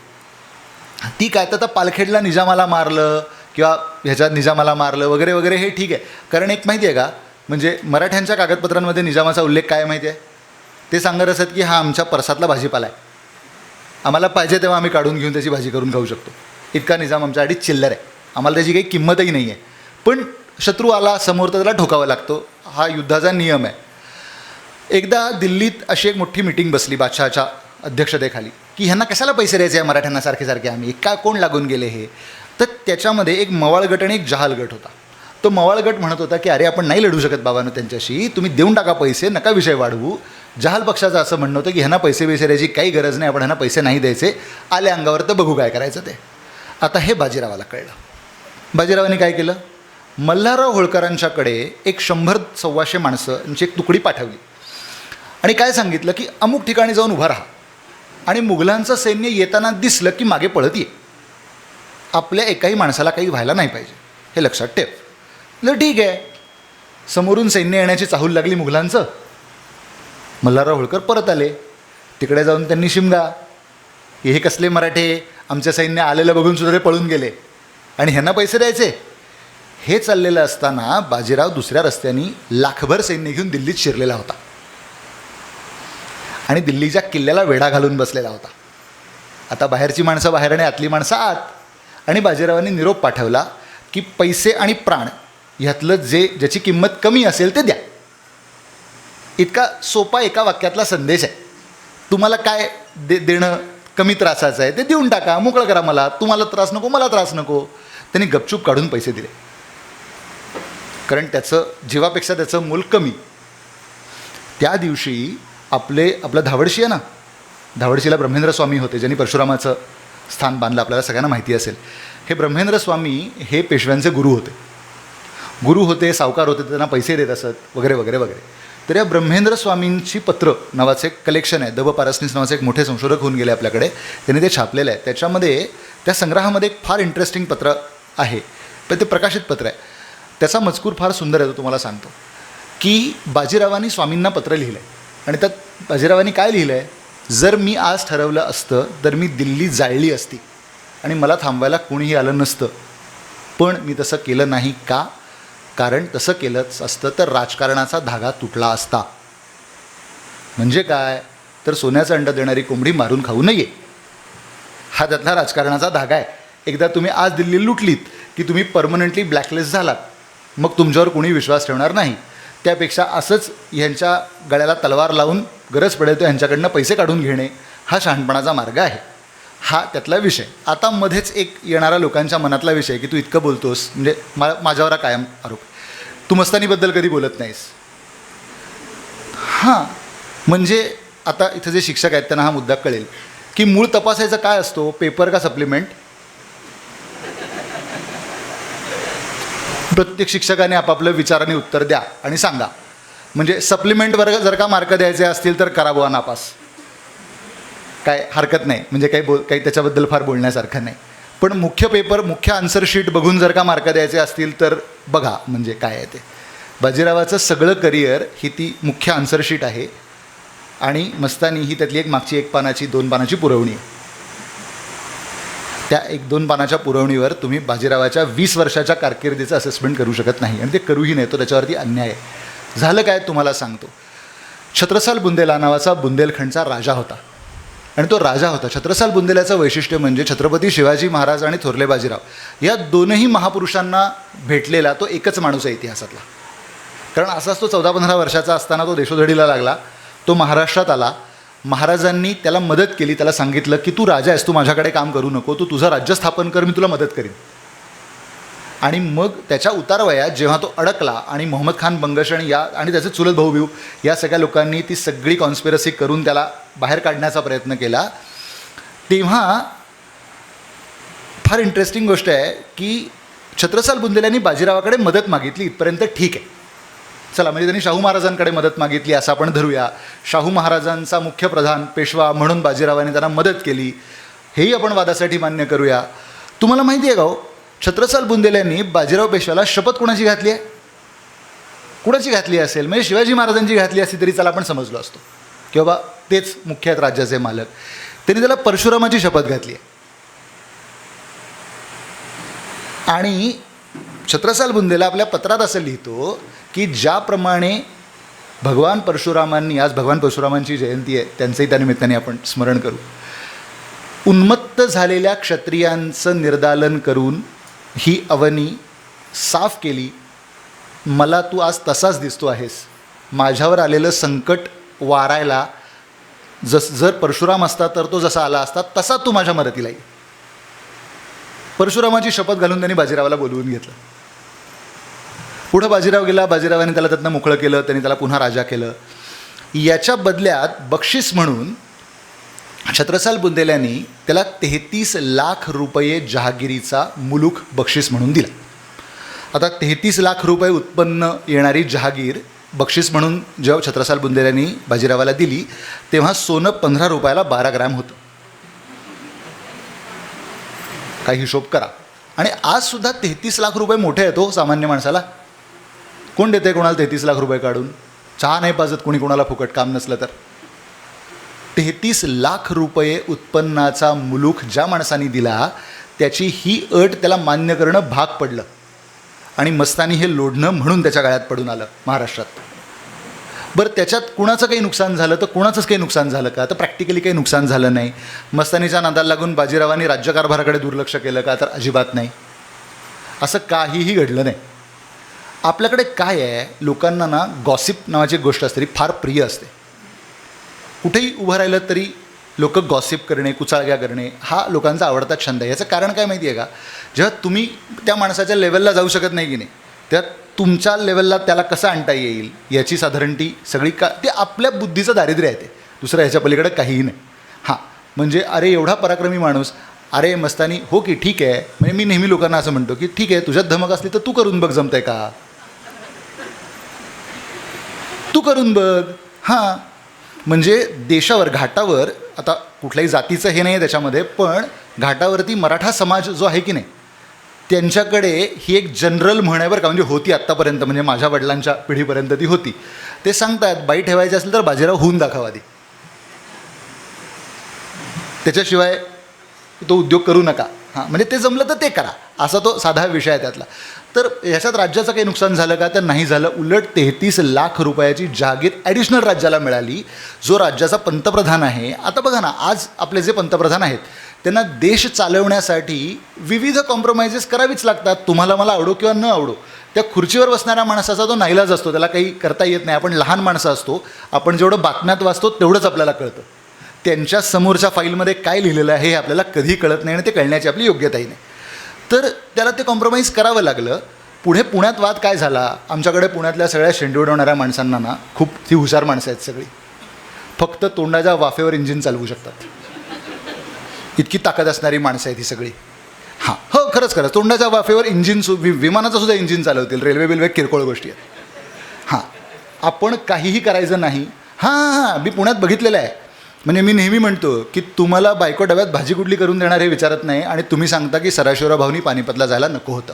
ती काय तर आता पालखेडला निजामाला मारलं किंवा ह्याच्यात निजामाला मारलं वगैरे वगैरे हे ठीक आहे. कारण एक माहिती आहे का, म्हणजे मराठ्यांच्या कागदपत्रांमध्ये निजामाचा उल्लेख काय माहिती आहे? ते सांगत असत की हा आमच्या परसातला भाजीपाला आहे, आम्हाला पाहिजे तेव्हा आम्ही काढून घेऊन त्याची भाजी करून खाऊ शकतो. इतका निजाम आमच्यासाठी चिल्लर आहे, आम्हाला त्याची काही किंमतही नाही आहे. पण शत्रू आला समोर तर त्याला ठोकावा लागतो, हा युद्धाचा नियम आहे. एकदा दिल्लीत अशी एक मोठी मिटिंग बसली बादशहाच्या अध्यक्षतेखाली की ह्यांना कशाला पैसे द्यायचे आहे मराठ्यांना सारखे सारखे, आम्ही काय कोण लागून गेले हे. तर त्याच्यामध्ये एक मवाळ गट आणि एक जहाल गट होता. तो मवाळ गट म्हणत होता की अरे आपण नाही लढू शकत बाबांनो त्यांच्याशी, तुम्ही देऊन टाका पैसे, नका विषय वाढवू. जहाल पक्षाचं असं म्हणणं होतं की ह्यांना पैसे पैसे द्यायची काही गरज नाही, आपण ह्यांना पैसे नाही द्यायचे, आले अंगावर तर बघू काय करायचं ते. आता हे बाजीरावाला कळलं. बाजीरावांनी काय केलं, मल्हारराव होळकरांच्याकडे एक 100-125 माणसं यांची एक तुकडी पाठवली आणि काय सांगितलं की अमुक ठिकाणी जाऊन उभा राहा आणि मुघलांचं सैन्य येताना दिसलं की मागे पळत ये. आपल्या एकाही माणसाला काही व्हायला नाही पाहिजे हे लक्षात ठेव. म्हणलं ठीक आहे. समोरून सैन्य येण्याची चाहूल लागली मुघलांचं. मल्हारराव होळकर परत आले. तिकडे जाऊन त्यांनी शिमगा, हे कसले मराठे, आमचं सैन्य आलेलं बघून सुद्धा ते पळून गेले आणि ह्यांना पैसे द्यायचे. हे चाललेलं असताना बाजीराव दुसऱ्या रस्त्याने लाखभर सैन्य घेऊन दिल्लीत शिरलेला होता आणि दिल्लीच्या किल्ल्याला वेढा घालून बसलेला होता. आता बाहेरची माणसं बाहेर आणि आतली माणसं आत. आणि बाजीरावांनी निरोप पाठवला की पैसे आणि प्राण ह्यातलं ज्याची किंमत कमी असेल ते द्या. इतका सोपा एका वाक्यातला संदेश आहे. तुम्हाला काय देणं कमी त्रासाचं आहे ते देऊन टाका, मोकळं करा मला, तुम्हाला त्रास नको, मला त्रास नको. त्यांनी गपचूप काढून पैसे दिले, कारण त्याचं जीवापेक्षा त्याचं मूल कमी. त्या दिवशी आपलं धावडशी आहे ना, धावडशीला ब्रह्मेंद्र स्वामी होते, ज्यांनी परशुरामाचं स्थान बांधलं, आपल्याला सगळ्यांना माहिती असेल. हे ब्रह्मेंद्र स्वामी हे पेशव्यांचे गुरु होते, सावकार होते, त्यांना पैसे देत असत वगैरे वगैरे वगैरे. तर या ब्रह्मेंद्र स्वामींची पत्र नावाचं एक कलेक्शन आहे. दब पारसनीस नावाचे एक मोठे संशोधक होऊन गेले आपल्याकडे, त्यांनी ते छापलेलं आहे. त्याच्यामध्ये त्या संग्रहामध्ये एक फार इंटरेस्टिंग पत्र आहे, पण ते प्रकाशित पत्र आहे. त्याचा मजकूर फार सुंदर आहे, तो तुम्हाला सांगतो. की बाजीरावांनी स्वामींना पत्र लिहिलं आहे आणि त्यात बाजीरावांनी काय लिहिलं आहे, जर मी आज ठरवलं असतं तर मी दिल्ली जाळली असती आणि मला थांबवायला कोणीही आलं नसतं, पण मी तसं केलं नाही. का? कारण तसं केलंच असतं तर राजकारणाचा धागा तुटला असता. म्हणजे काय, तर सोन्याचं अंड देणारी कोंबडी मारून खाऊ नये, हा त्यातला राजकारणाचा धागा आहे. एकदा तुम्ही आज दिल्ली लुटलीत की तुम्ही परमनंटली ब्लॅकलिस्ट झालात, मग तुमच्यावर कोणी विश्वास ठेवणार नाही. त्यापेक्षा असंच ह्यांच्या गळ्याला तलवार लावून गरज पडेल तर ह्यांच्याकडनं पैसे काढून घेणे हा शहाणपणाचा मार्ग आहे. हा त्यातला विषय. आता मध्येच एक येणारा लोकांच्या मनातला विषय की तू इतकं बोलतोस, म्हणजे माझ्यावर कायम आरोप, तू मस्तानीबद्दल कधी बोलत नाहीस. हां, म्हणजे आता इथं जे शिक्षक आहेत त्यांना हा मुद्दा कळेल की मूळ तपासायचं काय असतो, पेपर का सप्लिमेंट. प्रत्येक शिक्षकाने आपापलं विचाराने उत्तर द्या आणि सांगा. म्हणजे सप्लिमेंटवर जर का मार्क द्यायचे असतील तर करा बुवा नापास, काय हरकत नाही, म्हणजे काही त्याच्याबद्दल फार बोलण्यासारखं नाही. पण मुख्य पेपर, मुख्य आन्सरशीट बघून जर का मार्क द्यायचे असतील तर बघा म्हणजे काय आहे ते. बाजीरावाचं सगळं करिअर ही ती मुख्य आन्सरशीट आहे आणि मस्तानी ही त्यातली एक मागची 1 पानाची 2 पानाची पुरवणी आहे. त्या 1-2 पानाच्या पुरवणीवर तुम्ही बाजीरावाच्या 20 वर्षाच्या कारकिर्दीचं असेसमेंट करू शकत नाही आणि ते करूही नाही, तो त्याच्यावरती अन्याय आहे. झालं काय तुम्हाला सांगतो. छत्रसाल बुंदेला नावाचा बुंदेलखंडचा राजा होता आणि तो राजा होता. छत्रसाल बुंदेलाचं वैशिष्ट्य म्हणजे छत्रपती शिवाजी महाराज आणि थोरले बाजीराव या दोनही महापुरुषांना भेटलेला तो एकच माणूस आहे इतिहासातला. कारण असाच तो 14-15 वर्षाचा असताना तो देशोधडीला लागला, तो महाराष्ट्रात आला. महाराजांनी त्याला मदत केली, त्याला सांगितलं की तू राजा आहेस, तू माझ्याकडे काम करू नको, तू तुझं राज्य स्थापन कर, मी तुला मदत करीन. आणि मग त्याच्या उतारवयात जेव्हा तो अडकला आणि मोहम्मद खान बंगश आणि त्याचे चुलत भाऊ या सगळ्या लोकांनी ती सगळी कॉन्स्पिरसी करून त्याला बाहेर काढण्याचा प्रयत्न केला, तेव्हा फार इंटरेस्टिंग गोष्ट आहे की छत्रसाल बुंदेल्यांनी बाजीरावाकडे मदत मागितली, इथपर्यंत ठीक आहे. चला, म्हणजे त्यांनी शाहू महाराजांकडे मदत मागितली असं आपण धरूया. शाहू महाराजांचा मुख्य प्रधान पेशवा म्हणून बाजीरावांनी त्यांना मदत केली, हेही आपण वादासाठी मान्य करूया. तुम्हाला माहिती आहे का हो, छत्रसाल बुंदेल्यांनी बाजीराव पेशव्याला शपथ कोणाची घातली आहे? कुणाची घातली असेल, म्हणजे शिवाजी महाराजांची घातली असती तरी त्याला आपण समजलो असतो की बाबा तेच मुख्य आहेत राज्याचे मालक. त्यांनी त्याला परशुरामाची शपथ घातली आहे. आणि छत्रसाल बुंदेला आपल्या पत्रात असं लिहितो की ज्याप्रमाणे भगवान परशुरामांनी, आज भगवान परशुरामांची जयंती आहे, त्यांचंही त्या निमित्ताने आपण स्मरण करू, उन्मत्त झालेल्या क्षत्रियांचं निर्दालन करून ही अवनी साफ केली. मला तू आज तसाच दिसतो आहेस. माझ्यावर आलेलं संकट वारायला जर परशुराम असता तर तो जसा आला असता तसा तू माझ्या मदतीला ये. परशुरामाची शपथ घालून त्यांनी बाजीरावाला बोलवून घेतलं. पुढं बाजीराव गेला, बाजीरावाने त्याला त्यातनं मोकळं केलं, त्यांनी त्याला पुन्हा राजा केलं. याच्या बदल्यात बक्षीस म्हणून छत्रसाल बुंदेल्यांनी त्याला 33 लाख रुपये जहागिरीचा मुलूक बक्षीस म्हणून दिला. आता 33 लाख रुपये उत्पन्न येणारी जहागीर बक्षीस म्हणून जेव्हा छत्रसाल बुंदेल्यांनी बाजीरावाला दिली तेव्हा सोनं 15 रुपयाला 12 ग्रॅम होतं. काही हिशोब करा. आणि आजसुद्धा 33 लाख रुपये मोठे आहेत हो सामान्य माणसाला. कोण देते कोणाला 33 लाख रुपये काढून? चहा नाही पाजत कोणी कोणाला फुकट काम नसलं तर. 33 लाख रुपये उत्पन्नाचा मुलूख ज्या माणसाने दिला त्याची ही अट त्याला मान्य करणं भाग पडलं. आणि मस्तानी हे लोढणं म्हणून त्याच्या गळ्यात पडून आलं महाराष्ट्रात. बरं, त्याच्यात कुणाचं काही नुकसान झालं तर कुणाचंच काही नुकसान झालं का? तर प्रॅक्टिकली काही नुकसान झालं नाही. मस्तानीच्या नादाला लागून बाजीरावांनी राज्यकारभाराकडे दुर्लक्ष केलं का? तर अजिबात नाही. असं काहीही घडलं नाही. आपल्याकडे काय आहे, लोकांना ना गॉसिप नावाची एक गोष्ट असते ती फार प्रिय असते. कुठेही उभं राहिलं तरी लोक गॉसिप करणे, कुचाळग्या करणे हा लोकांचा आवडता छंद आहे. याचं कारण काय माहिती आहे का? जेव्हा तुम्ही त्या माणसाच्या लेवलला जाऊ शकत नाही की नाही, तेव्हा तुमच्या लेवलला त्याला कसं आणता येईल याची साधारण ती सगळी ते आपल्या बुद्धीचं दारिद्र्य आहे. ते दुसरं ह्याच्या पलीकडे काहीही नाही. हां, म्हणजे अरे एवढा पराक्रमी माणूस, अरे मस्तानी, हो की ठीक आहे. म्हणजे मी नेहमी लोकांना असं म्हणतो की ठीक आहे, तुझ्यात धमक असली तर तू करून बघ, जमतंय का? तू करून बघ. हां, म्हणजे देशावर, घाटावर, आता कुठल्याही जातीचं हे नाही आहे त्याच्यामध्ये, पण घाटावरती मराठा समाज जो आहे की नाही, त्यांच्याकडे ही एक जनरल म्हण आहे बरं का. म्हणजे होती आत्तापर्यंत, म्हणजे माझ्या वडिलांच्या पिढीपर्यंत ती होती. ते सांगतात बाई ठेवायची असेल तर बाजीराव होऊन दाखवा आधी, त्याच्याशिवाय तो उद्योग करू नका. हां, म्हणजे ते जमलं तर ते करा, असा तो साधा विषय आहे त्यातला. तर ह्याच्यात राज्याचं काही नुकसान झालं का? तर नाही झालं. उलट 33 लाख रुपयाची जागीर ॲडिशनल राज्याला मिळाली, जो राज्याचा पंतप्रधान आहे. आता बघा ना, आज आपले जे पंतप्रधान आहेत त्यांना देश चालवण्यासाठी विविध कॉम्प्रोमाइजेस करावीच लागतात. तुम्हाला मला आवडो किंवा न आवडो, त्या खुर्चीवर बसणाऱ्या माणसाचा तो नाईलाज असतो, त्याला काही करता येत नाही. आपण लहान माणसं असतो, आपण जेवढं बातम्यात वाचतो तेवढंच आपल्याला कळतं. त्यांच्या समोरच्या फाईलमध्ये काय लिहिलेलं आहे हे आपल्याला कधी कळत नाही आणि ते कळण्याची आपली योग्यताही नाही. तर त्याला ते कॉम्प्रोमाइज करावं लागलं. पुढे पुण्यात वाद काय झाला? आमच्याकडे पुण्यातल्या सगळ्या शेंडी उडवणाऱ्या माणसांना ना खूप ती हुशार माणसं आहेत सगळी. फक्त तोंडाच्या वाफेवर इंजिन चालवू शकतात, इतकी ताकद असणारी माणसं आहेत ही सगळी. हां, हो, खरंच तोंडाच्या वाफेवर इंजिन विमानाचं सुद्धा इंजिन चालवतील. रेल्वे बिल्वे किरकोळ गोष्टी आहेत. हां, आपण काहीही करायचं नाही. हां, मी पुण्यात बघितलेलं आहे. म्हणजे मी नेहमी म्हणतो की तुम्हाला बायको डब्यात भाजी कुठली करून देणार हे विचारत नाही, आणि तुम्ही सांगता की सदाशिवराव भाऊनी पानिपतला जायला नको होतं.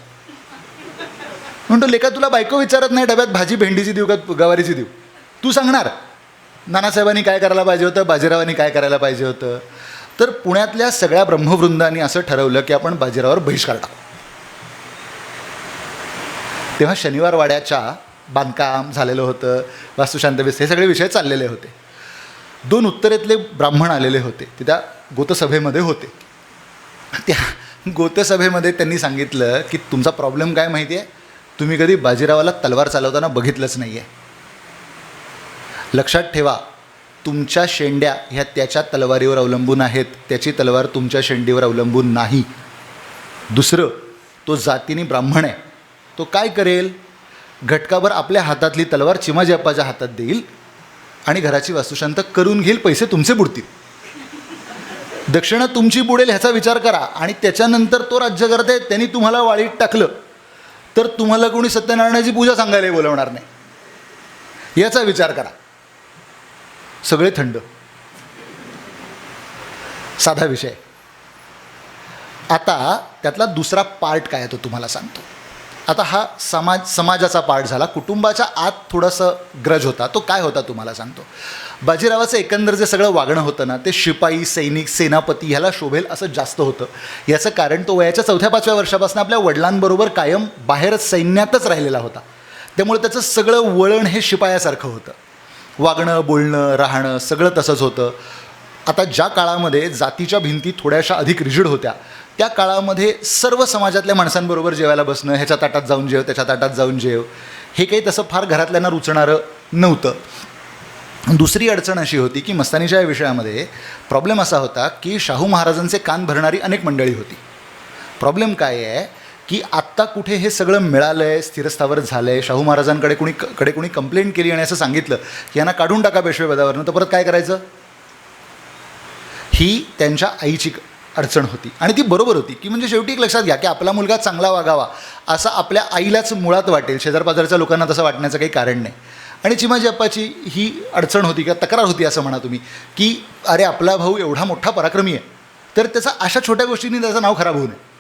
म्हणतो लेका, तुला बायको विचारत नाही डब्यात भाजी भेंडीची देऊ का गवारीची देऊ, तू सांगणार नानासाहेबांनी काय करायला पाहिजे होतं, बाजीरावांनी काय करायला पाहिजे होतं. तर पुण्यातल्या सगळ्या ब्रह्मवृंदांनी असं ठरवलं की आपण बाजीरावावर बहिष्कार टाकू. तेव्हा शनिवार वाड्याच्या बांधकाम झालेलं होतं, वास्तुशांतवेस, हे सगळे विषय चाललेले होते. 2 उत्तरेतले ब्राह्मण आलेले होते, ते त्या गोतसभेमध्ये होते. त्या गोतसभेमध्ये त्यांनी सांगितलं की तुमचा प्रॉब्लेम काय माहिती आहे, तुम्ही कधी बाजीरावाला तलवार चालवताना बघितलंच नाही आहे. लक्षात ठेवा, तुमच्या शेंड्या ह्या त्याच्या तलवारीवर अवलंबून आहेत, त्याची तलवार तुमच्या शेंडीवर अवलंबून नाही. दुसरं, तो जातीने ब्राह्मण आहे, तो काय करेल, घटकाभर आपल्या हातातली तलवार चिमाजी अप्पाच्या हातात देईल आणि घराची वास्तुशांत करून घेईल, पैसे तुमचे बुडतील. दक्षिणा तुमची बुडेल ह्याचा विचार करा. आणि त्याच्यानंतर तो राज्यकर्ते त्यांनी तुम्हाला वाळीत टाकलं तर तुम्हाला कोणी सत्यनारायणाची पूजा सांगायलाही बोलवणार नाही, याचा विचार करा. सगळे थंड, साधा विषय. आता त्यातला दुसरा पार्ट काय तो तुम्हाला सांगतो. आता हा समाजाचा पार्ट झाला. कुटुंबाच्या आत थोडंसं ग्रज होता, तो काय होता तुम्हाला सांगतो. बाजीरावाचं एकंदर जे सगळं वागणं होतं ना, ते शिपाई, सैनिक, सेनापती ह्याला शोभेल असं जास्त होतं. याचं कारण तो वयाच्या 4-5व्या वर्षापासून आपल्या वडिलांबरोबर कायम बाहेरच सैन्यातच राहिलेला होता. त्यामुळे त्याचं सगळं वळण हे शिपायासारखं होतं. वागणं, बोलणं, राहणं सगळं तसंच होतं. आता ज्या काळामध्ये जातीच्या भिंती थोड्याशा अधिक रिजिड होत्या, त्या काळामध्ये सर्व समाजातल्या माणसांबरोबर जेवायला बसणं, ह्याच्या ताटात जाऊन जेव, त्याच्या ताटात जाऊन जेव, हे काही तसं फार घरातल्यांना रुचणारं नव्हतं. दुसरी अडचण अशी होती की मस्तानीच्या या विषयामध्ये प्रॉब्लेम असा होता की शाहू महाराजांचे कान भरणारी अनेक मंडळी होती. प्रॉब्लेम काय आहे की आत्ता कुठे हे सगळं मिळालं आहे, स्थिरस्थावर झालं आहे, शाहू महाराजांकडे कोणी कंप्लेंट केली आणि असं सांगितलं की यांना काढून टाका पेशवे पदावरनं, तर परत काय करायचं, ही त्यांच्या आईची अडचण होती. आणि ती बरोबर होती की म्हणजे शेवटी एक लक्षात घ्या की आपला मुलगा चांगला वागावा असं आपल्या आईलाच मुळात वाटेल, शेजारपाजारच्या लोकांना तसं वाटण्याचं काही कारण नाही. आणि चिमाजी अप्पाची ही अडचण होती किंवा तक्रार होती असं म्हणा तुम्ही, की अरे आपला भाऊ एवढा मोठा पराक्रमी आहे, तर त्याचा अशा छोट्या गोष्टींनी त्याचं नाव खराब होऊ नये.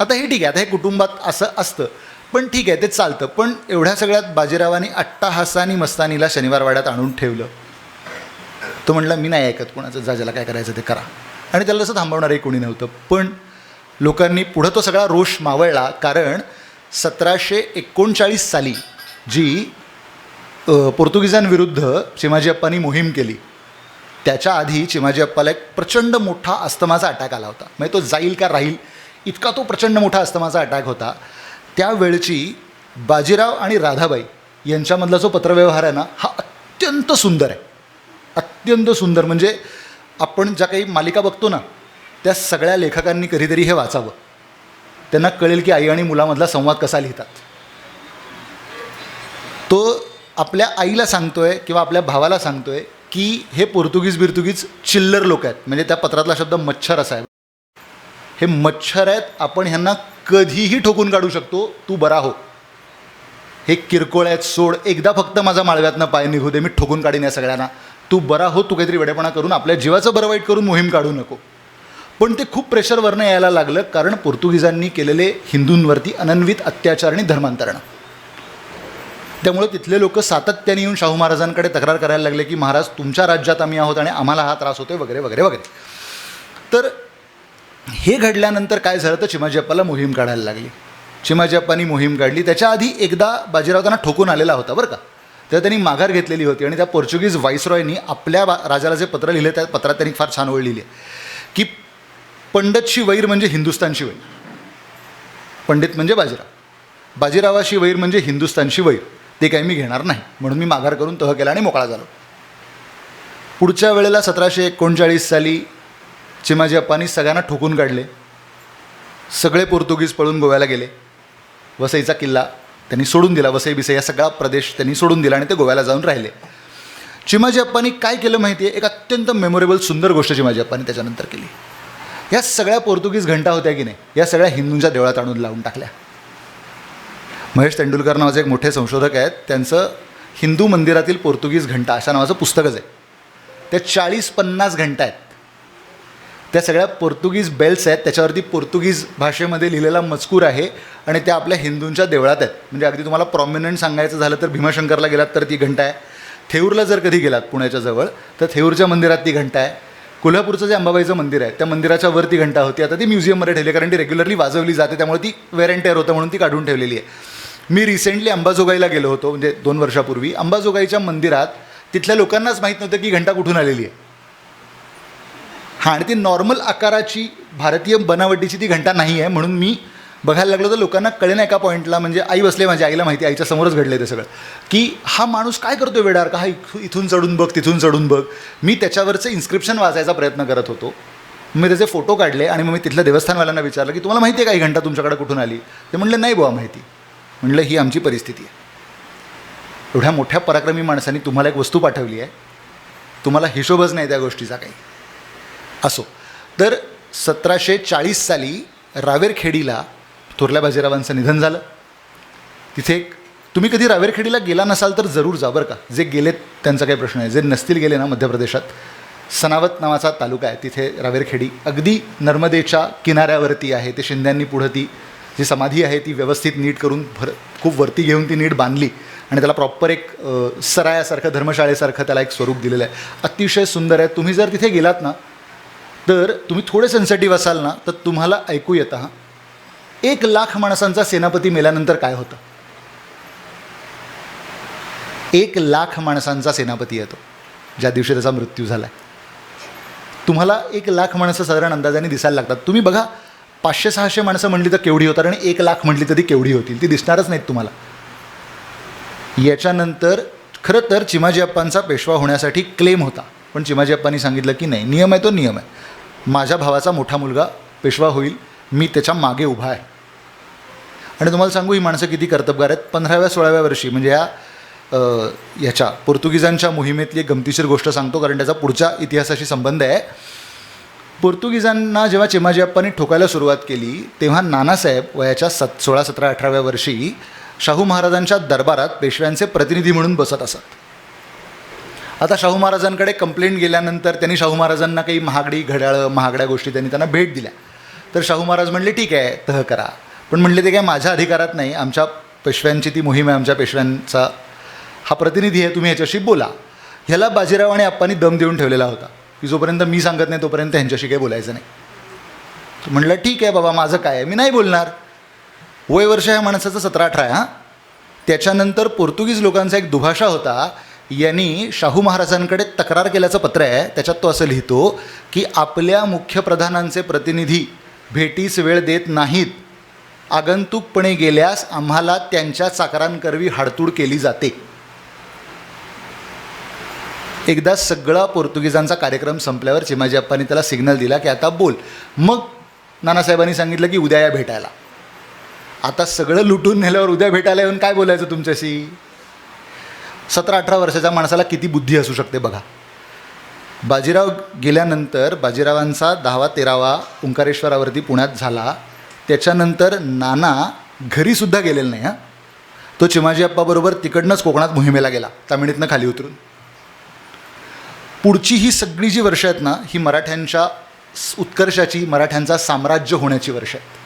आता हे ठीक आहे, आता हे कुटुंबात असं असतं, पण ठीक आहे, ते चालतं. पण एवढ्या सगळ्यात बाजीरावांनी अट्टाहासानी मस्तानीला शनिवार वाड्यात आणून ठेवलं. तो म्हटला, मी नाही ऐकत कोणाचं, जा ज्याला काय करायचं ते करा. आणि त्याला तसं थांबवणारही कोणी नव्हतं. पण लोकांनी पुढं तो सगळा रोष मावळला, कारण 1739 साली जी पोर्तुगीजांविरुद्ध चिमाजी अप्पांनी मोहीम केली, त्याच्या आधी चिमाजी अप्पाला एक प्रचंड मोठा अस्थमाचा अटॅक आला होता. म्हणजे तो जाईल का राहील इतका तो प्रचंड मोठा अस्थमाचा अटॅक होता. त्यावेळची बाजीराव आणि राधाबाई यांच्यामधला जो पत्रव्यवहार आहे ना, हा अत्यंत सुंदर आहे, अत्यंत सुंदर. म्हणजे आपण ज्या काही मालिका बघतो ना, त्या सगळ्या लेखकांनी कधीतरी हे वाचावं. त्यांना कळेल की आई आणि मुलामधला संवाद कसा लिहितात. तो आपल्या आईला सांगतोय किंवा आपल्या भावाला सांगतोय की हे बिरतुगीज चिल्लर लोक आहेत. म्हणजे त्या पत्रातला शब्द मच्छर असा आहे, हे मच्छर आहेत, आपण ह्यांना कधीही ठोकून काढू शकतो, तू बरा हो. हे किरकोळ आहेत, सोड, एकदा फक्त माझा माळव्यातनं पाय निघू दे, मी ठोकून काढीन या सगळ्यांना, तू बरा हो. तू काहीतरी वेडेपणा करून आपल्या जीवाचं बरं वाईट करून मोहीम काढू नको. पण ते खूप प्रेशरवरनं यायला लागलं, कारण पोर्तुगीजांनी केलेले हिंदूंवरती अनन्वित अत्याचार आणि धर्मांतरणं. त्यामुळे तिथले लोक सातत्याने येऊन शाहू महाराजांकडे तक्रार करायला लागले की महाराज, तुमच्या राज्यात आम्ही आहोत आणि आम्हाला हा त्रास होतोय वगैरे वगैरे वगैरे. तर हे घडल्यानंतर काय झालं, तर चिमाजी अप्पाला मोहीम काढायला लागली. चिमाजी अप्पांनी मोहीम काढली. त्याच्या आधी एकदा बाजीराव त्यांना ठोकून आलेला होता बरं का. तेव्हा त्यांनी माघार घेतलेली होती आणि त्या पोर्चुगीज व्हाईसरॉयनी आपल्या राजाला जे पत्र लिहिले, त्या पत्रात त्यांनी फार छान ओळ लिहिली आहे की पंडितची वैर म्हणजे हिंदुस्तानची वैर. पंडित म्हणजे बाजीरावाशी वैर म्हणजे हिंदुस्तानची वैर, ते काही मी घेणार नाही, म्हणून मी माघार करून तह केला आणि मोकळा झालो. पुढच्या वेळेला 1739 साली चिमाजी अप्पांनी सगळ्यांना ठोकून काढले. सगळे पोर्तुगीज पळून गोव्याला गेले. वसईचा किल्ला त्यांनी सोडून दिला, वसई बिसई या सगळा प्रदेश त्यांनी सोडून दिला आणि ते गोव्याला जाऊन राहिले. चिमाजी अप्पांनी काय केलं माहिती आहे, एक अत्यंत मेमोरेबल सुंदर गोष्ट चिमाजी अप्पांनी त्याच्यानंतर केली. या सगळ्या पोर्तुगीज घंटा होत्या की नाही, या सगळ्या हिंदूंच्या देवळात आणून लावून टाकल्या. महेश तेंडुलकर नावाचे एक मोठे संशोधक आहेत, त्यांचं हिंदू मंदिरातील पोर्तुगीज घंटा अशा नावाचं पुस्तकच आहे. त्या 40-50 घंटा आहेत. त्या सगळ्या पोर्तुगीज बेल्स आहेत, त्याच्यावरती पोर्तुगीज भाषेमध्ये लिहिलेला मजकूर आहे आणि त्या आपल्या हिंदूंच्या देवळात आहेत. म्हणजे अगदी तुम्हाला प्रॉमिनंट सांगायचं झालं तर भीमाशंकरला गेलात तर ती घंटा आहे. थेऊरला जर कधी गेलात पुण्याच्या जवळ, तर थेऊरच्या मंदिरात ती घंटा आहे. कोल्हापूरचं जे अंबाबाईचं मंदिर आहे, त्या मंदिराच्या वर ती घंटा होती. आता ती म्युझियममध्ये ठेवली, कारण ती रेग्युलरली वाजवली जाते, त्यामुळे ती वेअर अँड टेअर होतं म्हणून ती काढून ठेवलेली आहे. मी रिसेंटली अंबाजोगाईला गेलो होतो, म्हणजे 2 वर्षापूर्वी. अंबाजोगाईच्या मंदिरात तिथल्या लोकांनाच माहीत नव्हतं की घंटा कुठून आलेली आहे. हां, आणि ती नॉर्मल आकाराची भारतीय बनावटीची ती घंटा नाही आहे, म्हणून मी बघायला लागलो तर लोकांना कळेना एका पॉईंटला. म्हणजे आई बसले, माझ्या आईला माहिती, आईच्या समोरच घडलं ते सगळं, की हा माणूस काय करतोय वेडार का, हा इथून चढून बघ, तिथून चढून बघ. मी त्याच्यावरचं इन्स्क्रिप्शन वाचायचा प्रयत्न करत होतो. मी त्याचे फोटो काढले आणि मग मी तिथल्या देवस्थानवाल्यांना विचारलं की तुम्हाला माहिती आहे का ही घंटा तुमच्याकडे कुठून आली. ते म्हणले नाही बुवा माहिती. म्हणलं ही आमची परिस्थिती आहे. एवढ्या मोठ्या पराक्रमी माणसांनी तुम्हाला एक वस्तू पाठवली आहे, तुम्हाला हिशोबच नाही त्या गोष्टीचा काही. असो, तर 1740 साली रावेरखेडीला थोरल्या बाजीरावांचं निधन झालं. तिथे तुम्ही कधी रावेरखेडीला गेला नसाल तर जरूर जा बरं का. जे गेलेत त्यांचा काही प्रश्न आहे, जे नसतील गेले ना, मध्य प्रदेशात सनावत नावाचा तालुका आहे, तिथे रावेरखेडी अगदी नर्मदेच्या किनाऱ्यावरती आहे. ते शिंद्यांनी पुढं ती जी समाधी आहे ती व्यवस्थित नीट करून खूप वरती घेऊन ती नीट बांधली आणि त्याला प्रॉपर एक सरायासारखं, धर्मशाळेसारखं त्याला एक स्वरूप दिलेलं आहे. अतिशय सुंदर आहे. तुम्ही जर तिथे गेलात ना, तर तुम्ही थोडे सेन्सिटिव्ह असाल ना, तर तुम्हाला ऐकू येतं. हां, 1,00,000 माणसांचा सेनापती मेल्यानंतर काय होतं. 1,00,000 माणसांचा सेनापती येतो ज्या दिवशी त्याचा मृत्यू झाला आहे. तुम्हाला 1,00,000 माणसं साधारण अंदाजाने दिसायला लागतात. तुम्ही बघा, 500-600 माणसं म्हटली तर केवढी होतात आणि 1,00,000 म्हटली तर ती केवढी होतील, ती दिसणारच नाहीत तुम्हाला. याच्यानंतर खरं तर चिमाजी अप्पांचा पेशवा होण्यासाठी क्लेम होता, पण चिमाजी अप्पांनी सांगितलं की नाही, नियम आहे तो नियम आहे. माझ्या भावाचा मोठा मुलगा पेशवा होईल, मी त्याच्या मागे उभा आहे. आणि तुम्हाला सांगू, ही माणसं किती कर्तबगार आहेत. 15व्या-16व्या वर्षी, म्हणजे याच्या पोर्तुगीजांच्या मोहिमेतली एक गमतीशीर गोष्ट सांगतो, कारण त्याचा पुढच्या इतिहासाशी संबंध आहे. पोर्तुगीजांना जेव्हा चिमाजी अप्पांनी ठोकायला सुरुवात केली, तेव्हा नानासाहेब वयाच्या 16, 17, 18व्या वर्षी शाहू महाराजांच्या दरबारात पेशव्यांचे प्रतिनिधी म्हणून बसत असत. आता शाहू महाराजांकडे कंप्लेंट गेल्यानंतर त्यांनी शाहू महाराजांना काही महागडी घड्याळं, महागड्या गोष्टी त्यांनी त्यांना भेट दिल्या. तर शाहू महाराज म्हणले ठीक आहे तह करा, पण म्हणले ते काय माझ्या अधिकारात नाही, आमच्या पेशव्यांची ती मोहीम आहे, आमच्या पेशव्यांचा हा प्रतिनिधी आहे, तुम्ही ह्याच्याशी बोला. ह्याला बाजीराव आणि आप्पांनी दम देऊन ठेवलेला होता की जोपर्यंत मी सांगत नाही तोपर्यंत ह्यांच्याशी काही बोलायचं नाही. म्हणलं ठीक आहे बाबा, माझं काय आहे, मी नाही बोलणार. वय वर्ष ह्या माणसाचं 17-18 आहे. हां, त्याच्यानंतर पोर्तुगीज लोकांचा एक दुभाषा होता, यांनी शाहू महाराजांकडे तक्रार केल्याचं पत्र आहे. त्याच्यात तो असं लिहितो की आपल्या मुख्य प्रधानांचे प्रतिनिधी भेटीस वेळ देत नाहीत, आगंतुकपणे गेल्यास आम्हाला त्यांच्या चाकरांकरवी हाडतूड केली जाते. एकदा सगळा पोर्तुगीजांचा कार्यक्रम संपल्यावर चिमाजी अप्पांनी त्याला सिग्नल दिला की आता बोल. मग नानासाहेबांनी सांगितलं की उद्या या भेटायला. आता सगळं लुटून नेल्यावर उद्या भेटायला येऊन काय बोलायचं तुमच्याशी? 17-18 वर्षाच्या माणसाला किती बुद्धी असू शकते बघा. बाजीराव गेल्यानंतर बाजीरावांचा 10वा-13वा ओंकारेश्वरावरती पुण्यात झाला. त्याच्यानंतर नाना घरीसुद्धा गेलेला नाही. हां, तो चिमाजी अप्पाबरोबर तिकडनंच कोकणात मोहिमेला गेला, तामिळीतनं खाली उतरून. पुढची ही सगळी जी वर्ष आहेत ना, ही मराठ्यांच्या उत्कर्षाची, मराठ्यांचा साम्राज्य होण्याची वर्ष आहेत.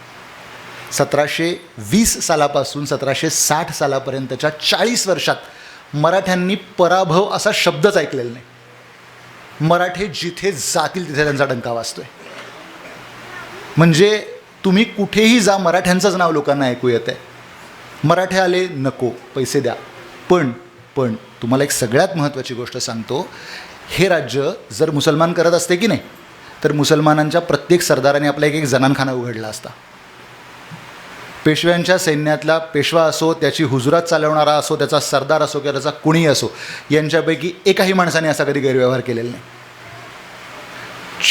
1720 सालापासून 1760 सालापर्यंतच्या 40 वर्षात मराठ्यांनी पराभव असा शब्दच ऐकलेला नाही. मराठे जिथे जातील तिथे त्यांचा डंका वाजतोय. म्हणजे तुम्ही कुठेही जा, मराठ्यांचंच नाव लोकांना ऐकू येतं आहे. मराठे आले, नको पैसे द्या. पण तुम्हाला एक सगळ्यात महत्त्वाची गोष्ट सांगतो, हे राज्य जर मुसलमान करत असते की नाही, तर मुसलमानांच्या प्रत्येक सरदाराने आपला एक जनानखाना उघडला असता. पेशव्यांच्या सैन्यातला पेशवा असो, त्याची हुजुरात चालवणारा असो, त्याचा सरदार असो किंवा त्याचा कुणी असो, यांच्यापैकी एकाही माणसाने असा कधी गैरव्यवहार केलेला नाही.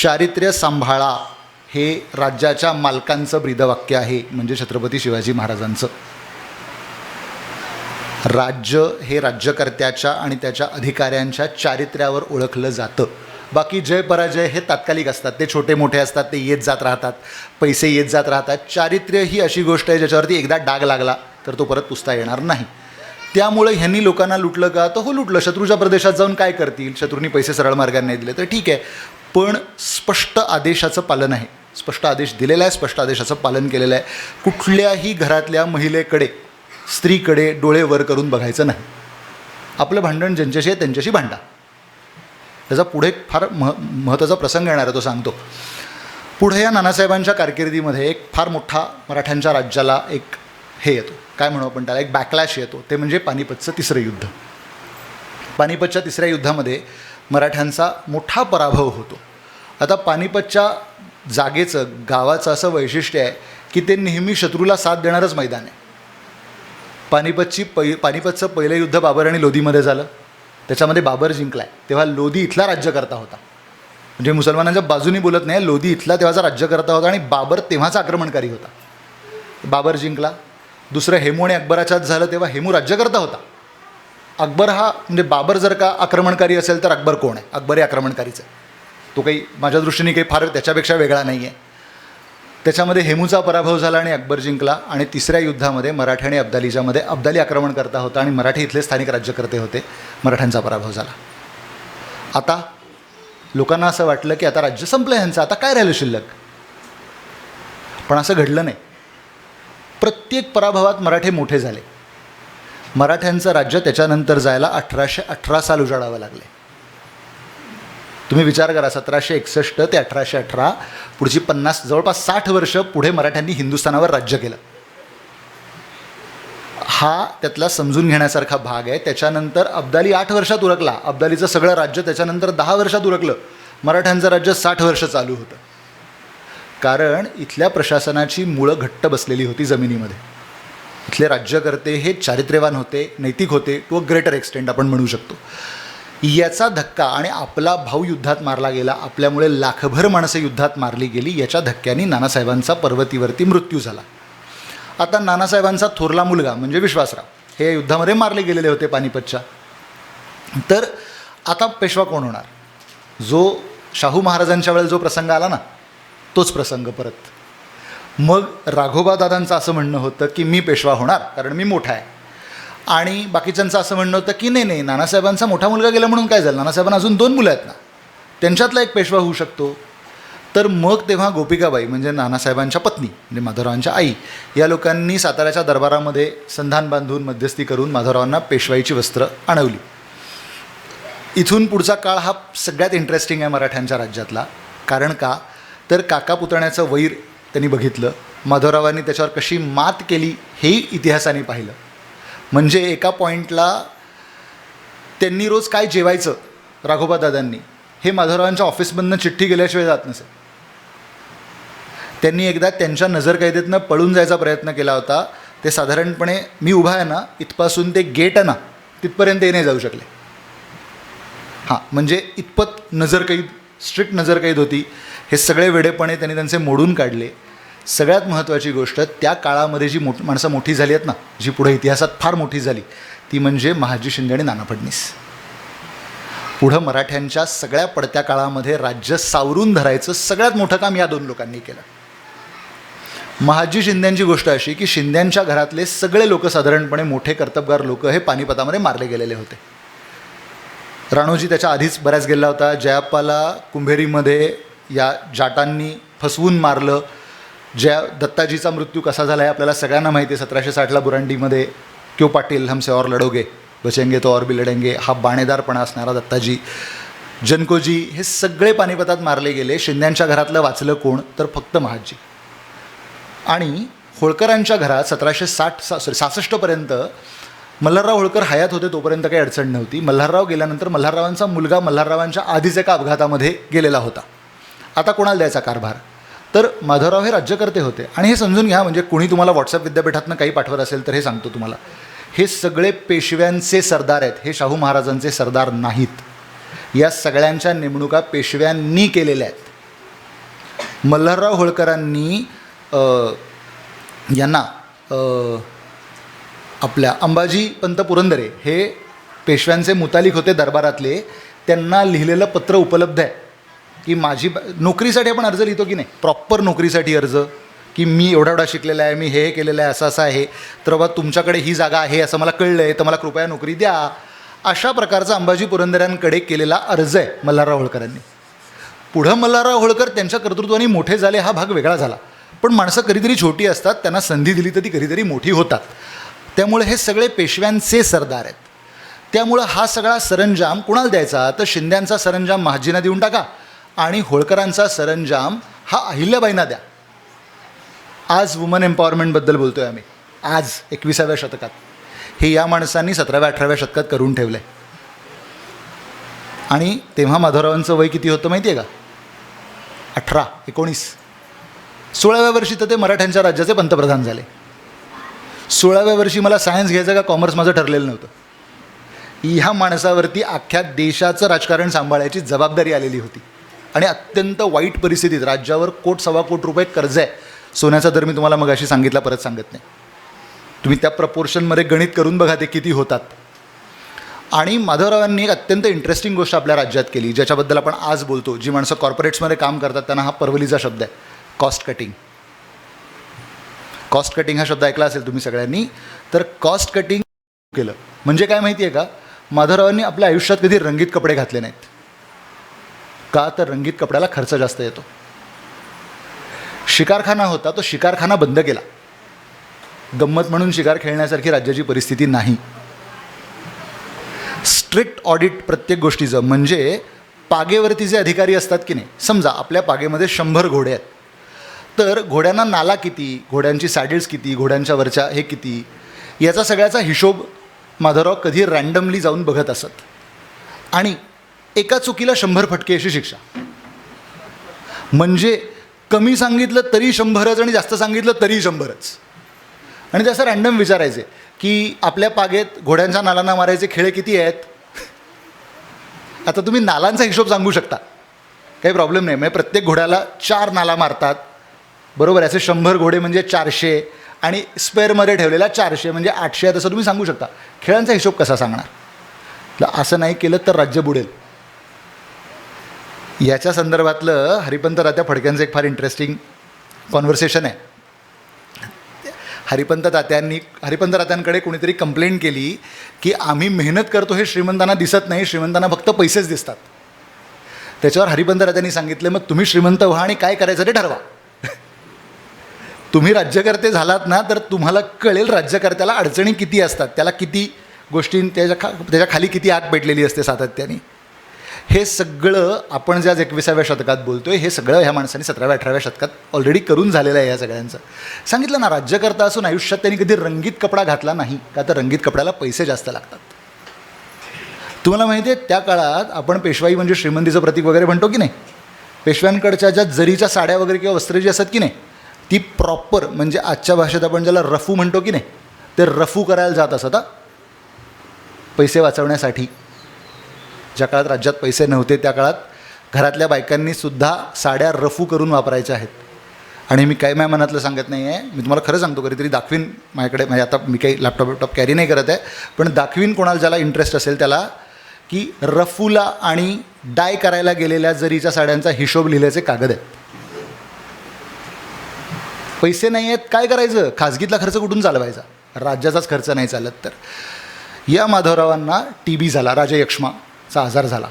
चारित्र्य सांभाळा हे राज्याच्या मालकांचं ब्रीदवाक्य आहे, म्हणजे छत्रपती शिवाजी महाराजांचं. राज्य हे राज्यकर्त्याच्या आणि त्याच्या अधिकाऱ्यांच्या चारित्र्यावर ओळखलं जातं. बाकी जय पराजय हे तात्कालिक असतात, ते छोटे मोठे असतात, ते येत जात राहतात, पैसे येत जात राहतात. चारित्र्य ही अशी गोष्ट आहे ज्याच्यावरती एकदा डाग लागला तर तो परत पुसता येणार नाही. त्यामुळे ह्यांनी लोकांना लुटलं का? तर हो, लुटलं. शत्रूच्या प्रदेशात जाऊन काय करतील? शत्रूंनी पैसे सरळ मार्गाने नाही दिले तर ठीक आहे, पण स्पष्ट आदेशाचं पालन आहे. स्पष्ट आदेश दिलेला आहे, स्पष्ट आदेशाचं पालन केलेलं आहे. कुठल्याही घरातल्या महिलेकडे, स्त्रीकडे डोळे वर करून बघायचं नाही. आपलं भांडण ज्यांच्याशी आहे त्यांच्याशी भांडा. त्याचा पुढे एक फार महत्त्वाचा प्रसंग येणार आहे, तो सांगतो. पुढे या नानासाहेबांच्या कारकिर्दीमध्ये एक फार मोठा मराठ्यांच्या राज्याला एक हे येतो, काय म्हणू आपण त्याला, एक बॅकलॅश येतो. ते म्हणजे पानिपतचं तिसरं युद्ध. पानिपतच्या तिसऱ्या युद्धामध्ये मराठ्यांचा मोठा पराभव होतो. आता पानिपतच्या जागेचं, गावाचं असं वैशिष्ट्य आहे की ते नेहमी शत्रूला साथ देणारंच मैदान आहे. पानिपतचं पहिलं युद्ध बाबर आणि लोधीमध्ये झालं. त्याच्यामध्ये बाबर जिंकला आहे. तेव्हा लोधी इथला राज्यकर्ता होता, म्हणजे मुसलमानांच्या बाजूनी बोलत नाही, लोधी इथला तेव्हाचा राज्यकर्ता होता आणि बाबर तेव्हाचा आक्रमणकारी होता. बाबर जिंकला. दुसरं हेमू आणि अकबराच्यात झालं, तेव्हा हेमू राज्यकर्ता होता. अकबर हा, म्हणजे बाबर जर का आक्रमणकारी असेल तर अकबर कोण आहे? अकबरही आक्रमणकारीच आहे. तो काही माझ्या दृष्टीने काही फार त्याच्यापेक्षा वेगळा नाही आहे. त्याच्यामध्ये हेमूचा पराभव झाला आणि अकबर जिंकला. आणि तिसऱ्या युद्धामध्ये मराठी आणि अब्दालीच्यामध्ये अब्दाली आक्रमणकर्ता होता आणि मराठी इथले स्थानिक राज्यकर्ते होते. मराठ्यांचा पराभव झाला. आता लोकांना असं वाटलं की आता राज्य संपलं ह्यांचं, आता काय राहिलं शिल्लक? पण असं घडलं नाही. प्रत्येक पराभवात मराठे मोठे झाले. मराठ्यांचं राज्य त्याच्यानंतर जायला 1818 साल उजाडावं लागले. तुम्ही विचार करा, 1761 ते 1818, पुढची 50, जवळपास 60 वर्ष पुढे मराठ्यांनी हिंदुस्थानावर राज्य केलं. हा त्यातला समजून घेण्यासारखा भाग आहे. त्याच्यानंतर अब्दाली 8 वर्षात उरकला. अब्दालीचं सगळं राज्य त्याच्यानंतर 10 वर्षात उरकलं. मराठ्यांचं राज्य 60 वर्ष चालू होतं. कारण इथल्या प्रशासनाची मुळं घट्ट बसलेली होती जमिनीमध्ये. इथले राज्यकर्ते हे चारित्र्यवान होते, नैतिक होते, टू अ ग्रेटर एक्सटेंट आपण म्हणू शकतो. याचा धक्का, आणि आपला भाऊ युद्धात मारला गेला, आपल्यामुळे लाखभर माणसं युद्धात मारली गेली, याच्या धक्क्याने नानासाहेबांचा पर्वतीवरती मृत्यू झाला. आता नानासाहेबांचा थोरला मुलगा म्हणजे विश्वासराव हे युद्धामध्ये मारले गेलेले होते पानिपतच्या. तर आता पेशवा कोण होणार? जो शाहू महाराजांच्या वेळेला जो प्रसंग आला ना, तोच प्रसंग परत. मग राघोबा दादांचं असं म्हणणं होतं की मी पेशवा होणार कारण मी मोठा आहे, आणि बाकीच्यांचं असं म्हणणं होतं की नाही, नानासाहेबांचा मोठा मुलगा गेला म्हणून काय झालं, नानासाहेबांना अजून 2 मुलं आहेत ना, त्यांच्यातला एक पेशवा होऊ शकतो. तर मग तेव्हा गोपिकाबाई म्हणजे नानासाहेबांच्या पत्नी म्हणजे माधवरावांच्या आई या लोकांनी साताऱ्याच्या दरबारामध्ये संधान बांधून मध्यस्थी करून माधवरावांना पेशवाईची वस्त्र आणवली. इथून पुढचा काळ हा सगळ्यात इंटरेस्टिंग आहे मराठ्यांच्या राज्यातला. कारण का तर काका पुतण्याचं वैर त्यांनी बघितलं, माधवरावांनी त्याच्यावर कशी मात केली हेही इतिहासाने पाहिलं. म्हणजे एका पॉईंटला त्यांनी रोज काय जेवायचं राघोबादादांनी हे माधवरावांच्या ऑफिसमधनं चिठ्ठी गेल्याशिवाय जात नसे. त्यांनी एकदा त्यांच्या नजरकैदेतनं पळून जायचा प्रयत्न केला होता. ते साधारणपणे मी उभा आहे ना इथपासून ते गेट आहे ना तिथपर्यंत नाही जाऊ शकले. हां, म्हणजे इतपत नजरकैद, स्ट्रिक्ट नजरकैद होती. हे सगळे वेडेपणे त्यांनी त्यांचे मोडून काढले. सगळ्यात महत्त्वाची गोष्ट, त्या काळामध्ये जी माणसं मोठी झाली आहेत ना, जी पुढे इतिहासात फार मोठी झाली, ती म्हणजे महाजी शिंदे आणि नाना फडणीस. पुढं मराठ्यांच्या सगळ्या पडत्या काळामध्ये राज्य सावरून धरायचं सगळ्यात मोठं काम या दोन लोकांनी केलं. महाजी शिंद्यांची गोष्ट अशी की शिंद्यांच्या घरातले सगळे लोक साधारणपणे मोठे कर्तबगार लोक हे पानिपतामध्ये मारले गेलेले होते. राणोजी त्याच्या आधीच बऱ्याच गेला होता. जयाप्पाला कुंभेरीमध्ये या जाटांनी फसवून मारलं. दत्ताजीचा मृत्यू कसा झाला आहे आपल्याला सगळ्यांना माहिती आहे. 1760ला बुरांडीमध्ये क्यों पाटील हमसे और लढोगे बचेंगे तो और भी लढेंगे हा बाणेदारपणा असणारा दत्ताजी, जनकोजी हे सगळे पानिपतात मारले गेले. शिंद्यांच्या घरातलं वाचलं कोण तर फक्त महाजी. आणि होळकरांच्या घरात 1766पर्यंत मल्हारराव होळकर हयात होते तोपर्यंत काही अडचण नव्हती. मल्हारराव गेल्यानंतर मल्हाररावांचा मुलगा मल्हाररावांच्या आधीच एका अपघातामध्ये गेलेला होता. आता कोणाला द्यायचा कारभार? तर माधवराव हे राज्यकर्ते होते. आणि हे समजून घ्या, म्हणजे कुणी तुम्हाला व्हॉट्सअप विद्यापीठातनं काही पाठवत असेल तर हे सांगतो तुम्हाला, हे सगळे पेशव्यांचे सरदार आहेत, हे शाहू महाराजांचे सरदार नाहीत. या सगळ्यांच्या नेमणुका पेशव्यांनी केलेल्या आहेत. मल्हारराव होळकरांनी यांना आपल्या अंबाजी पंत पुरंदरे हे पेशव्यांचे मुतालिक होते दरबारातले, त्यांना लिहिलेलं पत्र उपलब्ध आहे की माझी नोकरीसाठी आपण अर्ज लिहितो की नाही, प्रॉपर नोकरीसाठी अर्ज, की मी एवढा एवढा शिकलेला आहे, मी हे केलेलं आहे, असं असं आहे, तर बाबा तुमच्याकडे ही जागा आहे असं मला कळलं आहे, तर मला कृपया नोकरी द्या. अशा प्रकारचा अंबाजी पुरंदऱ्यांकडे केलेला अर्ज आहे मल्हारराव होळकरांनी. पुढं मल्हारराव होळकर त्यांच्या कर्तृत्वाने मोठे झाले हा भाग वेगळा झाला. पण माणसं कधीतरी छोटी असतात, त्यांना संधी दिली तर ती कधीतरी मोठी होतात. त्यामुळे हे सगळे पेशव्यांचे सरदार आहेत. त्यामुळं हा सगळा सरंजाम कुणाला द्यायचा तर शिंद्यांचा सरंजाम महाजींना देऊन टाका आणि होळकरांचा सरंजाम हा अहिल्याबाईंना द्या. आज वुमन एम्पॉवरमेंटबद्दल बोलतो आहे आम्ही, आज 21व्या शतकात. हे या माणसांनी 17व्या-18व्या शतकात करून ठेवलं आहे. आणि तेव्हा माधवरावांचं वय किती होतं माहिती आहे का? 18, 19. 16व्या वर्षी तर ते मराठ्यांच्या राज्याचे पंतप्रधान झाले. 16व्या वर्षी मला सायन्स घ्यायचं का कॉमर्स माझं ठरलेलं नव्हतं. ह्या माणसावरती अख्ख्या देशाचं राजकारण सांभाळायची जबाबदारी आलेली होती. आणि अत्यंत वाईट परिस्थितीत राज्यावर 1.25 कोटी रुपये कर्ज आहे. सोन्याचा दर मी तुम्हाला मगाशी सांगितला, परत सांगत नाही. तुम्ही त्या प्रपोर्शनमध्ये गणित करून बघा ते किती होतात. आणि माधवरावांनी एक अत्यंत इंटरेस्टिंग गोष्ट आपल्या राज्यात केली, ज्याच्याबद्दल आपण आज बोलतो. जी माणसं कॉर्पोरेट्समध्ये काम करतात त्यांना हा परवलीचा शब्द आहे, कॉस्ट कटिंग. कॉस्ट कटिंग हा शब्द ऐकला असेल तुम्ही सगळ्यांनी. तर कॉस्ट कटिंग केलं म्हणजे काय माहिती आहे का? माधवरावांनी आपल्या आयुष्यात कधी रंगीत कपडे घातले नाहीत. का तर रंगीत कपड्याला खर्च जास्त येतो. शिकारखाना होता, तो शिकारखाना बंद केला. गंमत म्हणून शिकार खेळण्यासारखी राज्याची परिस्थिती नाही. स्ट्रिक्ट ऑडिट प्रत्येक गोष्टीचं. म्हणजे पागेवरती जे अधिकारी असतात की नाही, समजा आपल्या पागेमध्ये 100 घोडे आहेत, तर घोड्यांना नाला किती, घोड्यांची सॅडल्स किती, घोड्यांच्या वरच्या हे किती, याचा सगळ्याचा हिशोब माधवराव कधी रँडमली जाऊन बघत असत. आणि एका चुकीला 100 फटके अशी शिक्षा. म्हणजे कमी सांगितलं तरी 100च आणि जास्त सांगितलं तरी 100च. आणि ते असं रँडम विचारायचे की आपल्या पागेत घोड्यांच्या नालांना मारायचे खेळे किती आहेत. आता तुम्ही नालांचा हिशोब सांगू शकता, काही प्रॉब्लेम नाही. म्हणजे प्रत्येक घोड्याला 4 नाला मारतात, बरोबर. असे 100 घोडे म्हणजे 400 आणि स्पेअरमध्ये ठेवलेला 400 म्हणजे 800 आहे, तसं तुम्ही सांगू शकता. खेळांचा हिशोब कसा सांगणार? असं नाही केलं तर राज्य बुडेल. याच्या संदर्भातलं हरिपंत तात्या फडक्यांचं एक फार इंटरेस्टिंग कॉन्व्हर्सेशन आहे. हरिपंत तात्यांकडे कोणीतरी कंप्लेंट केली की आम्ही मेहनत करतो हे श्रीमंतांना दिसत नाही, श्रीमंतांना फक्त पैसेच दिसतात. त्याच्यावर हरिपंत राजांनी सांगितलं, मग तुम्ही श्रीमंत व्हा आणि काय करायचं ते ठरवा. तुम्ही राज्यकर्ते झालात ना तर तुम्हाला कळेल राज्यकर्त्याला अडचणी किती असतात, त्याला किती गोष्टी त्याच्या खाली किती आग पेटलेली असते सातत्याने. हे सगळं आपण ज्या 21व्या शतकात बोलतोय हे सगळं ह्या माणसांनी 17व्या-18व्या शतकात ऑलरेडी करून झालेलं आहे. या सगळ्यांचं सांगितलं ना, राज्यकर्ता असून आयुष्यात त्यांनी कधी रंगीत कपडा घातला नाही, का तर रंगीत कपड्याला पैसे जास्त लागतात. तुम्हाला माहिती आहे त्या काळात आपण पेशवाई म्हणजे श्रीमंतीचं प्रतीक वगैरे म्हणतो की नाही, पेशव्यांकडच्या ज्या जरीच्या साड्या वगैरे किंवा वस्त्र जी असतात की नाही, ती प्रॉपर म्हणजे आजच्या भाषेत आपण ज्याला रफू म्हणतो की नाही, ते रफू करायला जात असत. पैसे वाचवण्यासाठी ज्या काळात राज्यात पैसे नव्हते त्या काळात घरातल्या बायकांनीसुद्धा साड्या रफू करून वापरायच्या आहेत. आणि मी काय माझ्या मनातलं सांगत नाही आहे, मी तुम्हाला खरं सांगतो, कधीतरी दाखवीन माझ्याकडे, म्हणजे आता मी काही लॅपटॉप कॅरी नाही करत आहे, पण दाखवीन कोणाला ज्याला इंटरेस्ट असेल त्याला, की रफूला आणि डाय करायला गेलेल्या जरीच्या साड्यांचा हिशोब लिहिल्याचे कागद आहेत. पैसे नाही आहेत काय करायचं, खाजगीतला खर्च कुठून चालवायचा, राज्याचाच खर्च नाही चालत तर. या माधवरावांना TB झाला, राजयक्ष्माचा आजार झाला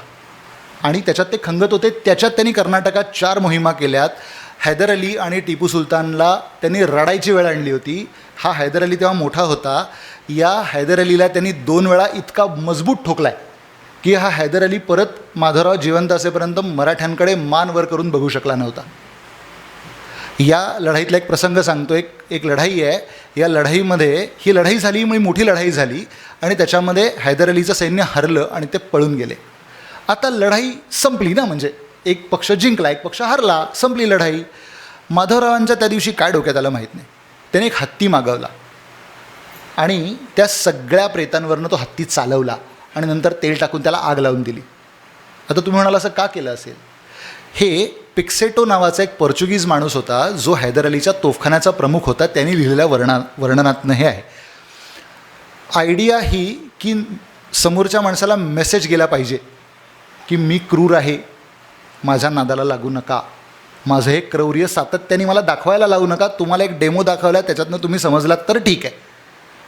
आणि त्याच्यात ते खंगत होते. त्याच्यात त्यांनी कर्नाटकात 4 मोहिमा केल्यात. हैदर अली आणि टिपू सुलतानला त्यांनी रडायची वेळ आणली होती. हा हैदर अली तेव्हा मोठा होता. या हैदर अलीला त्यांनी 2 वेळा इतका मजबूत ठोकलाय की हा हैदर अली परत माधवराव जिवंत असेपर्यंत मराठ्यांकडे मान वर करून बघू शकला नव्हता. या लढाईतला एक प्रसंग सांगतो. एक लढाई आहे. या लढाईमध्ये ही लढाई झाली, म्हणजे मोठी लढाई झाली आणि त्याच्यामध्ये हैदर अलीचं सैन्य हरलं आणि ते पळून गेले. आता लढाई संपली ना, म्हणजे एक पक्ष जिंकला एक पक्ष हरला, संपली लढाई. माधवरावांच्या त्या दिवशी काय डोक्यात आलं माहीत नाही, त्याने एक हत्ती मागवला आणि त्या सगळ्या प्रेतांवरनं तो हत्ती चालवला आणि नंतर तेल टाकून त्याला आग लावून दिली. आता तुम्ही म्हणाला असं का केलं असेल. हे पिक्सेटो नावाचा एक पोर्चुगीज माणूस होता जो हैदर अलीच्या तोफखान्याचा प्रमुख होता. त्यांनी लिहिलेल्या वर्णनातनं हे आहे. आयडिया ही की समोरच्या माणसाला मेसेज गेला पाहिजे की मी क्रूर आहे, माझ्या नादाला लागू नका, माझं हे क्रौर्य सातत्याने मला दाखवायला लावू नका. तुम्हाला एक डेमो दाखवला त्याच्यातनं तुम्ही समजलात तर ठीक आहे,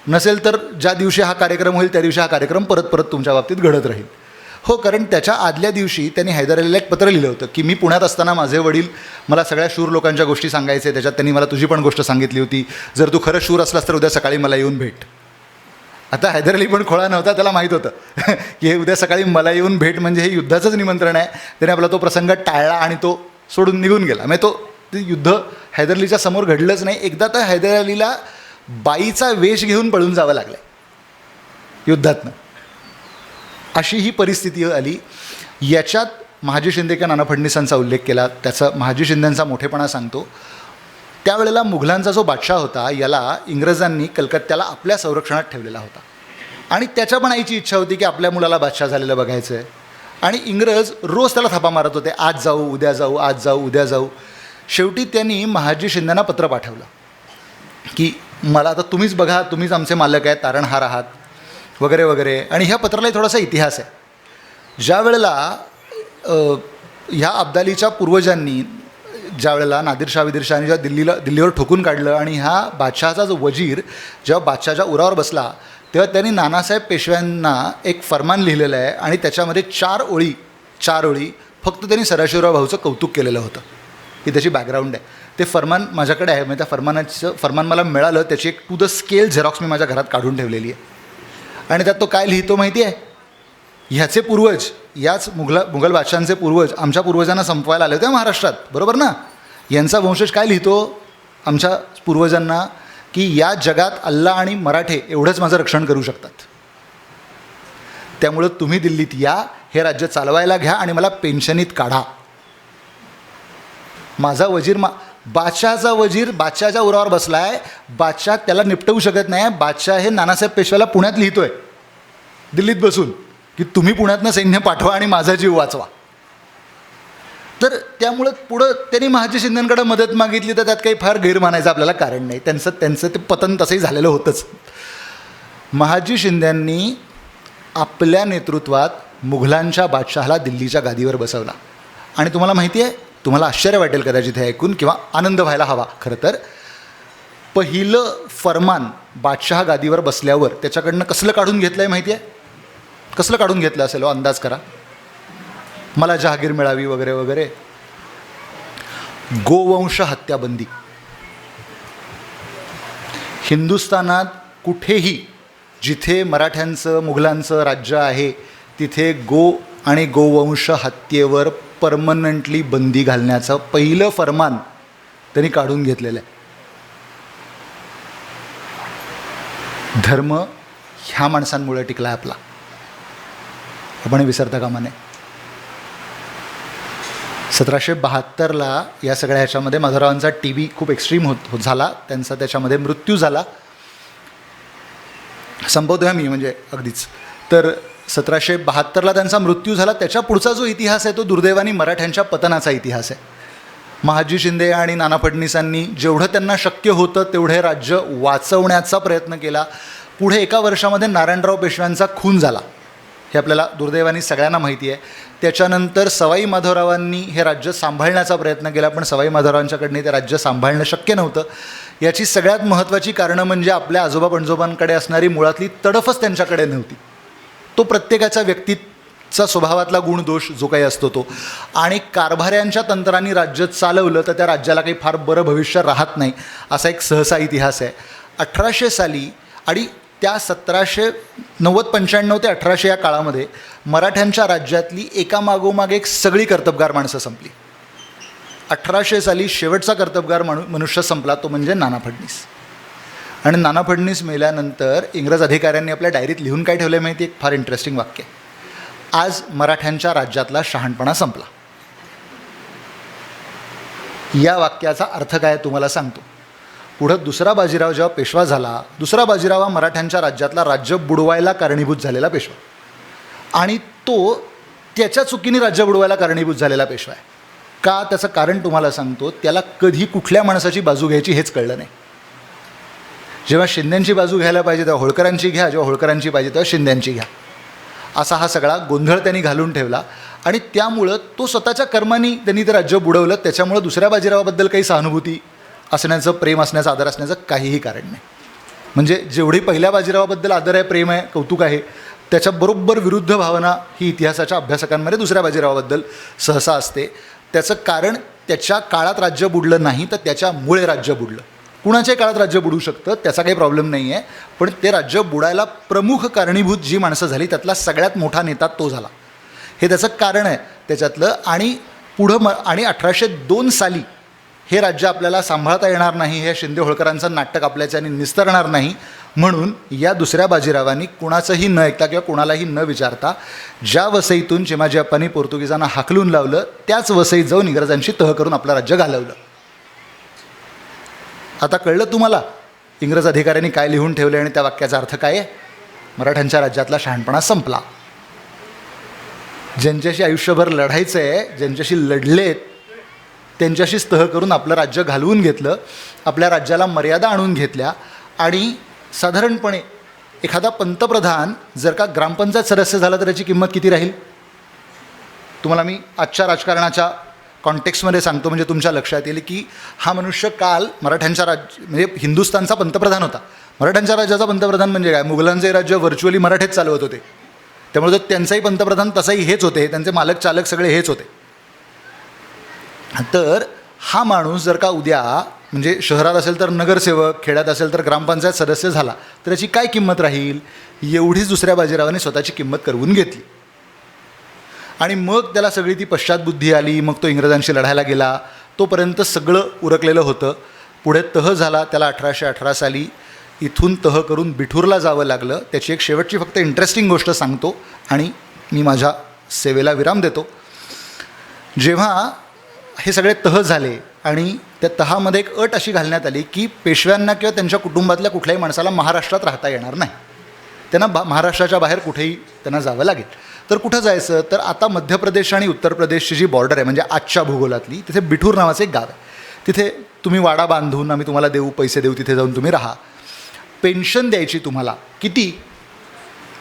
नसेल तर ज्या दिवशी हा कार्यक्रम होईल त्या दिवशी हा कार्यक्रम परत परत तुमच्या बाबतीत घडत राहील. हो, कारण त्याच्या आदल्या दिवशी त्यांनी हैदर अलीला एक पत्र लिहिलं होतं की मी पुण्यात असताना माझे वडील मला सगळ्या शूर लोकांच्या गोष्टी सांगायचे, त्याच्यात त्यांनी मला तुझी पण गोष्ट सांगितली होती, जर तू खरं शूर असलास तर उद्या सकाळी मला येऊन भेट. आता हैदर अली पण खोळा नव्हता, त्याला माहीत होतं की हे उद्या सकाळी मला येऊन भेट म्हणजे हे युद्धाचंच निमंत्रण आहे. त्याने आपला तो प्रसंग टाळला आणि तो सोडून निघून गेला. म्हणजे ते युद्ध हैदर अलीच्या समोर घडलंच नाही. एकदा तर हैदर अलीला बाईचा वेश घेऊन पळून जावं लागलं युद्धातनं. अशी ही परिस्थिती आली. याच्यात महाजी शिंदे किंवा नाना फडणवीसांचा उल्लेख केला. त्याचा महाजी शिंदेंचा मोठेपणा सांगतो. त्यावेळेला मुघलांचा जो बादशाह होता याला इंग्रजांनी कलकत्त्याला आपल्या संरक्षणात ठेवलेला होता आणि त्याच्या पण आईची इच्छा होती की आपल्या मुलाला बादशाह झालेलं बघायचं आहे. आणि इंग्रज रोज त्याला थापा मारत होते, आज जाऊ उद्या जाऊ, आज जाऊ उद्या जाऊ. शेवटी त्यांनी महाजी शिंदेंना पत्र पाठवलं की मला आता तुम्हीच बघा, तुम्हीच आमचे मालक आहेत, तारणहार आहात वगैरे वगैरे. आणि ह्या पत्रालाही थोडासा इतिहास आहे. ज्या वेळेला ह्या अब्दालीच्या पूर्वजांनी ज्या वेळेला नादिरशाह विदिरशाहनी जेव्हा दिल्लीवर ठोकून काढलं आणि ह्या बादशहाचा जो वजीर जेव्हा बादशहाच्या उरावर बसला तेव्हा त्यांनी नानासाहेब पेशव्यांना एक फरमान लिहिलेलं आहे आणि त्याच्यामध्ये 4 ओळी फक्त त्यांनी सदाशिवराव भाऊचं कौतुक केलेलं होतं. ही त्याची बॅकग्राऊंड आहे. ते फरमान माझ्याकडे आहे. म्हणजे त्या फरमान मला मिळालं, त्याची एक टू द स्केल झेरॉक्स मी माझ्या घरात काढून ठेवलेली आहे. आणि त्यात तो काय लिहितो माहिती आहे, ह्याचे पूर्वज, याच मुघल बादशाहांचे पूर्वज आमच्या पूर्वजांना संपवायला आले होते महाराष्ट्रात, बरोबर ना. यांचा वंशज काय लिहितो आमच्या पूर्वजांना की या जगात अल्लाह आणि मराठे एवढंच माझं रक्षण करू शकतात, त्यामुळं तुम्ही दिल्लीत या, हे राज्य चालवायला घ्या आणि मला पेन्शनीत काढा. माझा वजीर बादशहाचा वजीर बादशहाच्या उरावर बसला आहे, बादशाह त्याला निपटवू शकत नाही. बादशाह हे नानासाहेब पेशव्याला पुण्यात लिहितोय दिल्लीत बसून की तुम्ही पुण्यातनं सैन्य पाठवा आणि माझा जीव वाचवा. तर त्यामुळं पुढं त्यांनी महाजी शिंदेंकडे मदत मागितली तर त्यात काही फार गैर मानायचं आपल्याला कारण नाही. त्यांचं ते पतन तसंही झालेलं होतंच. महाजी शिंद्यांनी आपल्या नेतृत्वात मुघलांच्या बादशहाला दिल्लीच्या गादीवर बसवला. आणि तुम्हाला माहिती आहे, तुम्हाला आश्चर्य वाटेल कदाचित हे ऐकून किंवा आनंद व्हायला हवा, खरं तर पहिलं फरमान बादशहा गादीवर बसल्यावर त्याच्याकडनं कसलं काढून घेतलं आहे माहिती आहे? कसलं काढून घेतलं असेल, अंदाज करा. मला जहागीर मिळावी वगैरे वगैरे. गोवंश हत्याबंदी. हिंदुस्थानात कुठेही जिथे मराठ्यांचं मुघलांचं राज्य आहे तिथे गो आणि गोवंश हत्येवर परमनंटली बंदी घालण्याचं पहिलं फरमान त्यांनी काढून घेतलेलं आहे. धर्म ह्या माणसांमुळे टिकला आहे आपला, आपण हे विसरता कामा नये. 1772ला या सगळ्या ह्याच्यामध्ये माधवरावांचा TB खूप एक्स्ट्रीम झाला, त्यांचा त्याच्यामध्ये मृत्यू झाला. संपवतो आहे मी म्हणजे अगदीच. तर 1772ला त्यांचा मृत्यू झाला. त्याच्या पुढचा जो इतिहास आहे तो दुर्दैवाने मराठ्यांच्या पतनाचा इतिहास आहे. महाजी शिंदे आणि नाना फडणीसांनी जेवढं त्यांना शक्य होतं तेवढे राज्य वाचवण्याचा प्रयत्न केला. पुढे एका वर्षामध्ये नारायणराव पेशव्यांचा खून झाला, हे आपल्याला दुर्दैवाने सगळ्यांना माहिती आहे. त्याच्यानंतर सवाई माधवरावांनी हे राज्य सांभाळण्याचा प्रयत्न केला, पण सवाई माधवरावांच्याकडनं ते राज्य सांभाळणं शक्य नव्हतं. याची सगळ्यात महत्त्वाची कारणं म्हणजे आपल्या आजोबा पणजोबांकडे असणारी मुळातली तडफच त्यांच्याकडे नव्हती. तो प्रत्येकाच्या व्यक्तीचा स्वभावातला गुण दोष जो काही असतो तो. आणि कारभाऱ्यांच्या तंत्रांनी राज्य चालवलं तर त्या राज्याला काही फार बरं भविष्य राहत नाही, असा एक सहसा इतिहास आहे. 1800 साली आणि त्या 1790-95 ते 1800 या काळामध्ये मराठ्यांच्या राज्यातली एकामागोमाग एक सगळी कर्तबगार माणसं संपली. 1800 साली शेवटचा कर्तबगार मनुष्य संपला, तो म्हणजे नाना फडणीस. आणि नाना फडणीस मेल्यानंतर इंग्रज अधिकाऱ्यांनी आपल्या डायरीत लिहून काय ठेवलं माहिती, एक फार इंटरेस्टिंग वाक्य. आज मराठ्यांच्या राज्यातला शहाणपणा संपला. या वाक्याचा अर्थ काय तुम्हाला सांगतो. पुढं दुसरा बाजीराव जेव्हा पेशवा झाला, दुसरा बाजीराव हा मराठ्यांच्या राज्यातला राज्य बुडवायला कारणीभूत झालेला पेशवा, आणि तो त्याच्या चुकीने राज्य बुडवायला कारणीभूत झालेला पेशवा आहे. का, त्याचं कारण तुम्हाला सांगतो. त्याला कधी कुठल्या माणसाची बाजू घ्यायची हेच कळलं नाही. जेव्हा शिंद्यांची बाजू घ्यायला पाहिजे तेव्हा होळकरांची घ्या, जेव्हा होळकरांची पाहिजे तेव्हा शिंद्यांची घ्या, असा हा सगळा गोंधळ त्यांनी घालून ठेवला. आणि त्यामुळं तो स्वतःच्या कर्माने त्यांनी ते राज्य बुडवलं. त्याच्यामुळं दुसऱ्या बाजीरावाबद्दल काही सहानुभूती असण्याचं, प्रेम असण्याचं, आदर असण्याचं काहीही कारण नाही. म्हणजे जेवढी पहिल्या बाजीरावाबद्दल आदर आहे, प्रेम आहे, कौतुक आहे, त्याच्याबरोबर विरुद्ध भावना ही इतिहासाच्या अभ्यासकांमध्ये दुसऱ्या बाजीरावाबद्दल सहसा असते. त्याचं कारण त्याच्या काळात राज्य बुडलं नाही, तर त्याच्यामुळे राज्य बुडलं. कुणाच्याही काळात राज्य बुडू शकतं, त्याचा काही प्रॉब्लेम नाही आहे, पण ते राज्य बुडायला प्रमुख कारणीभूत जी माणसं झाली त्यातला सगळ्यात मोठा नेता तो झाला. हे त्याचं कारण आहे त्याच्यातलं. आणि पुढं आणि 1802 साली हे राज्य आपल्याला सांभाळता येणार नाही, हे शिंदे होळकरांचं नाटक आपल्याच्याने निस्तरणार नाही, म्हणून या दुसऱ्या बाजीरावांनी कुणाचंही न ऐकता किंवा कोणालाही न विचारता ज्या वसईतून चिमाजी अप्पांनी पोर्तुगीजांना हाकलून लावलं त्याच वसईत जाऊन इंग्रजांशी तह करून आपलं राज्य घालवलं. आता कळलं तुम्हाला इंग्रज अधिकाऱ्यांनी काय लिहून ठेवले आणि त्या वाक्याचा अर्थ काय आहे. मराठ्यांच्या राज्यातला शहाणपणा संपला. ज्यांच्याशी आयुष्यभर लढायचं आहे, ज्यांच्याशी लढलेत, त्यांच्याशीच तह करून आपलं राज्य घालवून घेतलं, आपल्या राज्याला मर्यादा आणून घेतल्या. आणि साधारणपणे एखादा पंतप्रधान जर का ग्रामपंचायत सदस्य झाला तर त्याची किंमत किती राहील. तुम्हाला मी आजच्या राजकारणाच्या कॉन्टेक्स्टमध्ये सांगतो, म्हणजे तुमच्या लक्षात येईल की हा मनुष्य काल मराठ्यांच्या म्हणजे हिंदुस्थानचा पंतप्रधान होता. मराठ्यांच्या राज्याचा पंतप्रधान म्हणजे काय, मुघलांचे राज्य व्हर्च्युअली मराठेच चालवत होते, त्यामुळे त्यांचाही पंतप्रधान तसाही हेच होते, त्यांचे मालक चालक सगळे हेच होते. तर हा माणूस जर का उद्या म्हणजे शहरात असेल तर नगरसेवक, खेड्यात असेल तर ग्रामपंचायत सदस्य झाला तर याची काय किंमत राहील. एवढीच दुसऱ्या बाजीरावाने स्वतःची किंमत करवून घेतली. आणि मग त्याला सगळी ती पश्चातबुद्धी आली, मग तो इंग्रजांशी लढायला गेला. तोपर्यंत सगळं उरकलेलं होतं. पुढे तह झाला त्याला 1818 साली. इथून तह करून बिठूरला जावं लागलं. त्याची एक शेवटची फक्त इंटरेस्टिंग गोष्ट सांगतो आणि मी माझ्या सेवेला विराम देतो. जेव्हा हे सगळे तह झाले आणि त्या तहामध्ये एक अट अशी घालण्यात आली की पेशव्यांना किंवा त्यांच्या कुटुंबातल्या कुठल्याही माणसाला महाराष्ट्रात राहता येणार नाही, त्यांना महाराष्ट्राच्या बाहेर कुठेही त्यांना जावं लागेल. तर कुठं जायचं, तर आता मध्य प्रदेश आणि उत्तर प्रदेशची जी बॉर्डर आहे म्हणजे आजच्या भूगोलातली, तिथे बिठूर नावाचं एक गाव आहे. तिथे तुम्ही वाडा बांधून आम्ही तुम्हाला देऊ, पैसे देऊ, तिथे जाऊन तुम्ही राहा. पेन्शन द्यायची तुम्हाला किती,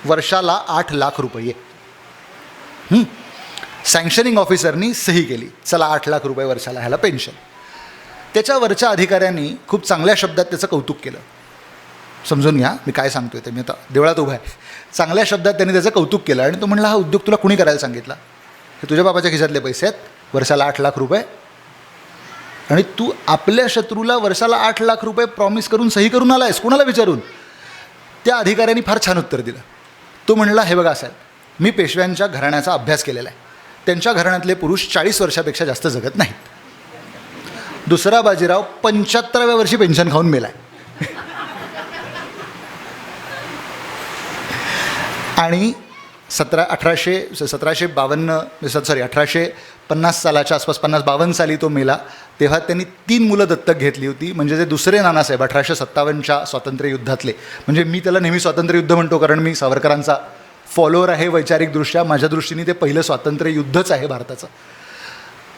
वर्षाला 8 लाख रुपये. सँक्शनिंग ऑफिसरनी सही केली, चला 8 लाख रुपये वर्षाला ह्याला पेन्शन. त्याच्यावरच्या अधिकाऱ्यांनी खूप चांगल्या शब्दात त्याचं कौतुक केलं. समजून घ्या मी काय सांगतो आहे ते, मी आता देवळात उभा आहे. चांगल्या शब्दात त्यांनी त्याचं कौतुक केलं आणि तो म्हणला, हा उद्योग तुला कुणी करायला सांगितला. हे तुझ्या बाबाच्या खिशातले पैसे आहेत, वर्षाला 8 लाख रुपये, आणि तू आपल्या शत्रूला वर्षाला 8 लाख रुपये प्रॉमिस करून सही करून आला आहेस, कोणाला विचारून? त्या अधिकाऱ्यांनी फार छान उत्तर दिलं. तो म्हणला, हे बघा साहेब, मी पेशव्यांच्या घराण्याचा अभ्यास केलेला आहे, त्यांच्या घराण्यातले पुरुष 40 वर्षापेक्षा जास्त जगत नाहीत. दुसरा बाजीराव 75व्या वर्षी पेन्शन खाऊन मेलाय. आणि 1850 सालाच्या आसपास, 52 साली तो मेला. तेव्हा त्यांनी 3 मुलं दत्तक घेतली होती. म्हणजे जे दुसरे नानासाहेब 1857च्या स्वातंत्र्ययुद्धातले, म्हणजे मी त्याला नेहमी स्वातंत्र्ययुद्ध म्हणतो कारण मी सावरकरांचा फॉलोअर आहे वैचारिकदृष्ट्या. माझ्या दृष्टीने ते पहिलं स्वातंत्र्ययुद्धच आहे भारताचं.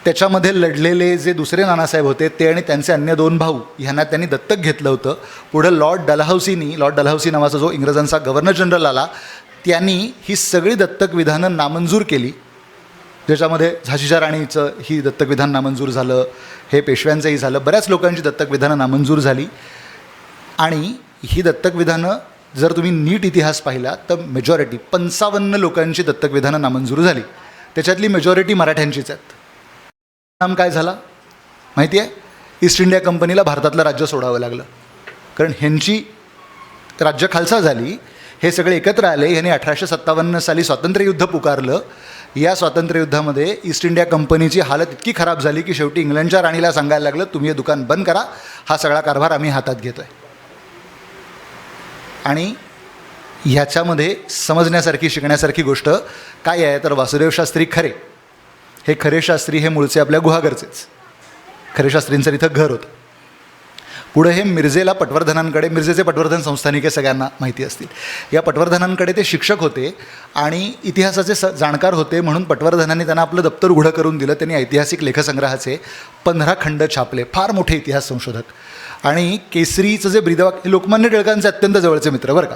त्याच्यामध्ये लढलेले जे दुसरे नानासाहेब होते ते आणि त्यांचे अन्य 2 भाऊ ह्यांना त्यांनी दत्तक घेतलं होतं. पुढं लॉर्ड डलहौसी नावाचा जो इंग्रजांचा गव्हर्नर जनरल आला, त्यांनी ही सगळी दत्तक विधानं नामंजूर केली. ज्याच्यामध्ये झाशीच्या राणीचं ही दत्तक विधान नामंजूर झालं, हे पेशव्यांचंही झालं, बऱ्याच लोकांची दत्तक विधानं नामंजूर झाली. आणि ही दत्तक विधानं जर तुम्ही नीट इतिहास पाहिला तर मेजॉरिटी 55 लोकांची दत्तक विधानं नामंजूर झाली. त्याच्यातली मेजॉरिटी मराठ्यांचीच आहेत. नाम काय झाला माहिती आहे? ईस्ट इंडिया कंपनीला भारतातलं राज्य सोडावं लागलं, कारण ह्यांची राज्य खालसा झाली. हे सगळे एकत्र आले, ह्यांनी 1857 साली स्वातंत्र्ययुद्ध पुकारलं. या स्वातंत्र्ययुद्धामध्ये ईस्ट इंडिया कंपनीची हालत इतकी खराब झाली की शेवटी इंग्लंडच्या राणीला सांगायला लागलं, तुम्ही हे दुकान बंद करा, हा सगळा कारभार आम्ही हातात घेतो आहे. आणि ह्याच्यामध्ये समजण्यासारखी, शिकण्यासारखी गोष्ट काय आहे तर वासुदेव शास्त्री खरे, हे खरे शास्त्री हे मूळचे आपल्या गुहागरचेच. खरे शास्त्रींचं इथं घर होतं. पुढं हे मिरजेला पटवर्धनांकडे, मिरजेचे पटवर्धन संस्थानिक हे सगळ्यांना माहिती असतील, या पटवर्धनांकडे ते शिक्षक होते आणि इतिहासाचे जाणकार होते. म्हणून पटवर्धनांनी त्यांना आपलं दप्तर उघडं करून दिलं. त्यांनी ऐतिहासिक लेखसंग्रहाचे 15 खंड छापले. फार मोठे इतिहास संशोधक. आणि केसरीचं जे ब्रीदवाक्य, लोकमान्य टिळकांचे अत्यंत जवळचे मित्र बरं का,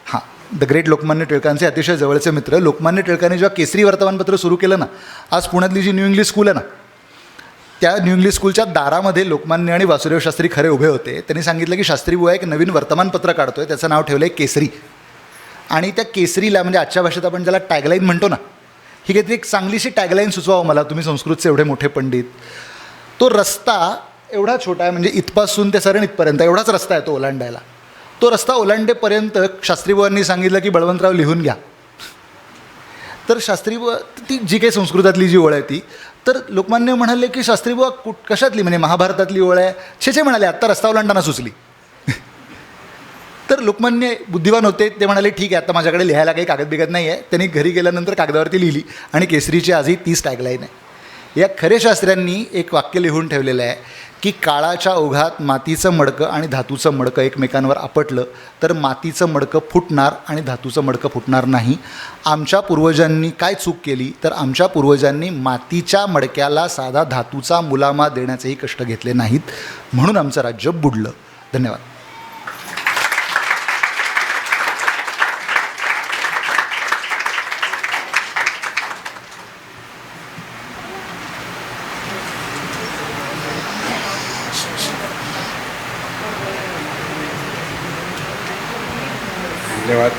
हां, द ग्रेट लोकमान्य टिळकांचे अतिशय जवळचे मित्र. लोकमान्य टिळकांनी जेव्हा केसरी वर्तमानपत्र सुरू केलं ना, आज पुण्यातली जी न्यू इंग्लिश स्कूल आहे ना, त्या न्यू इंग्लिश स्कूलच्या दारामध्ये लोकमान्य आणि वासुदेव शास्त्री खरे उभे होते. त्यांनी सांगितलं की शास्त्री बुवा एक नवीन वर्तमानपत्र काढतो आहे, त्याचं नाव ठेवलं आहे केसरी. आणि त्या केसरीला, म्हणजे आजच्या भाषेत आपण ज्याला टॅगलाईन म्हणतो ना, ही काहीतरी एक चांगलीशी टॅगलाईन सुचवावं मला, तुम्ही संस्कृतचे एवढे मोठे पंडित. तो रस्ता एवढा छोटा आहे, म्हणजे इथपासून ते सरण इथपर्यंत एवढाच रस्ता आहे तो ओलांडायला. तो रस्ता ओलांडेपर्यंत शास्त्रीबुवांनी सांगितलं की बळवंतराव लिहून घ्या. तर शास्त्रीबुवा, ती जी काही संस्कृतातली जी ओळ आहे ती, तर लोकमान्य म्हणाले की शास्त्रीबुवा कशातली, म्हणजे महाभारतातली ओळ आहे. छे म्हणाले, आत्ता रस्ता ओलांडताना सुचली. तर लोकमान्य बुद्धिवान होते, ते म्हणाले ठीक आहे, आता माझ्याकडे लिहायला काही कागद बिगत नाही आहे. त्यांनी घरी गेल्यानंतर कागदावरती लिहिली आणि केसरीची आजही 30 टॅगलाईन आहे. या खरे शास्त्र्यांनी एक वाक्य लिहून ठेवलेलं आहे की काळाच्या ओघात मातीचं मडकं आणि धातूचं मडकं एकमेकांवर आपटलं तर मातीचं मडकं फुटणार आणि धातूचं मडकं फुटणार नाही. आमच्या पूर्वजांनी काय चूक केली तर आमच्या पूर्वजांनी मातीच्या मडक्याला साधा धातूचा मुलामा देण्याचेही कष्ट घेतले नाहीत, म्हणून आमचं राज्य बुडलं. धन्यवाद. धन्यवाद.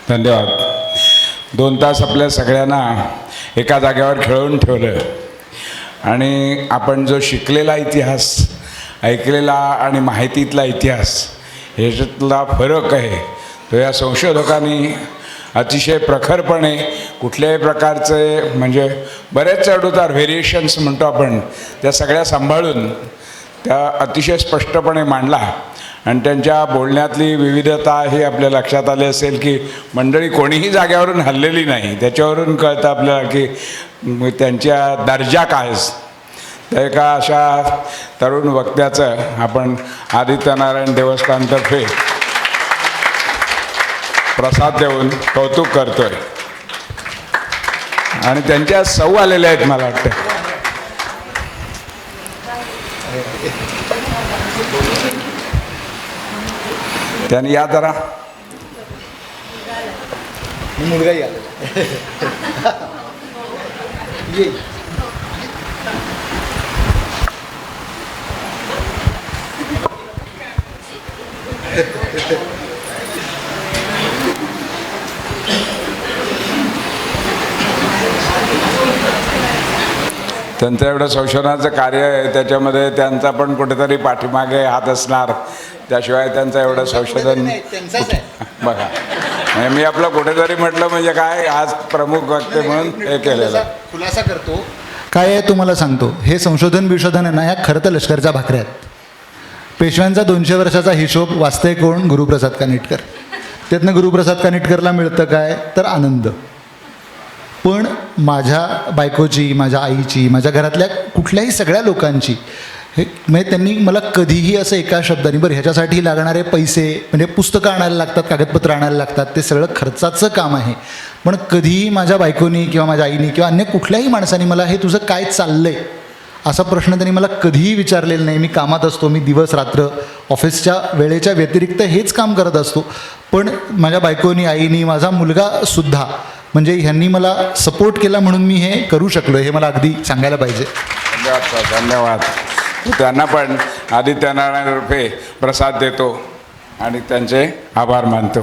धन्यवाद. 2 तास आपल्या सगळ्यांना एका जागेवर खेळवून ठेवलं आणि आपण जो शिकलेला इतिहास, ऐकलेला आणि माहितीतला इतिहास ह्याच्यातला फरक आहे तो या संशोधकांनी अतिशय प्रखरपणे, कुठल्याही प्रकारचे म्हणजे बरेच चढउतार व्हेरिएशन्स म्हणतो आपण, त्या सगळ्या सांभाळून त्या अतिशय स्पष्टपणे मांडला. आणि त्यांच्या बोलण्यातली विविधता ही आपल्या लक्षात आली असेल की मंडळी कोणीही जाग्यावरून हललेली नाही. त्याच्यावरून कळतं आपल्याला की त्यांच्या दर्जा काय. त्या एका अशा तरुण वक्त्याचं आपण आदित्यनारायण देवस्थानतर्फे प्रसाद देऊन कौतुक करतोय. आणि त्यांच्या सौ आलेल्या आहेत मला वाटतं. त्यांनी या जरा मुलगाही आला. त्यांचं एवढं संशोधनाचं कार्य आहे, त्याच्यामध्ये त्यांचा पण कुठेतरी पाठीमागे हात असणार, त्याशिवाय त्यांचं एवढं संशोधन बघा. म्हणजे मी आपलं कुठेतरी म्हटलं म्हणजे काय, आज प्रमुख वक्ते म्हणून हे केलेलं. खुलासा करतो काय आहे तुम्हाला सांगतो. हे संशोधन आहे ना, ह्या खरं तर लष्करच्या भाकऱ्या आहेत. पेशव्यांचा 200 वर्षाचा हिशोब वाचते कोण? गुरुप्रसाद कानिटकर. त्यातनं गुरुप्रसाद कानिटकरला मिळतं काय? तर आनंद. पण माझ्या बायकोची, माझ्या आईची, माझ्या घरातल्या कुठल्याही सगळ्या लोकांची हे म्हणजे त्यांनी मला कधीही असं एका शब्दाने, बरं ह्याच्यासाठी लागणारे पैसे म्हणजे पुस्तकं आणायला लागतात, कागदपत्र आणायला लागतात, ते सगळं खर्चाचं काम आहे, पण कधीही माझ्या बायकोनी किंवा माझ्या आईनी किंवा अन्य कुठल्याही माणसाने मला हे तुझं काय चाललं आहे असा प्रश्न त्यांनी मला कधीही विचारलेला नाही. मी कामात असतो, मी दिवस रात्र ऑफिसच्या वेळेच्या व्यतिरिक्त हेच काम करत असतो, पण माझ्या बायकोनी, आईनी, माझा मुलगासुद्धा म्हणजे ह्यांनी मला सपोर्ट केला म्हणून मी हे करू शकलो, हे मला अगदी सांगायला पाहिजे. धन्यवाद सर, धन्यवाद. त्यांना पण आदित्यनारायण रुपे प्रसाद देतो आणि त्यांचे आभार मानतो.